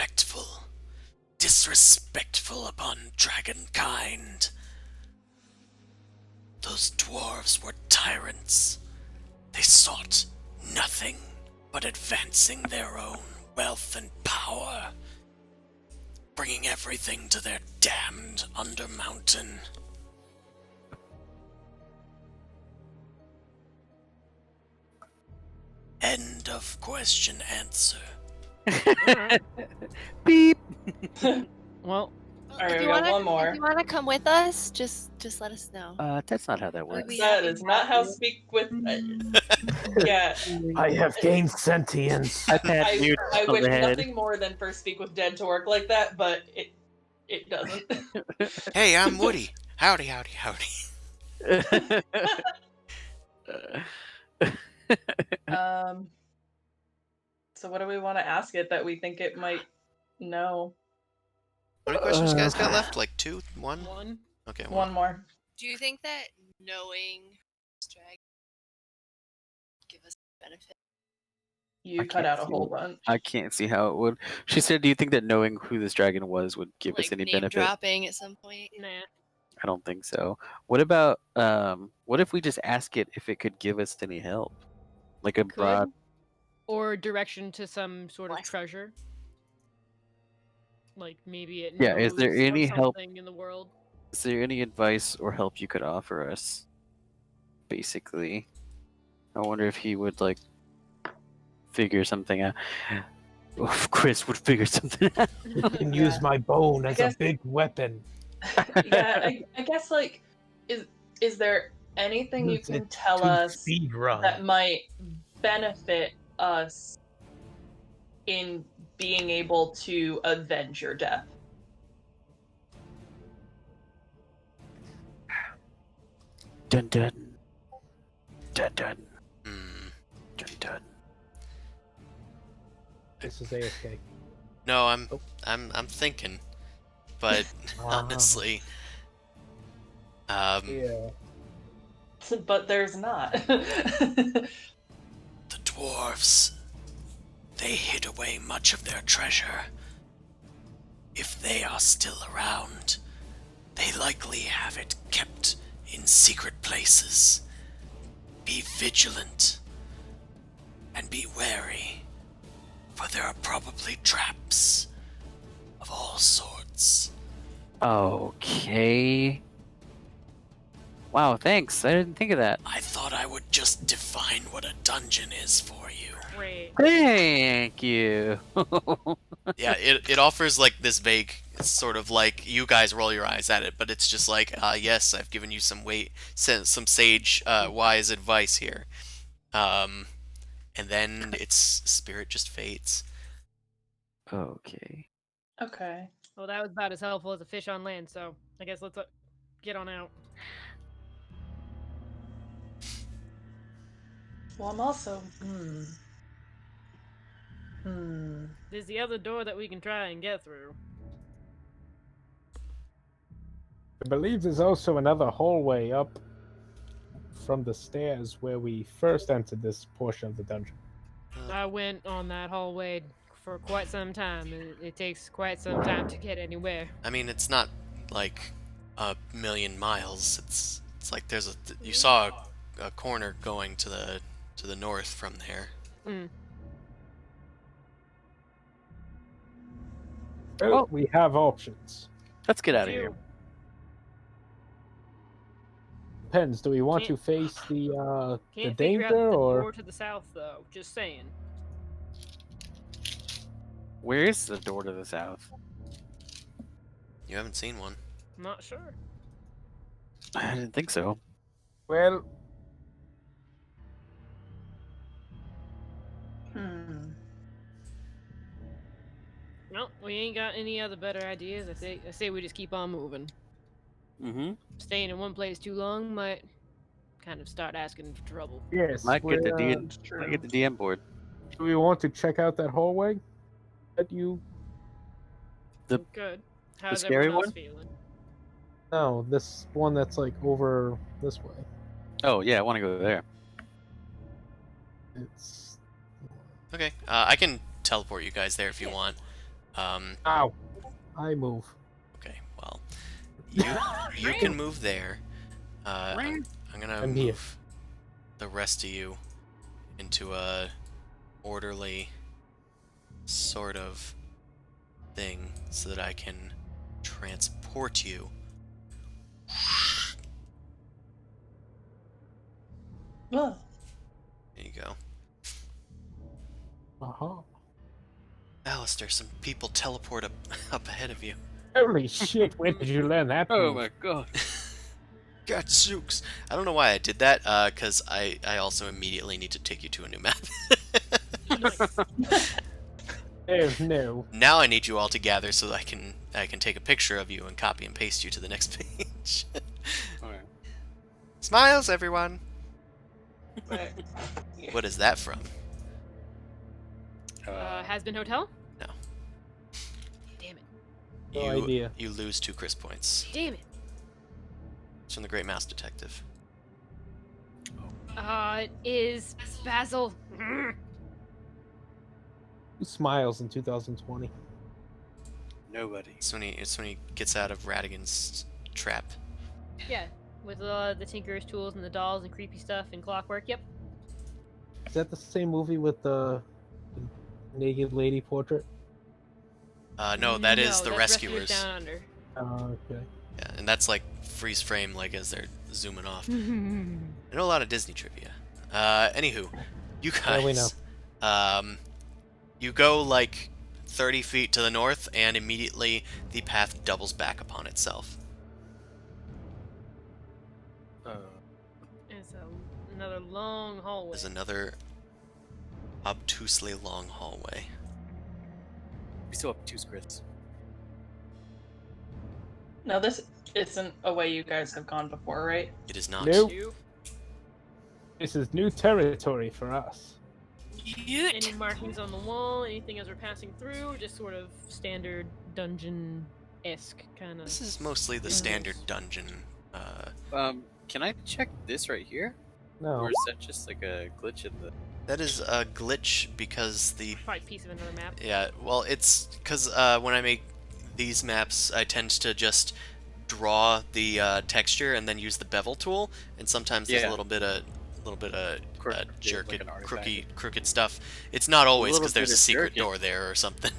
Disrespectful upon dragonkind. Those dwarves were tyrants. They sought nothing but advancing their own wealth and power, bringing everything to their damned Undermountain. End of question answer. Beep. Well, Alright, If we you got wanna, one more. If you want to come with us, just let us know. That's not how that works. We That have is not how speak with. Yeah, I have gained sentience. I've had I mute on wish the head. nothing more than for Speak with Dead to work like that, but it doesn't. Hey, I'm Woody. Howdy, howdy, howdy. So what do we want to ask it that we think it might know? How many questions you guys got left? Like 2? 1? 1. Okay, One more. Do you think that knowing this dragon give us benefit? You I cut can't out a see whole it. bunch. I can't see how it would. She said, "Do you think that knowing who this dragon was would give Like us any name benefit?" dropping at some point. Nah. I don't think so. What about what if we just ask it if it could give us any help? Like a broad. Could. Or direction to some sort of What? treasure. Like maybe it knows Yeah, is there of any help- something in the world. Is there any advice or help you could offer us? Basically. I wonder if he would like figure something out. Well, if Chris would figure something out. You can use my bone as a guess- big weapon. Yeah, I guess, like, is there anything you Use can it tell to us speed run. that might benefit us in being able to avenge your death? Dun dun. Dun dun. Hmm. Dun dun. This is AFK. No, I'm Oh. I'm thinking, but honestly, Yeah. But there's not. the dwarves, they hid away much of their treasure. If they are still around, they likely have it kept in secret places. Be vigilant and be wary. For there are probably traps of all sorts. Okay. Wow, thanks. I didn't think of that. I thought I would just define what a dungeon is for you. Great. Thank you. Yeah, it offers like this vague sort of like you guys roll your eyes at it, but it's just like, yes, I've given you some some sage, wise advice here. And then its spirit just fades. Okay. Okay. Well, that was about as helpful as a fish on land, so I guess let's get on out. Well, I'm also. There's the other door that we can try and get through. I believe there's also another hallway up from the stairs where we first entered this portion of the dungeon. I went on that hallway for quite some time, and it takes quite some time to get anywhere. I mean, it's not like a million miles. It's like you saw a corner going to the north from there. Mm. Well, we have options. Let's get out of here. Depends. Do we want to Can't- face the Can't figure out danger the or door to the south, though. Just saying. Where is the door to the south? You haven't seen one. I'm not sure. I didn't think so. well? No, we ain't got any other better ideas. I say we just keep on moving. Mm-hmm. Staying in one place too long might kind of start asking for trouble. Yes. Might get the we're, DM board. Do we want to check out that hallway? That you? Good. How's scary everyone else one? feeling? No, this one that's like over this way. Oh yeah, I want to go there. It's. Okay, I can teleport you guys there if you want. Ow! I move. Okay, well, you can move there. I'm gonna I'm here. move the rest of you into a orderly sort of thing so that I can transport you. Oh. There you go. Uh-huh. Alistair, some people teleport up ahead of you. Holy shit! When did you learn that? Oh move? my god. Gadzooks! I don't know why I did that, because I also immediately need to take you to a new map. Oh no! Now I need you all to gather so that I can take a picture of you and copy and paste you to the next page. Alright. Smiles, everyone! Right. What is that from? Has been hotel? No. Damn it. No idea. You lose 2 Chris points. Damn it. It's from the Great Mouse Detective. It is Basil. Who smiles in 2020? Nobody. It's when he gets out of Radigan's trap. Yeah, with the Tinker's tools and the dolls and creepy stuff and clockwork. Yep. Is that the same movie with the naked lady portrait? No, that is The that's Rescuers. Down Under. Oh, okay. Yeah, and that's like freeze frame, like as they're zooming off. Mm-hmm. I know a lot of Disney trivia. Anywho, you Yeah, we guys, you go like 30 feet to the north, and immediately the path doubles back upon itself. It's another long hallway. There's another obtusely long hallway. We still have 2 scripts. No, this isn't a way you guys have gone before, right? It is not. Nope. Two. This is new territory for us. Any markings on the wall? Anything as we're passing through? Or just sort of standard dungeon-esque kind of. This is mostly the standard dungeon. Can I check this right here? No. Or is that just like a glitch in the... That is a glitch because the Probably a piece of another map. yeah. Well, it's because when I make these maps, I tend to just draw the texture and then use the bevel tool, and sometimes there's a Yeah. little bit of little bit of jerk like an artifact. crooked stuff. It's not always little because there's bit a of secret jerking. door there or something.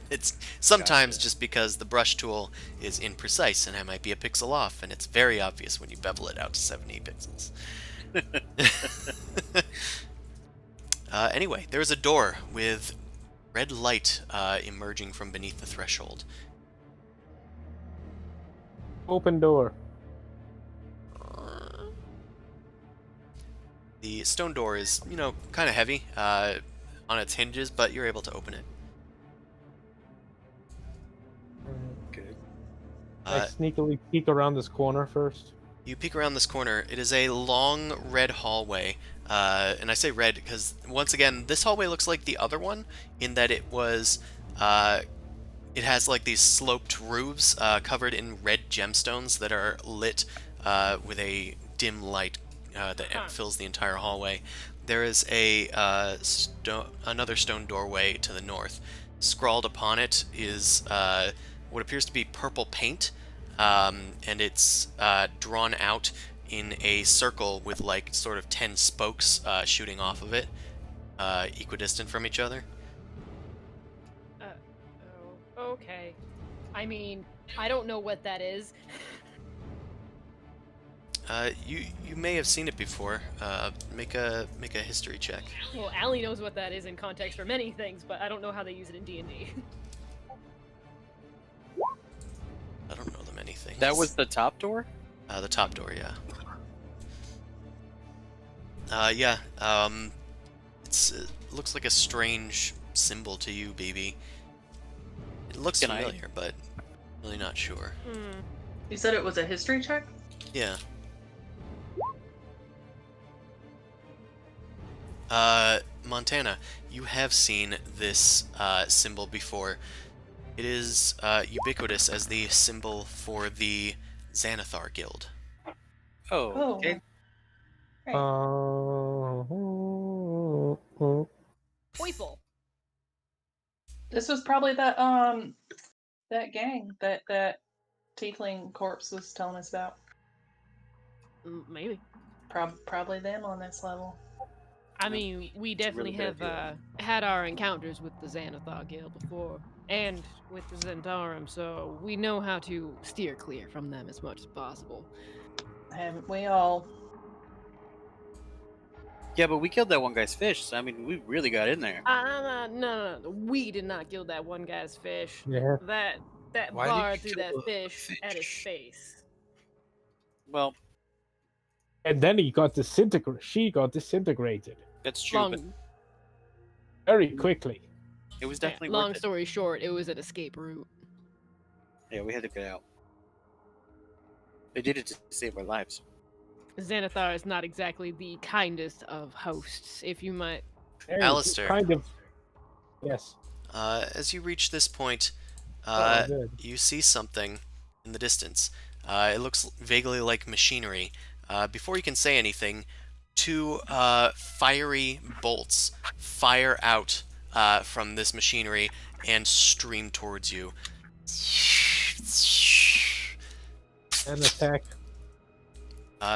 It's sometimes Gotcha. just because the brush tool is imprecise and it might be a pixel off, and it's very obvious when you bevel it out to 70 pixels. Anyway, there's a door with red light emerging from beneath the threshold. Open door. The stone door is, kind of heavy on its hinges, but you're able to open it. Good. I sneakily peek around this corner first. You peek around this corner. It is a long red hallway. And I say red because, once again, this hallway looks like the other one in that it was... it has like these sloped roofs covered in red gemstones that are lit with a dim light that fills the entire hallway. There is a another stone doorway to the north. Scrawled upon it is what appears to be purple paint, and it's drawn out in a circle with like sort of 10 spokes shooting off of it, equidistant from each other. Okay. I mean, I don't know what that is. You may have seen it before. Make a history check. Well, Allie knows what that is in context for many things, but I don't know how they use it in D&D. I don't know them anything. That was the top door? The top door, yeah. Yeah. It looks like a strange symbol to you, BB. It looks familiar, but really not sure. You said it was a history check? Yeah. Montana, you have seen this symbol before. It is ubiquitous as the symbol for the Xanathar Guild. Oh, okay. Right. Poiple. This was probably that that gang that Tiefling Corpse was telling us about. Maybe. Probably them on this level. I mean, we definitely really have had our encounters with the Xanathar Guild before, and with the Zentarum, so we know how to steer clear from them as much as possible. Haven't we all? Yeah, but we killed that one guy's fish, so I mean, we really got in there. No. We did not kill that one guy's fish. Yeah. That Why did bar you threw kill that the fish at his fish? face. Well, And then he got disintegrated. She got disintegrated that's true, but very quickly. it was definitely long worth it. story short, it was an escape route. Yeah, we had to get out. They did it to save our lives. Xanathar is not exactly the kindest of hosts, if you might. Alistair. Kind of. Yes. As you reach this point, Good. you see something in the distance. It looks vaguely like machinery. Before you can say anything, two fiery bolts fire out from this machinery and stream towards you. An attack.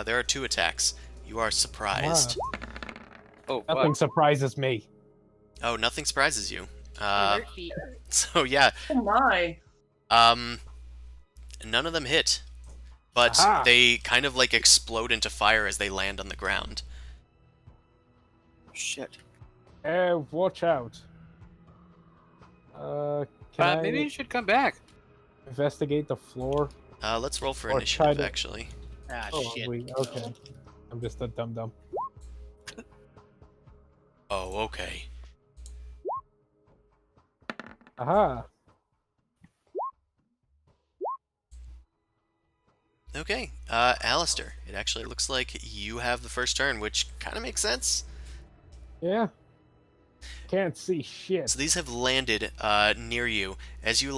There are 2 attacks. You are surprised. Oh, Nothing fuck. surprises me. Oh, nothing surprises you. Alert feet. So yeah, Oh my! none of them hit, but Aha. they kind of like explode into fire as they land on the ground. Shit. Watch out. Can I Maybe you should come back. investigate the floor? Let's roll for Or try initiative, to- actually. Ah, Okay. I'm just a dum-dum. Oh, okay. Aha. Okay, Alistair, it actually looks like you have the first turn, which kind of makes sense. Yeah. Can't see shit. So these have landed near you. As you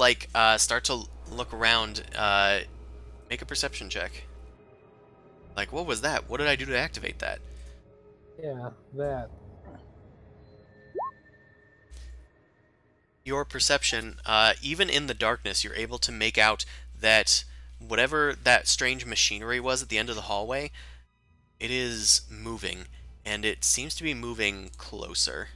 start to look around, make a perception check. Like, what was that? What did I do to activate that? Yeah, that. Your perception, even in the darkness, you're able to make out that whatever that strange machinery was at the end of the hallway, it is moving, and it seems to be moving closer.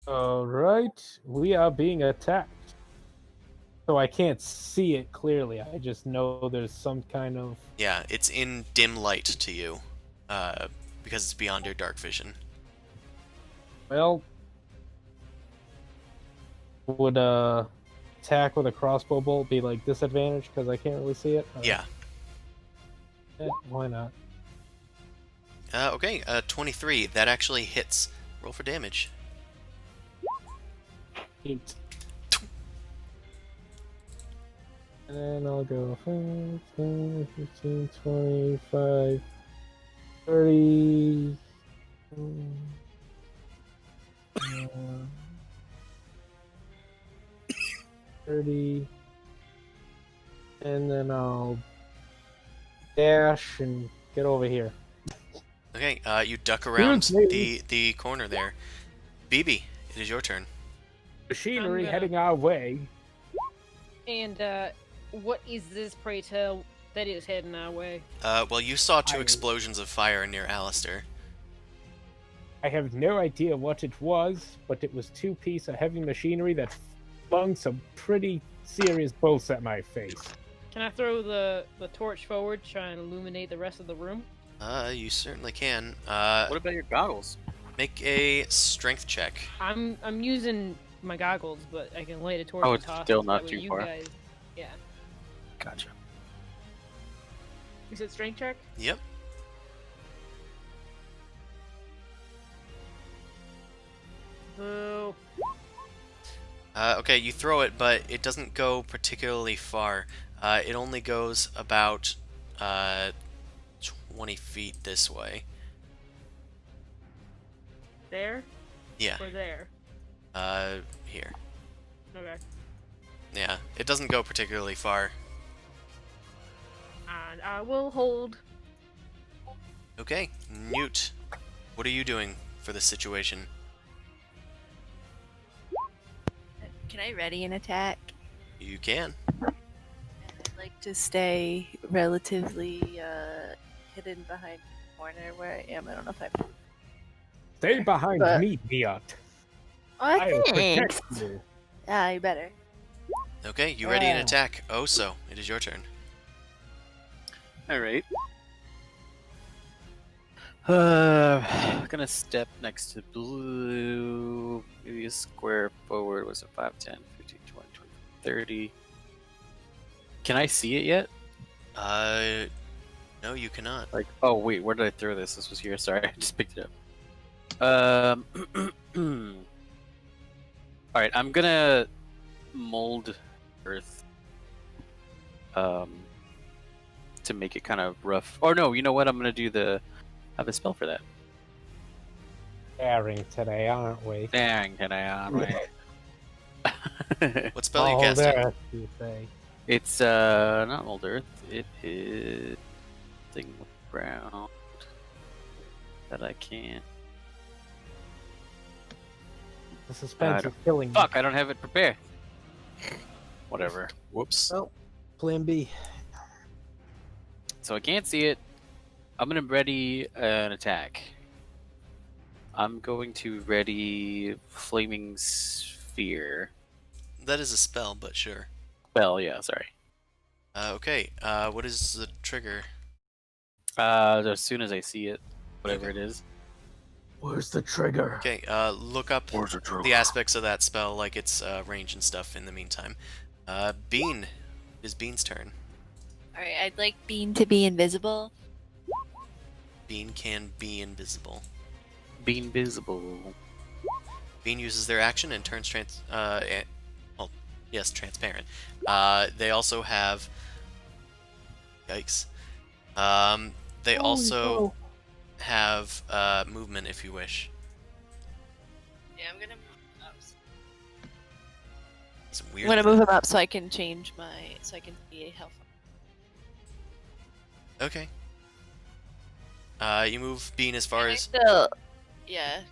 Alright, we are being attacked. So I can't see it clearly, I just know there's some kind of... Yeah, it's in dim light to you, because it's beyond your dark vision. Well... Would, attack with a crossbow bolt be, like, disadvantage because I can't really see it? Yeah. Why not? Okay, 23. That actually hits. Roll for damage. 8. And then I'll go 5, 10, 15, 25, 30... 30... And then I'll dash and get over here. Okay, you duck around Dude, the corner there. BB, it is your turn. Machinery gonna- heading our way. And what is this, pray tell, that is heading our way? Well, you saw two I- explosions of fire near Alistair. I have no idea what it was, but it was 2 pieces of heavy machinery that flung some pretty serious bolts at my face. Can I throw the torch forward, try and illuminate the rest of the room? You certainly can. What about your goggles? Make a strength check. I'm using my goggles, but I can light a torch Oh, and it's toss still it, not that way too you far. guys... Yeah. Gotcha. Is it strength check? Yep. Boo. Okay, you throw it, but it doesn't go particularly far. It only goes about 20 feet this way. There? Yeah. Or there? Here. Okay. Yeah, it doesn't go particularly far. And I will hold. Okay, Newt, what are you doing for this situation? Can I ready an attack? You can. I'd like to stay relatively hidden behind the corner where I am. I don't know if I'm... Stay behind But- me, Biot. I I'll think. protect you. Yeah, you better. Okay, you ready an Yeah. attack? Oh, so it is your turn. All right. Gonna step next to blue. Maybe a square forward. Was it 5, 10, 15, 20, 20, 30? Can I see it yet? No, you cannot. Like, oh wait, where did I throw this? This was here. Sorry, I just picked it up. All right, I'm gonna mold earth. To make it kind of rough. Or no, you know what? I'm gonna do the. I have a spell for that. Daring today, aren't we? Dang, can I? What spell are you Oh, casting? there, you say. It's not mold earth. It is thing with ground that I can't. The suspense don't- is killing me. Fuck! I don't have it prepared. Whatever. Whoops. Plan B. So I can't see it. I'm gonna ready an attack. I'm going to ready flaming sphere. That is a spell, but sure. Well, yeah, sorry. Okay, what is the trigger? As soon as I see it, whatever Okay. it is. Where's the trigger? Okay, look up the aspects of that spell, like its range and stuff in the meantime. Bean. It is Bean's turn. Alright, I'd like Bean to be invisible. Bean can be invisible. Being visible. Bean uses their action and turns transparent. They also have... Yikes. They also have movement if you wish. Yeah, I'm gonna move him up. It's I'm weird. gonna move him up so I can change my... so I can see health. Okay. You move Bean as far And I as... still... Yeah.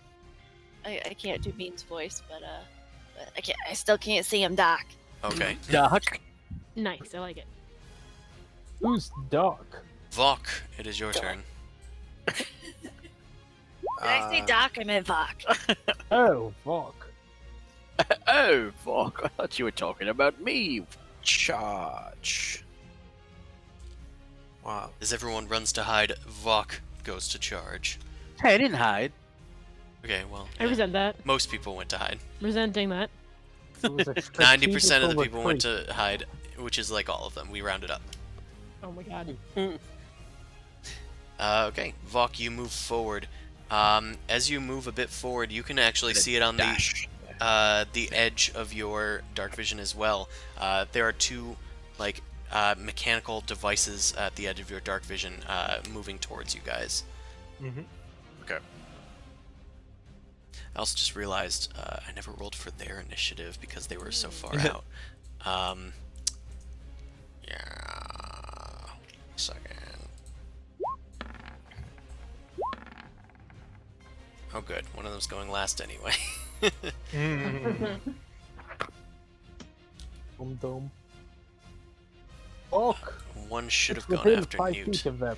I can't do Bean's voice, but I still can't see him, Doc. Okay. Duck. Nice, I like it. Who's Doc? Vok, it is your turn. Did I say Doc? I meant Vok. Oh, fuck. Oh, fuck. I thought you were talking about me. Charge. Wow. As everyone runs to hide, Vok goes to charge. Hey, I didn't hide. Okay, well, I resent that. most people went to hide. Resenting that. It was a 90% of the strategical people went retreat. to hide, which is like all of them. We rounded up. Oh my god. Okay, Vok, you move forward. As you move a bit forward, you can actually see it on the edge of your dark vision as well. There are two like mechanical devices at the edge of your dark vision moving towards you guys. Mm-hmm. Okay. I also just realized I never rolled for their initiative because they were so far out. Yeah. Second. Oh, good. One of them's going last anyway. Dum. Fuck. One should It's have gone within after 5 Newt. feet of them.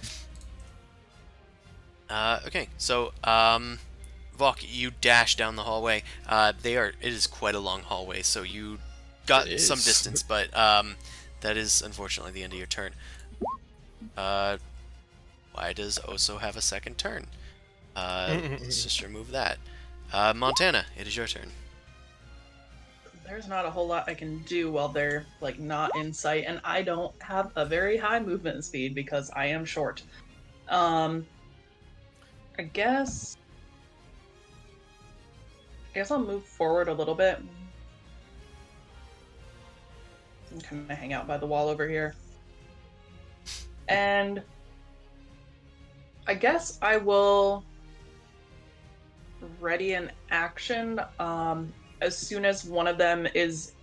Okay, so Vok, you dash down the hallway. It is quite a long hallway, so you got It some is. distance, but that is unfortunately the end of your turn. Why does Oso have a second turn? Let's just remove that. Montana, it is your turn. There's not a whole lot I can do while they're like not in sight, and I don't have a very high movement speed because I am short. I guess I'll move forward a little bit. I'm kind of hang out by the wall over here. And I guess I will ready an action as soon as one of them is,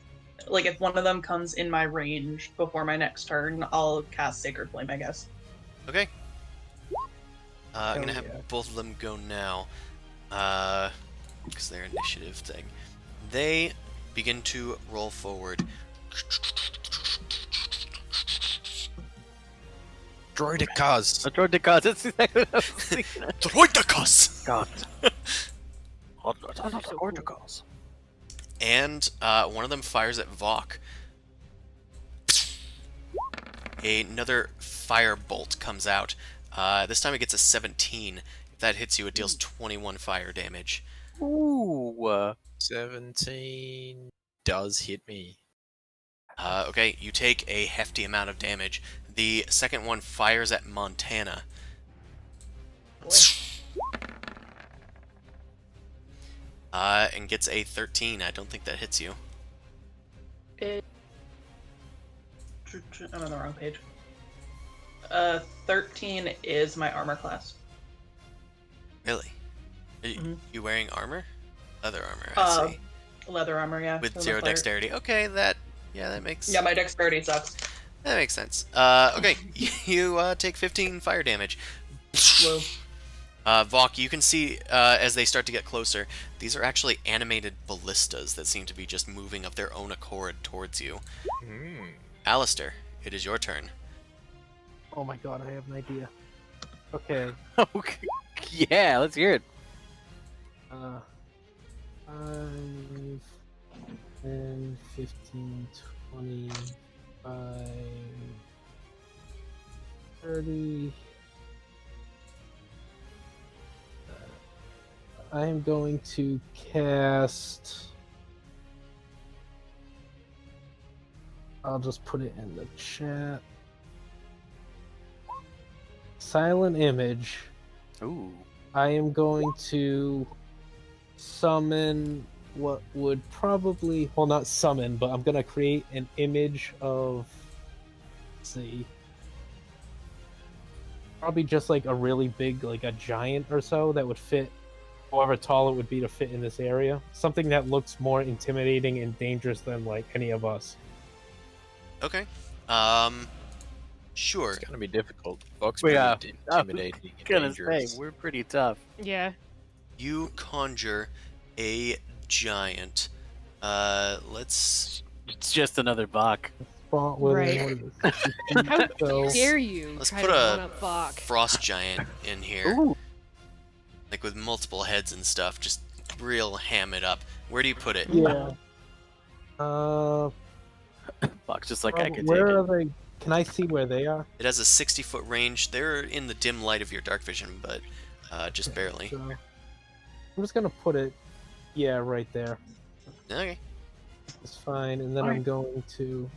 like, if one of them comes in my range before my next turn, I'll cast Sacred Flame, I guess. Okay. I'm gonna Hell have yeah. both of them go now, because their initiative thing. They begin to roll forward. Droidicas. I tried to cause That's exactly what I was thinking. Droidicus! God. And one of them fires at Vok. Another fire bolt comes out. This time it gets a 17. If that hits you, it deals 21 fire damage. Ooh. 17 does hit me. Okay, you take a hefty amount of damage. The second one fires at Montana. And gets a 13. I don't think that hits you. I'm on the wrong page. 13 is my armor class. Really? Are Mhm. you wearing armor? Leather armor, I see. Leather armor, yeah. With for the 0 cleric. dexterity. Okay, that makes Yeah, my dexterity sucks. that makes sense. Okay, you take 15 fire damage. Whoa. Vok, you can see as they start to get closer, these are actually animated ballistas that seem to be just moving of their own accord towards you. Alistair, it is your turn. Oh my god, I have an idea. Okay. Okay. Yeah, let's hear it. 5, 10, 15, 25, 30. I am going to cast. I'll just put it in the chat. Silent image. Ooh. I am going to summon what would probably, well, not summon, but I'm going to create an image of, let's see, probably just like a really big, like a giant or so that would fit, however tall it would be to fit in this area. Something that looks more intimidating and dangerous than like any of us. Okay. Sure. It's gonna be difficult. Vox We pretty are. intimidating and Gonna say, dangerous. we're pretty tough. Yeah. You conjure a giant. Let's It's just another Bach. Spot with Right. what How So- dare you let's try put to a one up Vok? frost giant in here. Ooh. like with multiple heads and stuff. Just real ham it up. Where do you put it? Yeah. Fuck, just like I could take where it. are they? Can I see where they are? It has a 60-foot range. They're in the dim light of your dark vision, but just barely. So, I'm just gonna put it, yeah, right there. Okay. It's fine, and then I'm going to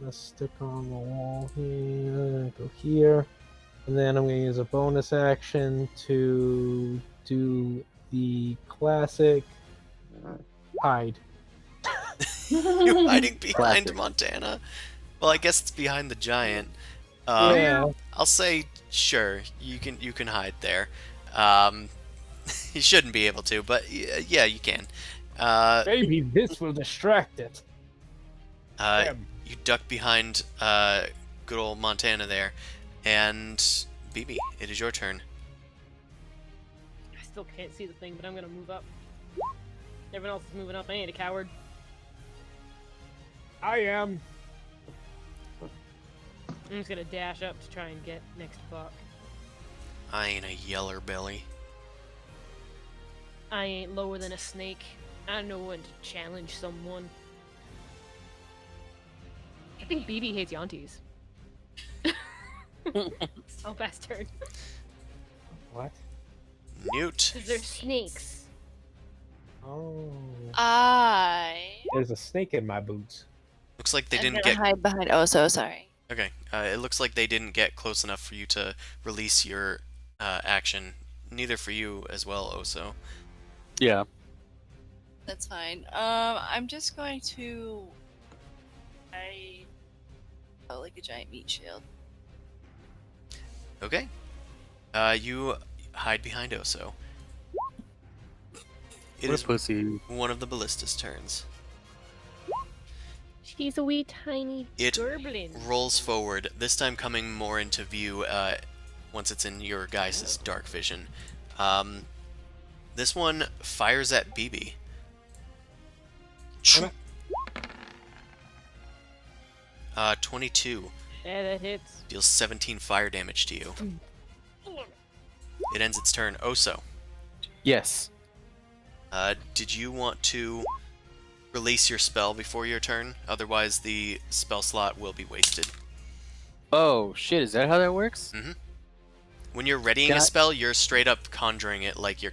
let's stick on the wall here, go here, and then I'm going to use a bonus action to do the classic hide. You're hiding behind Classic. Montana. Well, I guess it's behind the giant. Yeah. I'll say sure. You can hide there. You shouldn't be able to, but yeah, you can. Maybe this will distract it. You duck behind good old Montana there, and BB, it is your turn. I still can't see the thing, but I'm gonna move up. Everyone else is moving up. I ain't a coward. I am. I'm just gonna dash up to try and get next to Buck. I ain't a yeller belly. I ain't lower than a snake. I know when to challenge someone. I think BB hates Yantis. Oh, fast turn. What? Newt. Because they're snakes. Oh. There's There's a snake in my boots. Looks like they I'm didn't gonna get. hide behind. Oh, so sorry. Okay. It looks like they didn't get close enough for you to release your action. Neither for you as well, Oso. Yeah. That's fine. I'm just going to. Like a giant meat shield. Okay. You hide behind Oso. It What a is pussy. one of the ballista's turns. She's a wee tiny It gerblin. rolls forward, this time coming more into view once it's in your guys' dark vision. This one fires at BB. 22. Yeah, that hits. Deals 17 fire damage to you. It ends its turn. Oso, Yes. did you want to release your spell before your turn? Otherwise, the spell slot will be wasted. Oh shit! Is that how that works? When you're readying Can a I- spell, you're straight up conjuring it like you're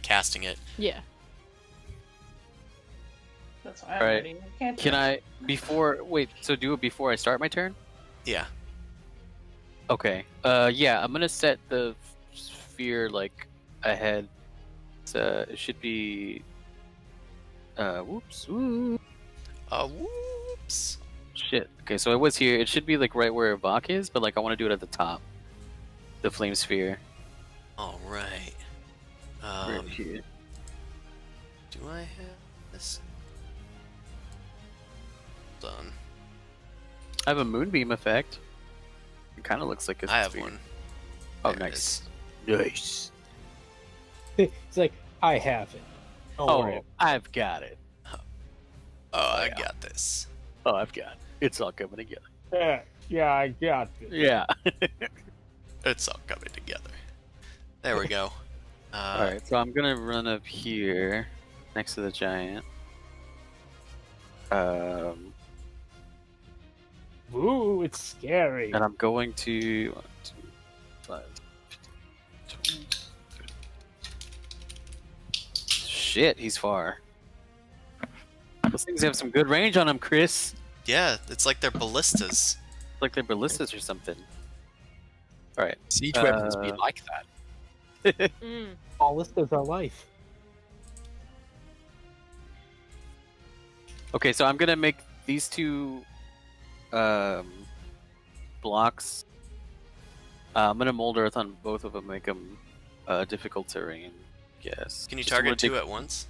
casting it. Yeah. That's why I'm Right. ready. Can't Can I wait? So do it before I start my turn? Yeah. Okay. Yeah. I'm gonna set the sphere like ahead. It should be. Whoops. Ooh. Whoops. Shit. Okay, so it was here. It should be like right where Vok is, but like I want to do it at the top. The flame sphere. All right. Right here. Do I have this? Done. I have a moonbeam effect. It kind of looks like a I have sphere. one. Oh, There it nice. is. Nice. It's like, I have it. Don't worry. Oh, I've got it. Oh, I yeah. got this. Oh, I've got it. It's all coming together. Yeah, I got it. Yeah. It's all coming together. There we go. Alright, so I'm gonna run up here next to the giant. Ooh, it's scary. And I'm going to 1, 2, 5. Shit, he's far. Those things have some good range on them, Chris. Yeah, it's like they're ballistas. Like they're ballistas or something. Alright. Siege weapons be like that. Ballistas are life. Okay, so I'm gonna make these two blocks. I'm gonna mold earth on both of them, make them difficult terrain. Yes. Can you Just target to- two at once?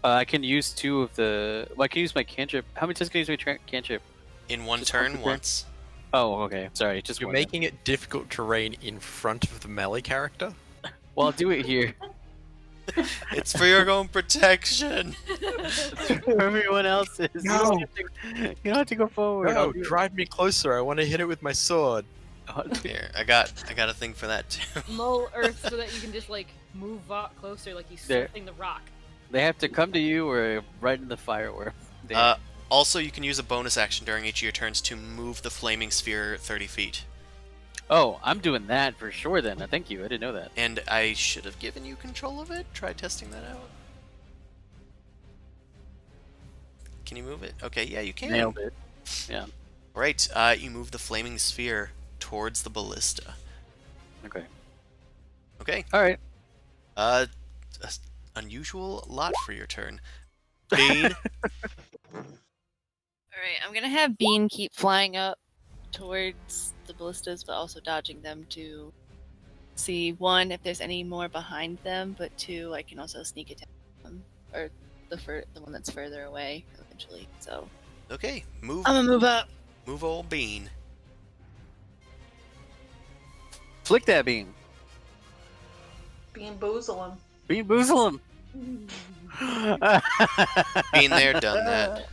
I can use two of the. Well, I can use my cantrip. How many times can I use my cantrip? In one Just turn, once a turn? once. Oh, okay. Sorry, just You're one. making it difficult terrain in front of the melee character? Well, I'll do it here. It's for your own protection. Everyone else is. No. You don't have to go forward. No, I'll do it. drive me closer. I want to hit it with my sword. Here, I got a thing for that too. Mull earth so that you can just like move Vok closer, like he's There. something the rock. They have to come to you or right in the fire orb. There. Also, you can use a bonus action during each of your turns to move the flaming sphere 30 feet. Oh, I'm doing that for sure then. Thank you. I didn't know that. And I should have given you control of it. Try testing that out. Can you move it? Okay, yeah, you can. Nailed it. Yeah. Right, you move the flaming sphere towards the ballista. Okay. Okay. All right. A unusual lot for your turn. Bean. Alright, I'm gonna have Bean keep flying up towards the ballistas, but also dodging them to see, one, if there's any more behind them, but two, I can also sneak attack them. Or the one that's further away, eventually. So, Okay, move. I'm gonna move up. Move old Bean. Flick that beam. Bean boozle him. Beam boozle him. Been there, done that.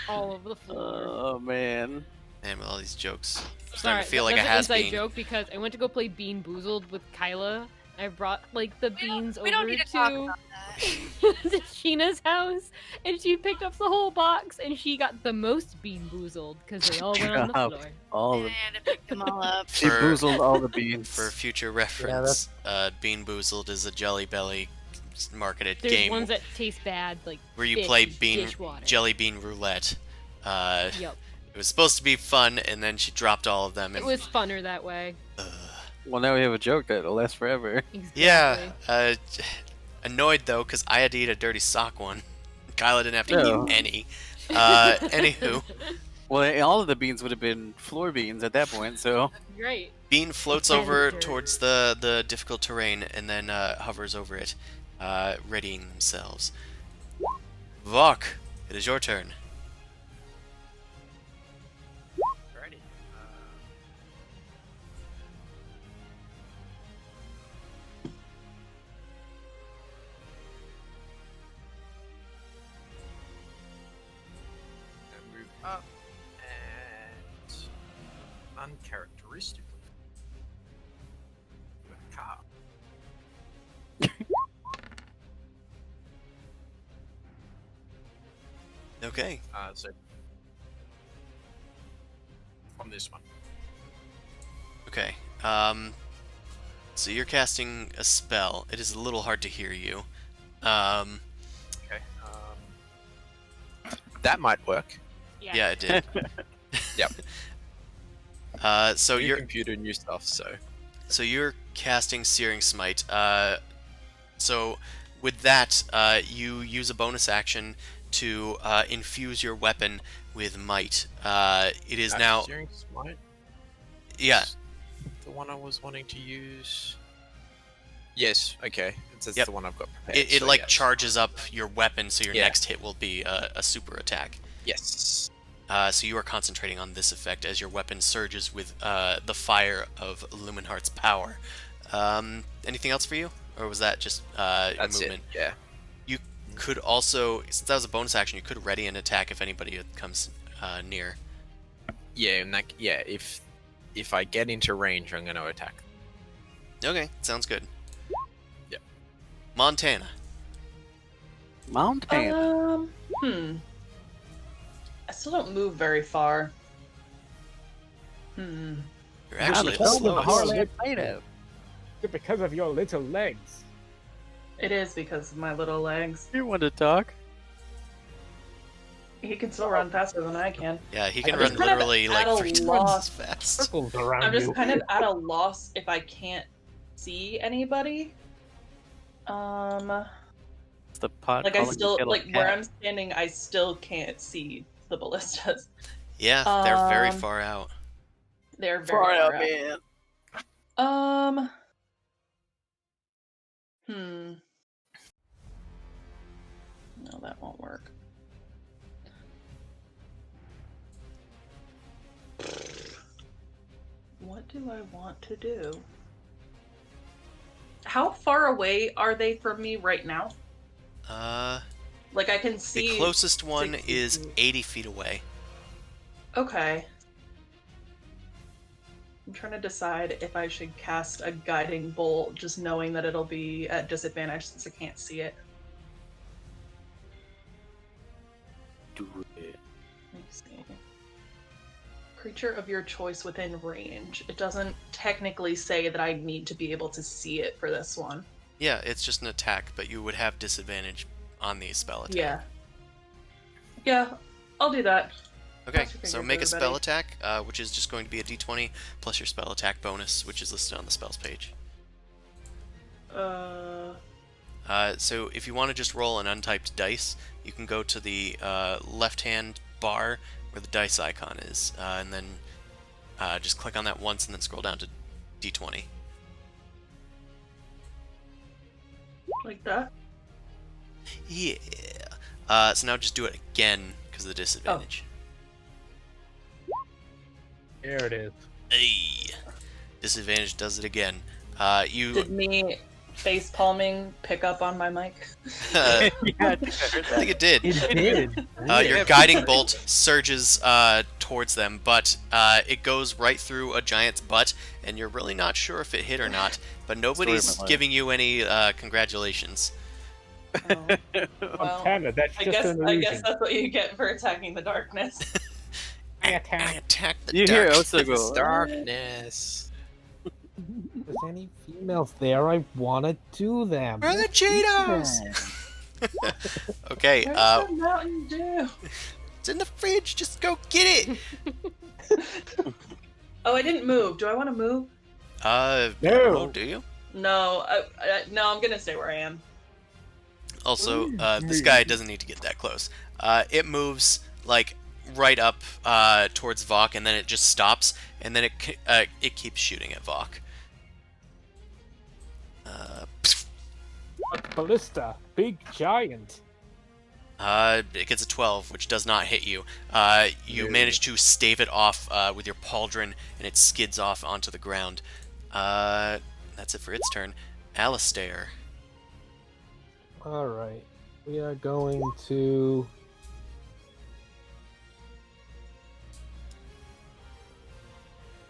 All over the floor. Oh man. Man, with all these jokes, I'm Sorry, starting to feel like a that's an inside has-been. joke because I went to go play Bean Boozled with Kyla. I brought like the beans we don't over need to talk to about that. to Sheena's house, and she picked up the whole box, and she got the most Bean Boozled because they all went on the Job. floor. All I the had to pick them all up. she For- boozled all the beans. For future reference, Bean Boozled is a Jelly Belly marketed There's game ones that taste bad, like where you fish play and bean dishwater. jelly bean roulette. Yep, It was supposed to be fun, and then she dropped all of them. it And, was funner that way. Well, now we have a joke that'll last forever. Exactly. yeah, annoyed though because I had to eat a dirty sock one. Kyla didn't have to No. eat any. Anywho, Well, all of the beans would have been floor beans at that point. So Great. Bean floats over towards the difficult terrain and then hovers over it, readying themselves. Vok, it is your turn. Alrighty. Move up and uncharacteristically do a car. Okay. So on this one. Okay. So you're casting a spell. It is a little hard to hear you. Okay. That might work. Yeah, it did. Yep. So New you're computer, new stuff. So you're casting Searing Smite. So with that, you use a bonus action to infuse your weapon with might. It is now. Searing Smite. Yeah. The one I was wanting to use. Yes. Okay. That's Yep. the one I've got prepared. It so like yes. charges up your weapon, so your Yeah. next hit will be a super attack. Yes. So you are concentrating on this effect as your weapon surges with the fire of Lumenhart's power. Anything else for you, or was that just your That's movement? it. Yeah. You could also, since that was a bonus action, you could ready an attack if anybody comes near. Yeah. And that, yeah. If I get into range, I'm going to attack. Okay, sounds good. Yep. Montana. Mountain. I still don't move very far. You're actually the Tell them slowest. hard. Because of your little legs. It is because of my little legs. You want to talk? He can still run faster than I can. Yeah, he can I'm run just kind of literally like at a 3 times loss. as fast. Circles around I'm just you. kind of at a loss if I can't see anybody. It's the pot. Like I calling the still kettle like cat. where I'm standing, I still can't see the ballistas. Yeah, they're very Um, far out. They're very Far out, far man. out. No, that won't work. What do I want to do? How far away are they from me right now? The Like I can see. closest one 60 is feet. 80 feet away. Okay. I'm trying to decide if I should cast a guiding bolt, just knowing that it'll be at disadvantage since I can't see it. Do it. Let me see. Creature of your choice within range. It doesn't technically say that I need to be able to see it for this one. Yeah, it's just an attack, but you would have disadvantage on the spell attack. Yeah. Yeah, I'll do that. Okay, Cross your so fingers, make a spell everybody. attack, which is just going to be a d20 plus your spell attack bonus, which is listed on the spells page. So if you want to just roll an untyped dice, you can go to the left-hand bar where the dice icon is, and then just click on that once and then scroll down to d20. Like that? Yeah. So now just do it again because of the disadvantage. There it is. Hey. Disadvantage does it again. You Did me face palming pick up on my mic? I Yeah, think it did. It did. Your guiding bolt surges towards them, but it goes right through a giant's butt, and you're really not sure if it hit or not. But nobody's Story of my life. giving you any congratulations. Oh. Well, Montana, that's I just guess an I illusion. guess that's what you get for attacking the darkness. I I attack. attacked the You hear dark. also go, Darkness. If there's any females there, I want to do them. Where are the Cheetos? Okay, Where's the Mountain Dew? it's in the fridge. Just go get it. Oh, I didn't move. Do I want to move? No. Oh, do you? No, no. I'm gonna stay where I am. Also, this guy doesn't need to get that close. It moves like right up towards Vok, and then it just stops, and then it keeps shooting at Vok. Ballista, big giant. It gets a 12, which does not hit you. You manage to stave it off with your pauldron, and it skids off onto the ground. That's it for its turn. Alistair. All right, we are going to.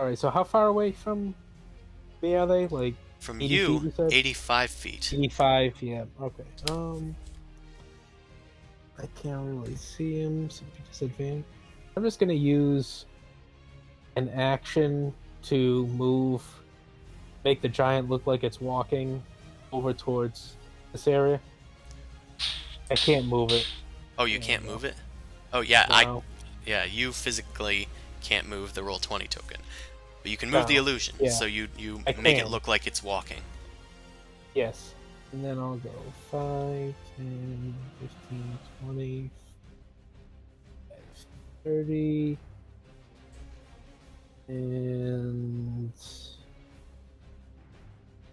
All right, so how far away from me are they? Like From 80 you, feet, you said? 85 feet. 85. Yeah. Okay. I can't really see him, so disadvantage. I'm just gonna use an action to move, make the giant look like it's walking over towards this area. I can't move it. Oh, you can't move it? Oh, yeah, No. Yeah, you physically can't move the Roll20 token. But you can move the No, illusion, yeah, so you I make it can. look like it's walking. Yes. And then I'll go 5, 10, 15, 20, 30, and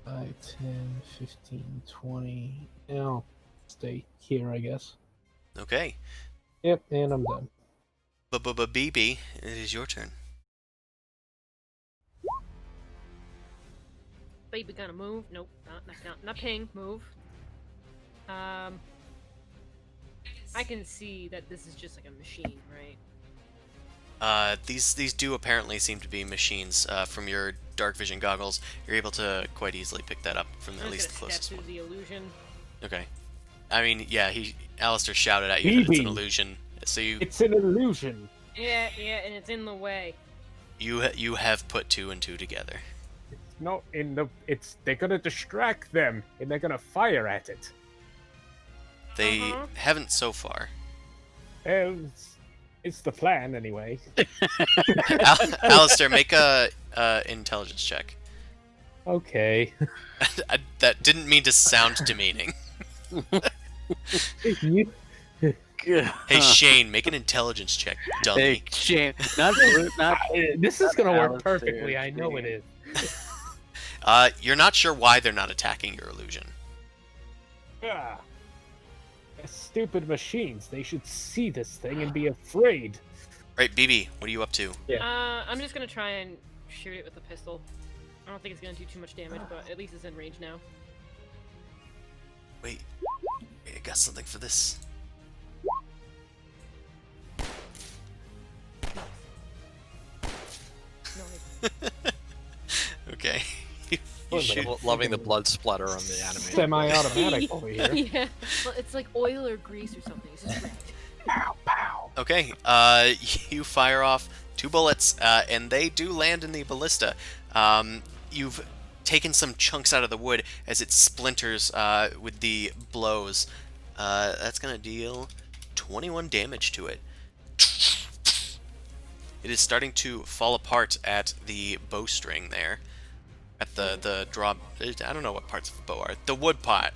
5, 10, 15, 20. And I'll stay here, I guess. Okay. Yep, and I'm done. BB, it is your turn. Baby gonna move? Nope, not ping. Move. I can see that this is just like a machine, right? These do apparently seem to be machines. From your dark vision goggles, you're able to quite easily pick that up from at I'm least just the gonna closest step one. through the illusion. Okay. I mean, yeah, Alistair shouted at you that it's an BB. illusion, so It's an illusion. Yeah, and it's in the way. you have put 2 and 2 together. No, they're gonna distract them, and they're gonna fire at it. They Uh-huh. haven't so far. It's the plan anyway. Alistair, make a intelligence check. Okay. That didn't mean to sound demeaning. You- Hey Shane, make an intelligence check, dummy. Hey, shame. Not this is gonna work Alistair, perfectly. I know it is. You're not sure why they're not attacking your illusion. Ah, they're stupid machines. They should see this thing and be afraid. Right, BB, what are you up to? I'm just gonna try and shoot it with a pistol. I don't think it's gonna do too much damage, but at least it's in range now. Wait, I got something for this. Nice. Loving the blood splatter on the animated. Semi-automatic over here. Yeah, well, it's like oil or grease or something. It's just red. Pow, pow. Okay, you fire off 2 bullets, and they do land in the ballista. You've taken some chunks out of the wood as it splinters with the blows. That's gonna deal 21 damage to it. It is starting to fall apart at the bowstring there. At the draw... I don't know what parts of the bow are. The wood pot.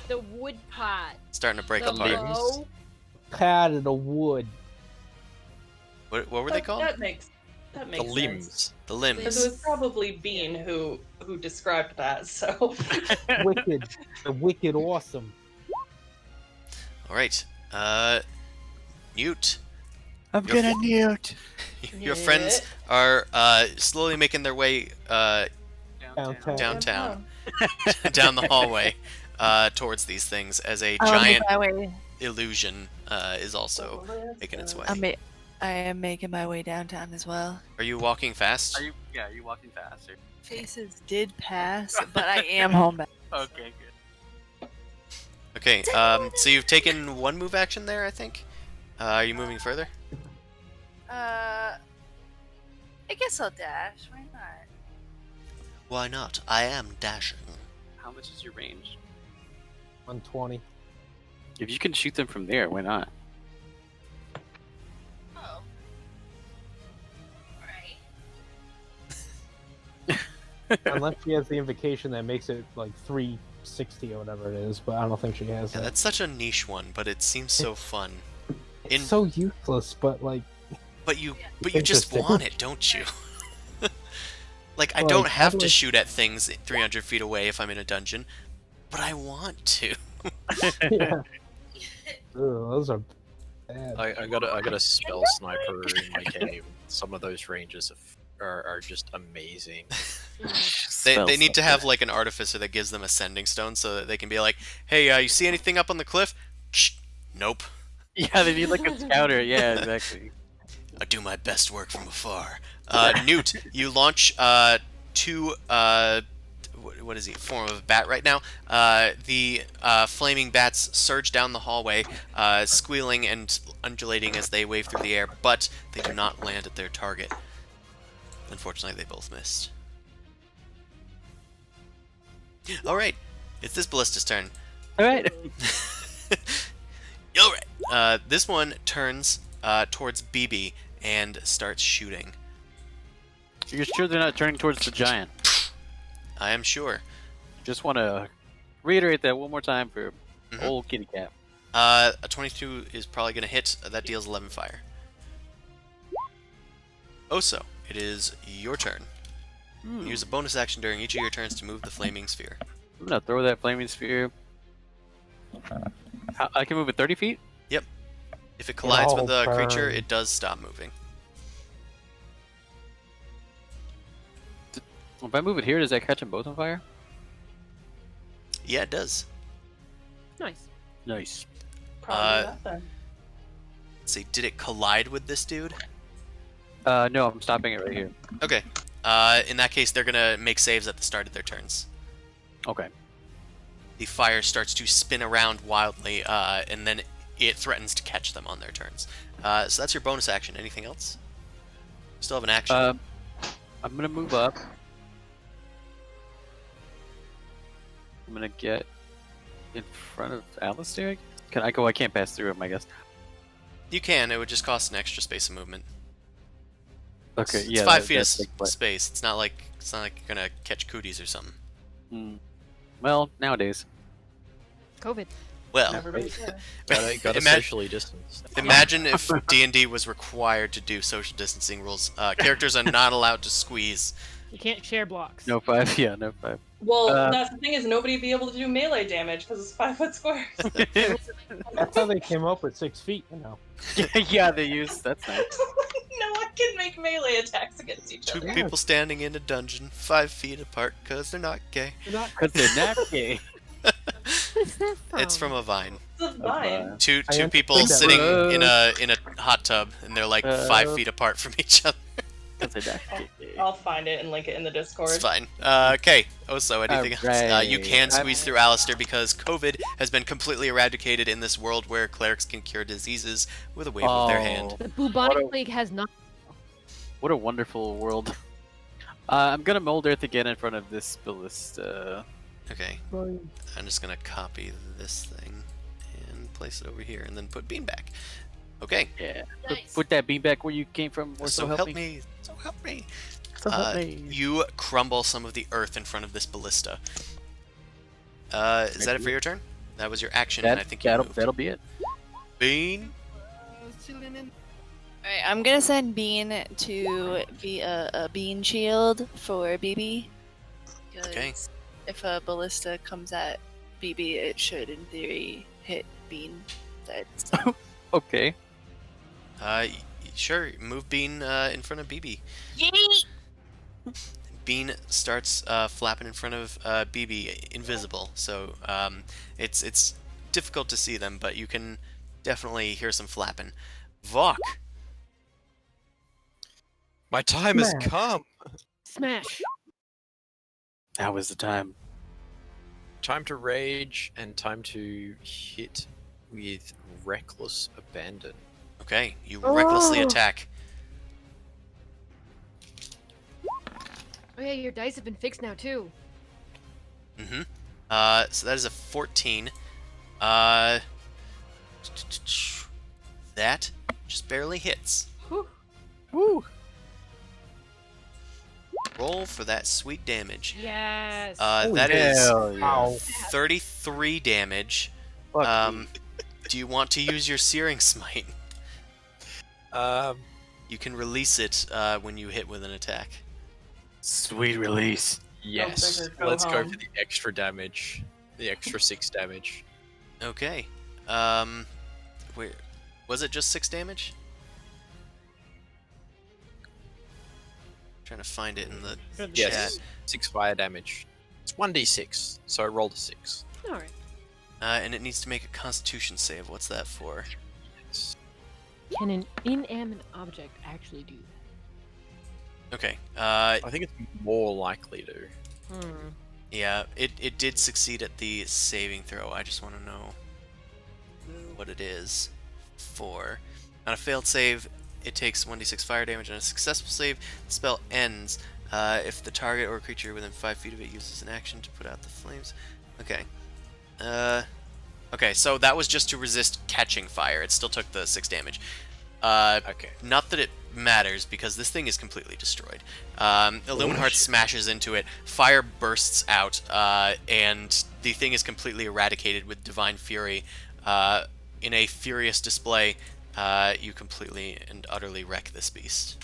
The wood pot. Starting to break The apart. bow. Pad of the wood. What were they called? That makes The sense. limbs. The Because limbs. it was probably Bean who described that. So Wicked. The wicked awesome. Alright. Newt. I'm You're gonna mute. Your friends are slowly making their way downtown, down the hallway, towards these things as a giant illusion is also making its way. I am making my way downtown as well. Are you walking fast? Are you walking faster? Faces did pass, but I am home back. Okay, good. Okay, so you've taken 1 move action there, I think? Are you moving further? I guess I'll dash. Why not? Why not? I am dashing. How much is your range? 120. If you can shoot them from there, why not? Oh. Right. Unless she has the invocation that makes it like 360 or whatever it is, but I don't think she has Yeah, that. that's such a niche one, but it seems so fun. It's so useless, but like... But you just Interesting. want it, don't you? Like, I Like, don't how have do to I- shoot at things 300 feet away if I'm in a dungeon, but I want to. Yeah. Ugh, those are bad. I got a spell sniper in my cave. Some of those ranges are just amazing. They need to have like an artificer that gives them ascending stone so that they can be like, hey, you see anything up on the cliff? Shh, nope. Yeah, they need like a scouter. Yeah, exactly. I do my best work from afar. Newt, you launch 2 what is he? Form of a bat right now. The flaming bats surge down the hallway, squealing and undulating as they wave through the air, but they do not land at their target. Unfortunately, they both missed. Alright, it's this ballista's turn. Alright. Alright, this one turns towards BB and starts shooting. You're sure they're not turning towards the giant? I am sure. Just want to reiterate that one more time for Mhm. old kitty cat. A 22 is probably going to hit. That deals 11 fire. Oso, it is your turn. Use a bonus action during each of your turns to move the flaming sphere. I'm gonna throw that flaming sphere. I can move it 30 feet? If it collides with all the creature, burn. it does stop moving. If I move it here, does that catch them both on fire? Yeah, it does. Nice. Nice. probably that then. Let's see, did it collide with this dude? No, I'm stopping it right here. Okay. In that case, they're going to make saves at the start of their turns. Okay. The fire starts to spin around wildly, and then it threatens to catch them on their turns. So that's your bonus action. Anything else? Still have an action. I'm gonna move up. I'm gonna get in front of Alistair. Can I go? I can't pass through him, I guess. You can. It would just cost an extra space of movement. Okay, It's yeah. 5 feet of that's like what- space. It's not like you're gonna catch cooties or something. Well, nowadays. COVID. Well, Everybody's there. Gotta Ima- socially distance. imagine if D&D was required to do social distancing rules. Characters are not allowed to squeeze. You can't share blocks. No 5. Yeah, no 5. Well, Uh, that's the thing is nobody would be able to do melee damage because it's 5 foot squares. That's how they came up with 6 feet, you know. Yeah, they use. That's nice. No one can make melee attacks against each Two other. people standing in a dungeon, 5 feet apart, because they're not gay. Because they're not gay. It's from a vine. It's a vine. Two I people understood that. sitting in a hot tub, and they're like 5 feet apart from each other. I'll find it and link it in the Discord. It's fine. Okay. Also, anything else? You can squeeze through Alistair because COVID has been completely eradicated in this world where clerics can cure diseases with a wave of their hand. The bubonic plague has not. What a wonderful world. I'm gonna mold earth again in front of this ballista. Okay. I'm just gonna copy this thing and place it over here, and then put bean back. Okay. Yeah. Nice. Put that bean back where you came from. Or So help me. So help me. So help me. You crumble some of the earth in front of this ballista. Is that it for your turn? That was your action, and I think you moved. That'll be it. Bean. Alright, I'm gonna send Bean to be a bean shield for BB. Okay. If a ballista comes at BB, it should, in theory, hit Bean instead. So. Okay. Sure. Move Bean in front of BB. Yeet! Bean starts flapping in front of BB, invisible. So it's difficult to see them, but you can definitely hear some flapping. Vok. My time has come. Smash. Now is the time. Time to rage and time to hit with reckless abandon. Okay, you recklessly attack. Oh yeah, your dice have been fixed now too. Mm-hmm. So that is a 14. That just barely hits. Whew. Woo! Roll for that sweet damage. Yes. That is Ow. 33 damage. Fuck me. Do you want to use your Searing Smite? Um, You can release it when you hit with an attack. Sweet release. yes. bigger, go Let's go home. for the extra damage. The extra 6 damage. Okay. Where was it? Just 6 damage? Trying to find it in the chat. Yes. 6 fire damage. It's 1d6, so I rolled a 6. All right. And it needs to make a Constitution save. What's that for? Yes. Can an inanimate object actually do Okay. I think it's more likely to. that? Yeah, it did succeed at the saving throw. I just want to know what it is for. On a failed save, it takes 1d6 fire damage. On a successful save, the spell ends if the target or creature within 5 feet of it uses an action to put out the flames. Okay. Okay, so that was just to resist catching fire. It still took the 6 damage. Okay. Not that it matters, because this thing is completely destroyed. Illuminheart smashes into it, fire bursts out, and the thing is completely eradicated with Divine Fury. In a furious display, you completely and utterly wreck this beast.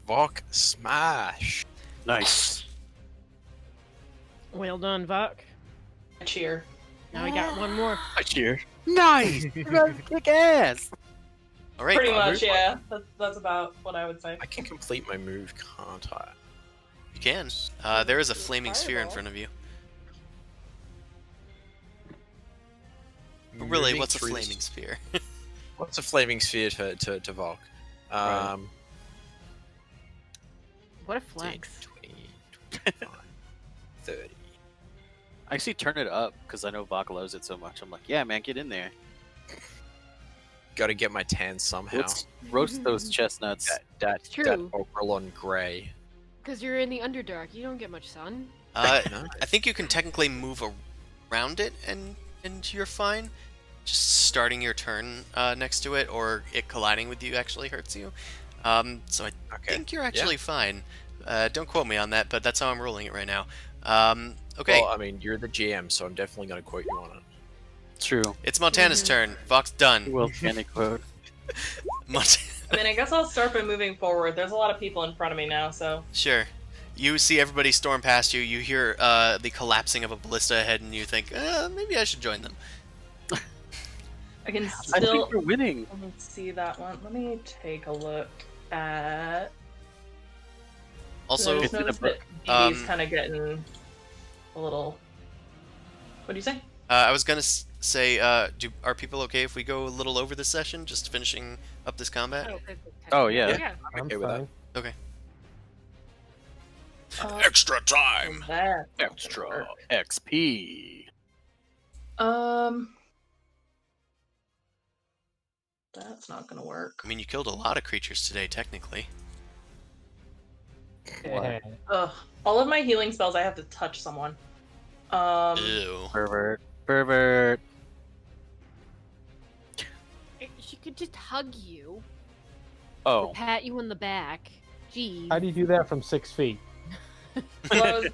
Vok smash. Nice. Well done, Vok. Cheer. Now we got one more. I cheer. Nice. Kick ass. All right, Pretty Aubrey, much, yeah. That's about what I would say. I can complete my move, can't I? you can. There is a flaming sphere in Fireball. front of you. But really, Moving what's a through flaming this- sphere? What's a flaming sphere to Vok? Right. What a 10, flex. 20, 25, 30. I actually turn it up because I know Vok loves it so much. I'm like, yeah, man, get in there. Gotta get my tan somehow. Let's roast those chestnuts. That true. Operlon Grey. Because you're in the Underdark, you don't get much sun. No. I think you can technically move around it and you're fine. Just starting your turn next to it or it colliding with you actually hurts you. So I Okay. think you're actually fine. Don't quote me on that, but that's how I'm ruling it right now. Okay, Well, I mean, you're the GM, so I'm definitely gonna quote you on it. True. it's Montana's turn. Vox done. Well, can I quote? I mean, I guess I'll start by moving forward. There's a lot of people in front of me now, so. Sure. You see everybody storm past you. You hear the collapsing of a ballista ahead, and you think, maybe I should join them. I can I still. think we're winning. Let me see that one. Let me take a look at. Also, I just It's in a noticed that book. BB's kind of getting a little. What do you say? I was gonna say, are people okay if we go a little over this session, just finishing up this combat? Oh, yeah. Yeah. I'm I'm okay with that. fine. Extra time. That Extra XP. That's not gonna work. I mean, you killed a lot of creatures today, technically. What? Ugh. All of my healing spells, I have to touch someone. Ew. Pervert. Pervert. She could just hug you, Oh. pat you on the back. Jeez. How do you do that from 6 feet? Well,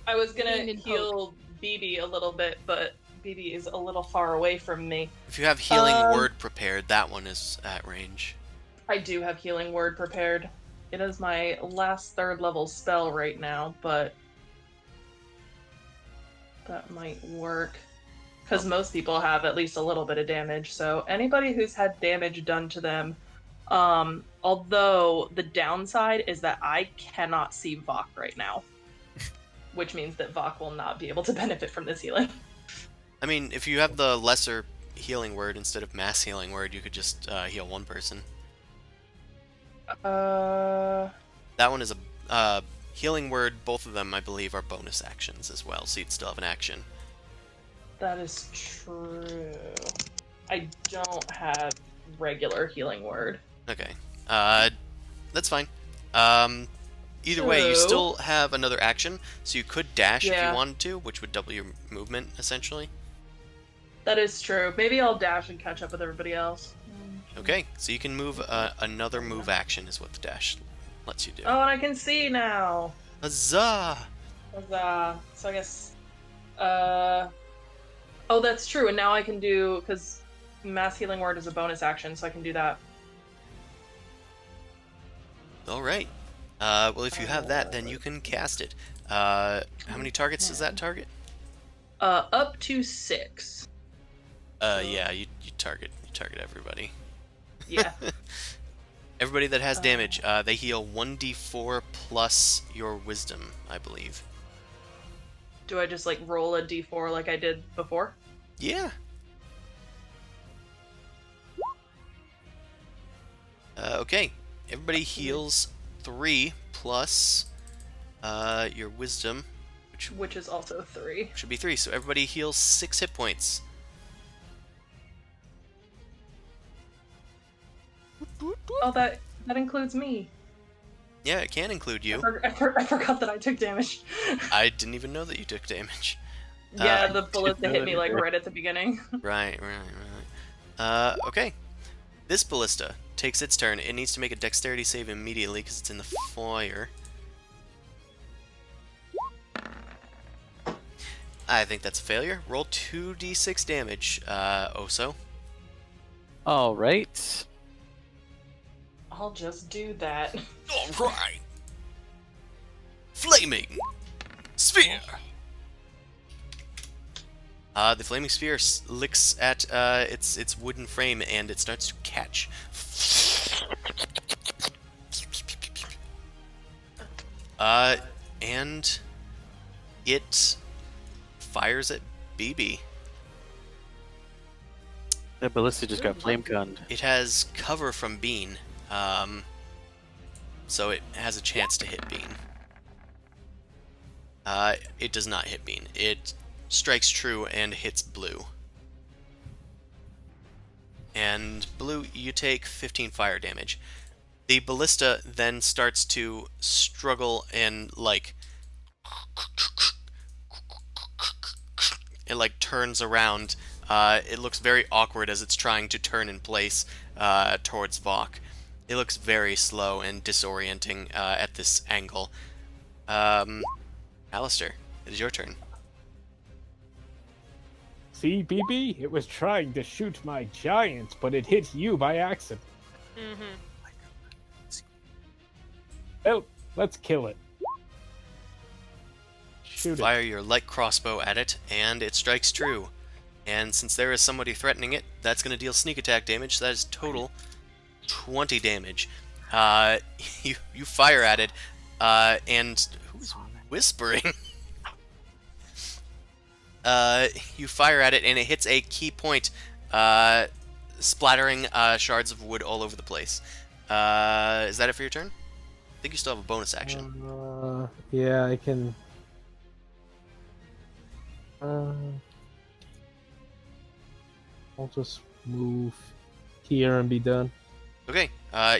I was gonna Lean and heal BB a little bit, but BB is a little far away from me. If you have Healing Word prepared, that one is at range. I do have Healing Word prepared. It is my last 3rd level spell right now, but that might work. Because most people have at least a little bit of damage, so anybody who's had damage done to them, although the downside is that I cannot see Vok right now, which means that Vok will not be able to benefit from this healing. I mean, if you have the lesser Healing Word instead of Mass Healing Word, you could just heal one person. That one is a Healing Word. Both of them, I believe, are bonus actions as well, so you'd still have an action. That is true. I don't have regular Healing Word. Okay. That's fine. Either way, you So- still have another action, so you could dash if Yeah. you wanted to, which would double your movement, essentially. That is true. Maybe I'll dash and catch up with everybody else. Okay, so you can move another move action is what the dash lets you do. Oh, and I can see now. Huzzah! So I guess, oh, that's true. And now I can do, because Mass Healing Word is a bonus action, so I can do that. Alright. Well, if you have that, then you can cast it. How many targets does that target? Up to 6. Yeah, you target everybody. Yeah. Everybody that has damage, they heal 1d4 plus your wisdom, I believe. Do I just, like, roll a d4 like I did before? Yeah. Okay. Everybody heals 3 plus your wisdom, Which is also 3. should be 3. So everybody heals 6 hit points. Oh, that includes me. Yeah, it can include you. I forgot that I took damage. I didn't even know that you took damage. Yeah, the bullets that know hit that me, like, either. right at the beginning. Right. Okay. This ballista takes its turn. It needs to make a dexterity save immediately because it's in the fire. I think that's a failure. Roll 2d6 damage, Oso. Alright. I'll just do that. Alright! Flaming Sphere! The flaming sphere licks at its wooden frame and it starts to catch. And it fires at BB. The ballista just got flame gunned. It has cover from Bean, so it has a chance to hit Bean. It does not hit Bean. It strikes true and hits Blue. And Blue, you take 15 fire damage. The ballista then starts to struggle and, like, it, like, turns around. It looks very awkward as it's trying to turn in place towards Vok. It looks very slow and disorienting at this angle. Alistair, it is your turn. See, BB? It was trying to shoot my giant, but it hit you by accident. Mm-hmm. Well, let's kill it. Shoot it. Fire your light crossbow at it, and it strikes true. And since there is somebody threatening it, that's going to deal sneak attack damage. So that is total 20 damage. You fire at it, and who's whispering? You fire at it, and it hits a key point, splattering shards of wood all over the place. Is that it for your turn? think you still have a bonus action. Yeah, I can. I'll just move here and be done. Okay,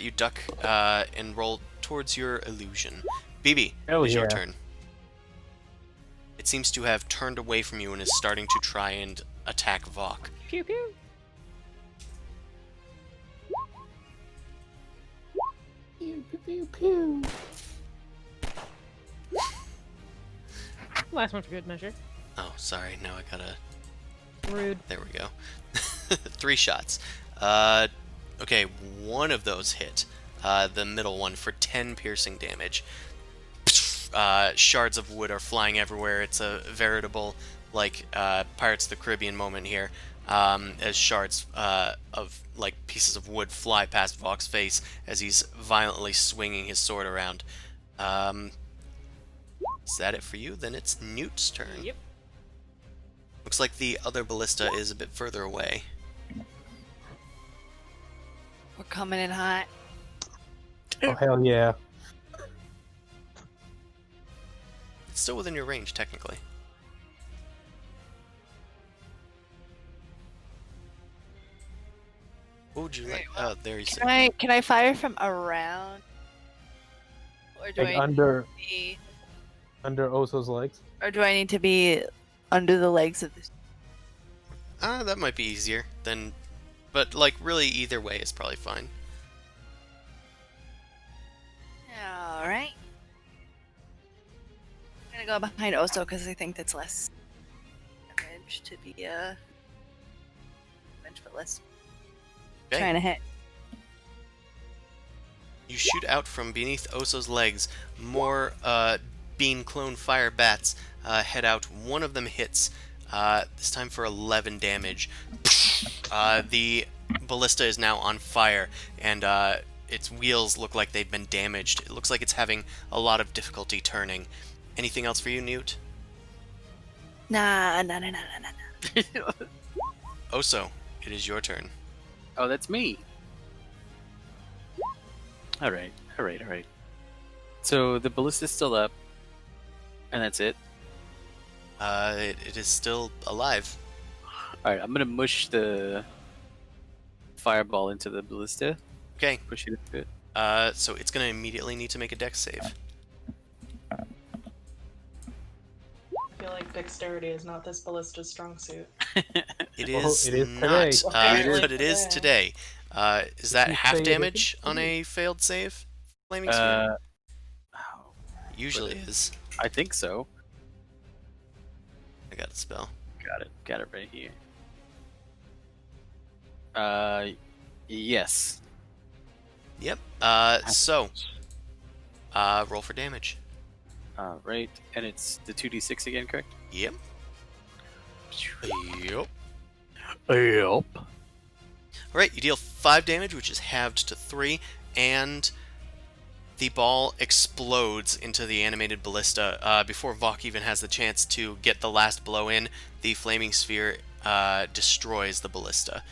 you duck and roll towards your illusion. BB, Oh, it is your yeah. turn. It seems to have turned away from you and is starting to try and attack Vok. Pew pew. Pew, pew, pew, pew. Last one for good measure. Oh, sorry, now I gotta... Rude. There we go. 3 shots. Okay, one of those hit. The middle one for 10 piercing damage. Shards of wood are flying everywhere. It's a veritable, like, Pirates of the Caribbean moment here. As shards of, like, pieces of wood fly past Vok's face as he's violently swinging his sword around. Is that it for you? Then it's Newt's turn. Yep. Looks like the other ballista is a bit further away. We're coming in hot. Oh, hell yeah. It's still within your range, technically. What would you like? Oh, there you see. Can I fire from around? Or do Like I under be, Oso's legs. or do I need to be under the legs of this? That might be easier than... But, like, really, either way is probably fine. Alright. I'm gonna go behind Oso because I think that's less damage to be damage, but less Okay. trying to hit. You shoot out from beneath Oso's legs. More bean clone fire bats head out. One of them hits, this time for 11 damage. The ballista is now on fire, and its wheels look like they've been damaged. It looks like it's having a lot of difficulty turning. Anything else for you, Newt? Nah. Oso, it is your turn. Oh, that's me. All right. So the ballista's still up, and that's it. It is still alive. All right, I'm gonna mush the fireball into the ballista. Okay, Push it a bit. so it's going to immediately need to make a dex save. I feel like dexterity is not this ballista's strong suit. It Well, is, it is not, today. but it is today. Is that You half say it damage isn't on today. a failed save? Flaming Sphere? Oh, Usually is. I think so. I got the spell. Got it right here. Yes. Yep. So, roll for damage. Right, and it's the 2d6 again, correct? Yep. Yep. Yep. Alright, you deal 5 damage, which is halved to 3, and the ball explodes into the animated ballista. Before Vok even has the chance to get the last blow in, the flaming sphere destroys the ballista.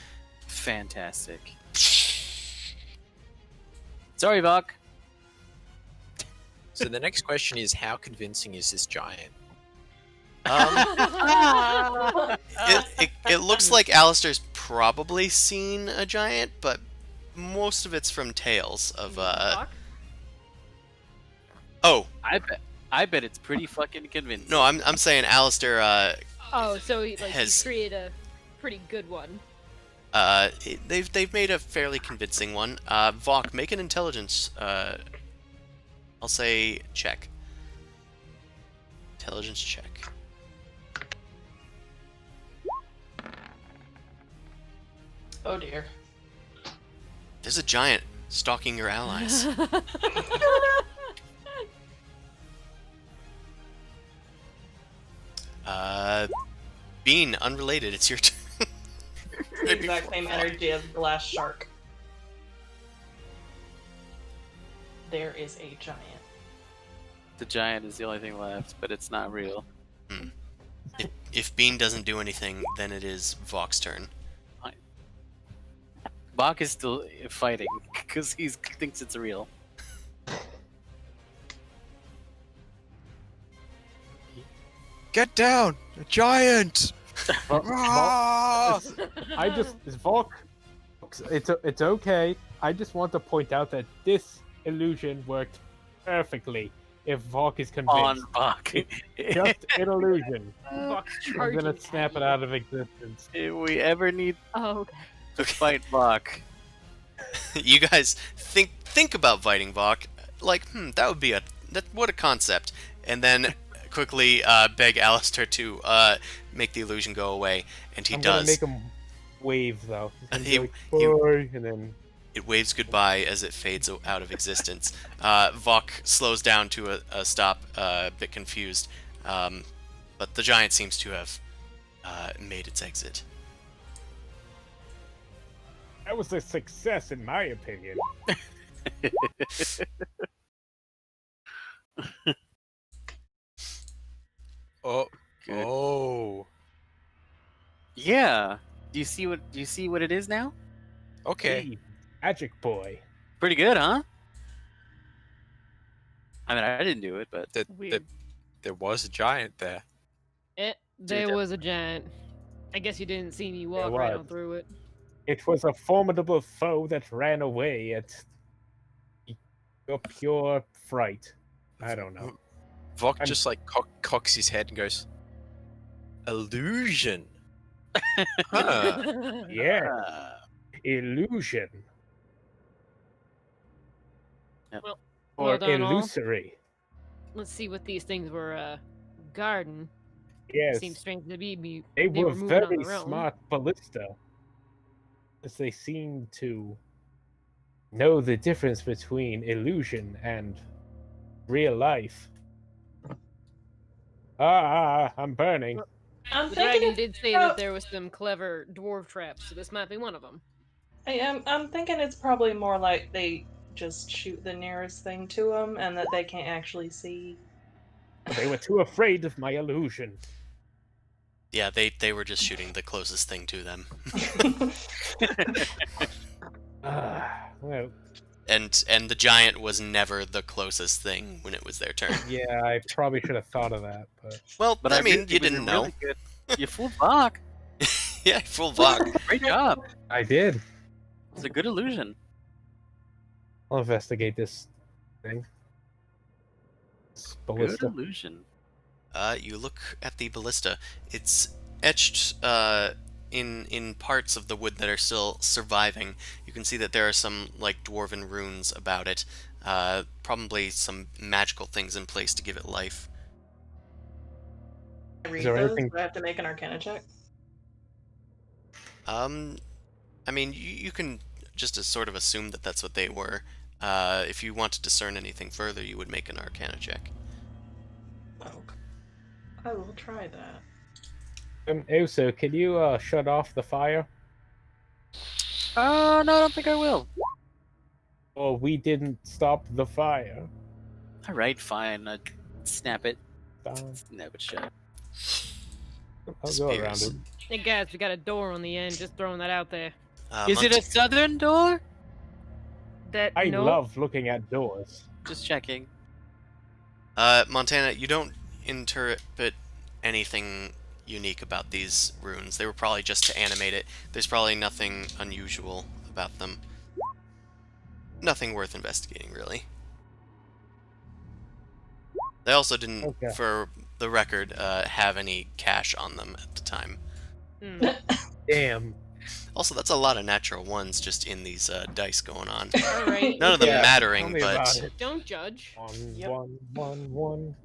Fantastic. Sorry, Vok. So the next question is, how convincing is this giant? It looks like Alistair's probably seen a giant, but most of it's from tales of Fuck. Oh, I bet it's pretty fucking convincing. no, I'm saying Alistair Oh, so he Has- created a pretty good one. they've made a fairly convincing one. Vok, make an intelligence I'll say check. Intelligence check. Oh dear. There's a giant stalking your allies. Bean, unrelated, it's your turn. The exact same energy as Glass Shark. There is a giant. The giant is the only thing left, but it's not real. If Bean doesn't do anything, then it is Vok's turn. Bach is still fighting because he thinks it's real. Get down! A giant! Ah! Volk. It's okay. I just want to point out that this illusion worked perfectly. If Volk is On convinced, Bach. it's just an illusion. Buck's I'm charging gonna at snap it you. out of existence. If we ever need Oh, okay. to fight Bach, You guys think about fighting Vok. Like, that would be what a concept. And then quickly beg Alistair to make the illusion go away, and he I'm does. gonna make him wave though. He's gonna be He- like, he- "Bye," and then It waves goodbye as it fades out of existence. Vok slows down to a stop, a bit confused, but the giant seems to have made its exit. that was a success in my opinion. Oh. Good. Oh. yeah. Do you see what it is now? Okay. Hey, magic boy. Pretty good, huh? I mean, I didn't do it, but Weird. There was a giant there. There was a giant. I guess you didn't see me walk right on was. through it. It was a formidable foe that ran away at your pure fright. I don't know. Vok I'm- just like cocks his head and goes, illusion. Huh. Yeah, Ah. illusion Well or done, all. illusory. Let's see what these things were guarding. Yes, Seems strange to me. they were were moving on very their own. smart ballista, as they seemed to know the difference between illusion and real life. I'm burning. I'm The thinking dragon it's did say that there was some clever dwarf traps, so this might be one of them. I'm thinking it's probably more like they just shoot the nearest thing to them and that they can't actually see. But they were too afraid of my illusion. Yeah, they were just shooting the closest thing to them. Well, And the giant was never the closest thing when it was their turn. yeah, I probably should have thought of that, but Well, But I mean, really- you it was a didn't know. really good- You fooled Bach. Yeah, full Vok. Great job. I did. It's a good illusion. I'll investigate this thing. This Good ballista. illusion. You look at the ballista. It's etched in parts of the wood that are still surviving. You can see that there are some like dwarven runes about it. Probably some magical things in place to give it life. I read there those, anything- but I have to make an Arcana check. I mean, you can just sort of assume that that's what they were. If you want to discern anything further, you would make an Arcana check. Oh, I will try that. Also, can you shut off the fire? No, I don't think I will. Or we didn't stop the fire. All right, fine. Snap it. Fine. Snap it shut. I'll go around Spears. it. Hey guys, we got a door on the end. Just throwing that out there. Is it a southern door? That I no. love looking at doors. Just checking. Montana, you don't interpret anything unique about these runes. They were probably just to animate it. There's probably nothing unusual about them. Nothing worth investigating, really. They also didn't, Okay. for the record, have any cash on them at the time. Hmm. Damn. Also, that's a lot of natural ones just in these dice going on. All right. None of them Yeah, mattering, tell me but about it. Don't judge. One, Yep. one.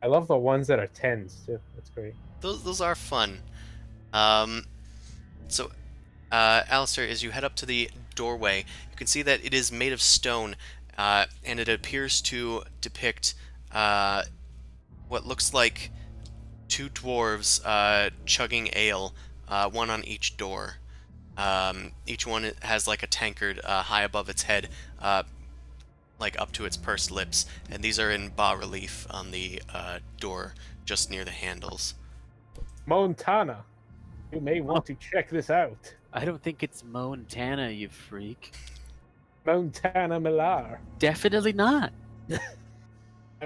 I love the ones that are tens too. That's great. those are fun. So, Alistair, as you head up to the doorway, you can see that it is made of stone, and it appears to depict what looks like two dwarves chugging ale, one on each door. Each one has like a tankard high above its head, like up to its pursed lips, and these are in bas-relief on the door just near the handles. Montana, you may want to check this out. I don't think it's Montana, you freak. Montana Millar. Definitely not.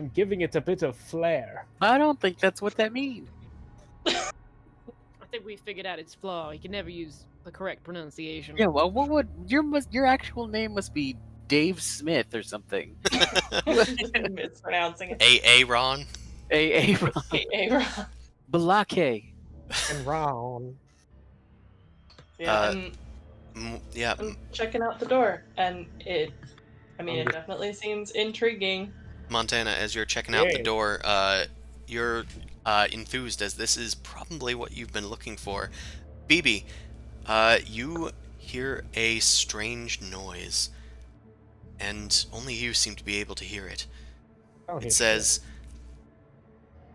I'm giving it a bit of flair. I don't think that's what that means. I think we figured out its flaw. You can never use the correct pronunciation. Yeah, well, what would your actual name must be Dave Smith or something? Mispronouncing it. A Ron. A Aaron. Balake. And Ron. Yeah, Yeah. I'm checking out the door, and it definitely seems intriguing. Montana, as you're checking out the Yeah. door, you're enthused as this is probably what you've been looking for. BB, you hear a strange noise, and only you seem to be able to hear it. It says,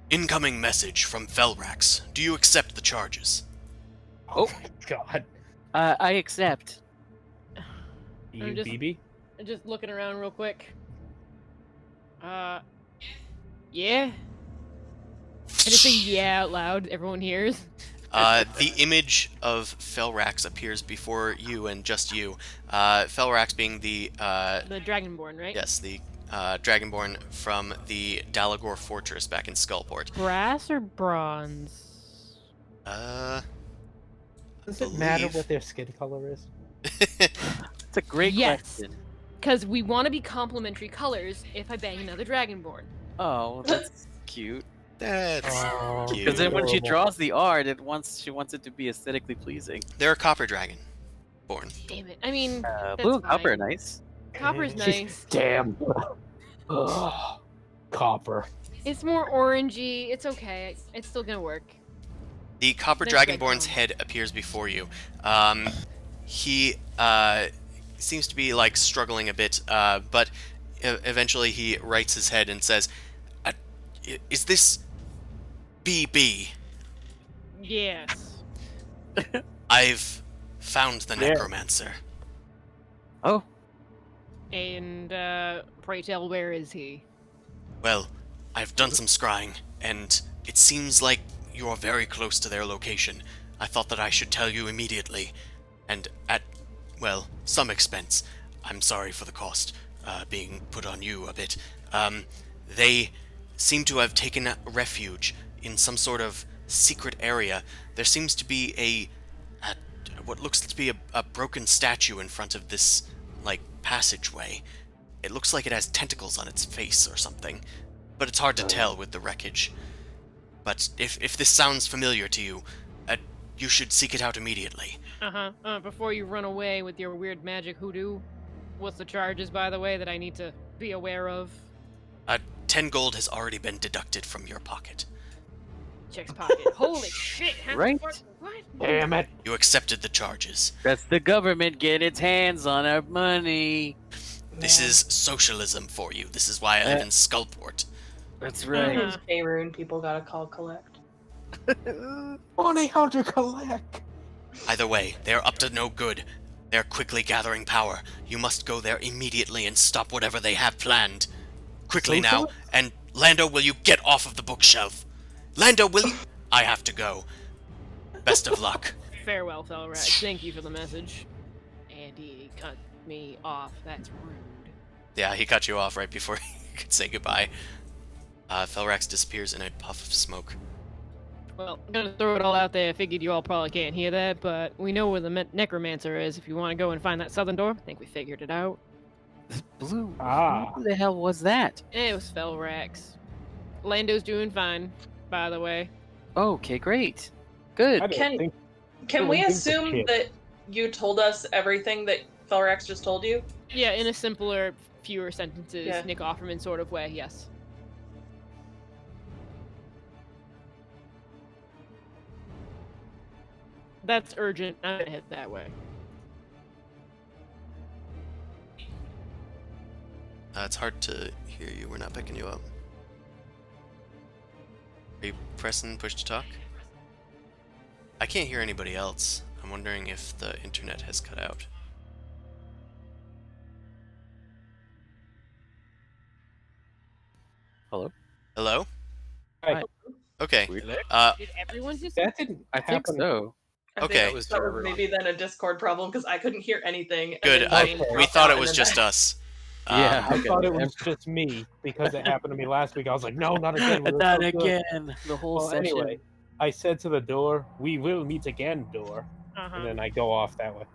"Incoming message from Felrax. Do you accept the charges?" Oh my god. I accept. You, just- BB? I'm just looking around real quick. Yeah? I just say yeah out loud, everyone hears. The image of Felrax appears before you and just you. Felrax being the The Dragonborn, right? yes, the Dragonborn from the Dalagor Fortress back in Skullport. Brass or bronze? Does it matter believe- what their skin color is? It's a great Yes. question. Because we want to be complementary colors if I bang another Dragonborn. Oh, well, that's cute. That's Oh, cute. Because then when she adorable. draws the art, she wants it to be aesthetically pleasing. They're a copper dragon born. Damn it. I mean, that's Blue and copper are fine. nice. Copper's nice. Damn. Ugh. Copper. It's more orangey. It's okay. It's still gonna work. The copper Thanks, dragonborn's Redcon. head appears before you. He seems to be like struggling a bit, but eventually he rights his head and says, "Is this BB? Yes. I've found the Yeah. necromancer." Oh, And pray tell, where is he? Well, I've done some scrying, and it seems like you're very close to their location. I thought that I should tell you immediately, and at, well, some expense. I'm sorry for the cost being put on you a bit. They seem to have taken refuge in some sort of secret area. There seems to be what looks to be a broken statue in front of this, like, passageway. It looks like it has tentacles on its face or something, but it's hard to tell with the wreckage. But if this sounds familiar to you, you should seek it out immediately. Before you run away with your weird magic hoodoo, what's the charges, by the way, that I need to be aware of? 10 gold has already been deducted from your pocket. Check's pocket. Holy shit! Right? What? Damn it. You accepted the charges. that's the government getting its hands on our money. This is socialism for you. This is why I live in Skullport. That's right. Those Faerun people gotta call collect. 1-800 collect. Either way, they are up to no good. They're quickly gathering power. You must go there immediately and stop whatever they have planned. Quickly now, and Lando, will you get off of the bookshelf? Lando, will you? I have to go. Best of luck. Farewell, Felrax. Thank you for the message. And he cut me off. That's rude. Yeah, he cut you off right before you could say goodbye. Felrax disappears in a puff of smoke. Well, I'm gonna throw it all out there. I figured you all probably can't hear that, but we know where the necromancer is. If you want to go and find that southern door, I think we figured it out. Blue. Ah. Who the hell was that? It was Felrax. Lando's doing fine, by the way. Okay, great. Good. I don't think Can we Don't think assume shit. that you told us everything that Felrax just told you? Yeah, in a simpler, fewer sentences, Yeah. Nick Offerman sort of way, yes. That's urgent. I'm gonna head that way. It's hard to hear you. We're not picking you up. Are you pressing push to talk? I can't hear anybody else. I'm wondering if the internet has cut out. Hello? Hello? Hi. Okay. Weird. Did everyone just? that didn't I think happen. so. I think Okay. That was that was Trevor. maybe then a Discord problem because I couldn't hear anything. and Good. then I- Jane We dropped thought out it was and then just us. Yeah. I Okay, thought it whatever. was just me because it happened to me last week. I was like, no, not again. We were Not so good. again. The whole Well, session. anyway, I said to the door, "We will meet again, door," Uh-huh. and then I go off that way.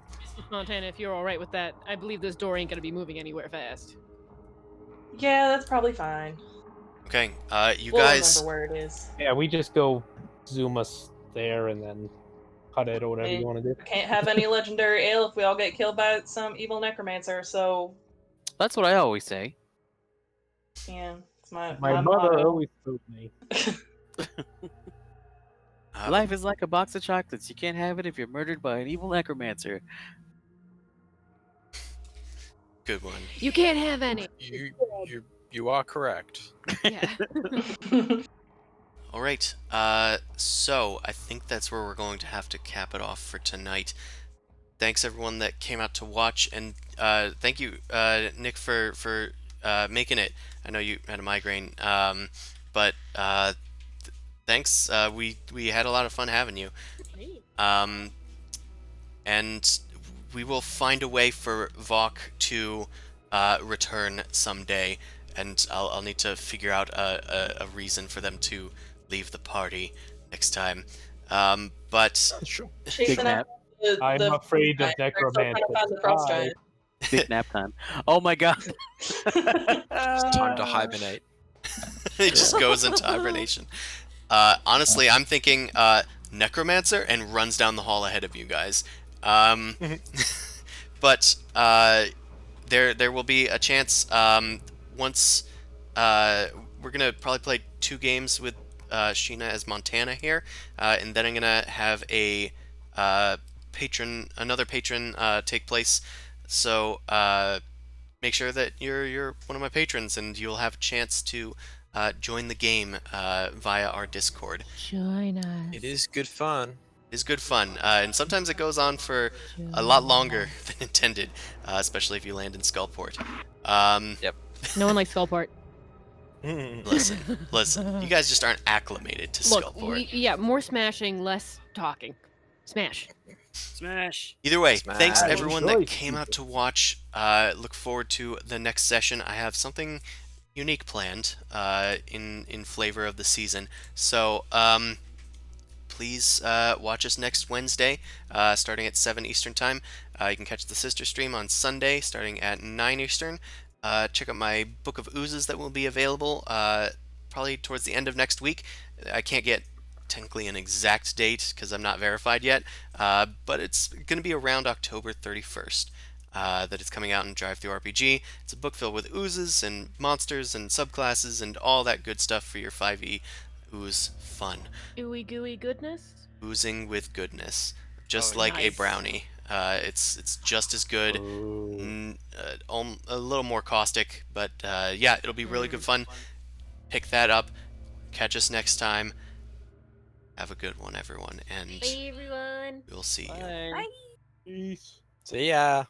Montana, if you're all right with that, I believe this door ain't gonna be moving anywhere fast. Yeah, that's probably fine. Okay, you We'll guys. remember where it is. Yeah, we just go zoom us there and then cut it or whatever Hey, you want to do. we can't have any legendary ale if we all get killed by some evil necromancer. So That's what I always say. yeah, it's my My mother motto. always told me. Life is like a box of chocolates. You can't have it if you're murdered by an evil necromancer. Good one. You can't have any. You are correct. Yeah. All right. So I think that's where we're going to have to cap it off for tonight. Thanks everyone that came out to watch, and thank you, Nick, for making it. I know you had a migraine, but thanks. We had a lot of fun having you. And we will find a way for Vok to return someday, and I'll need to figure out a reason for them to leave the party next time. But Chasing nap. after I'm the afraid of giant, right? So I'm trying to necromancers. find the frost Bye. giant. Big nap time. Oh my god. It's time to hibernate. it just goes into hibernation. Honestly, I'm thinking necromancer and runs down the hall ahead of you guys. But there will be a chance once we're gonna probably play 2 games with Sheena as Montana here, and then I'm gonna have a another patron take place. So make sure that you're one of my patrons, and you'll have a chance to join the game via our Discord. Join us. It is good fun. It's good fun, and sometimes it goes on for a lot longer than intended, especially if you land in Skullport. Yep. No one likes Skullport. Listen, you guys just aren't acclimated to Look, Skullport. yeah, more smashing, less talking. Smash. Smash. Either way, Smash. thanks I everyone enjoy that came out to watch. Look forward to the next session. I have something unique planned in flavor of the season. So please watch us next Wednesday, starting at 7 Eastern Time. You can catch the sister stream on Sunday, starting at 9 Eastern. Check out my Book of Oozes that will be available probably towards the end of next week. I can't get technically an exact date because I'm not verified yet, but it's going to be around October 31st. That it's coming out in Drive-Thru RPG. It's a book filled with oozes and monsters and subclasses and all that good stuff for your 5e ooze fun. Ooey gooey goodness. Oozing with goodness, just Oh, like a nice. brownie. It's just as good, a little more caustic, but yeah, it'll be really good fun. Pick that up. Catch us next time. Have a good one, everyone, and Bye, everyone. we'll see you. Bye. Peace. See ya.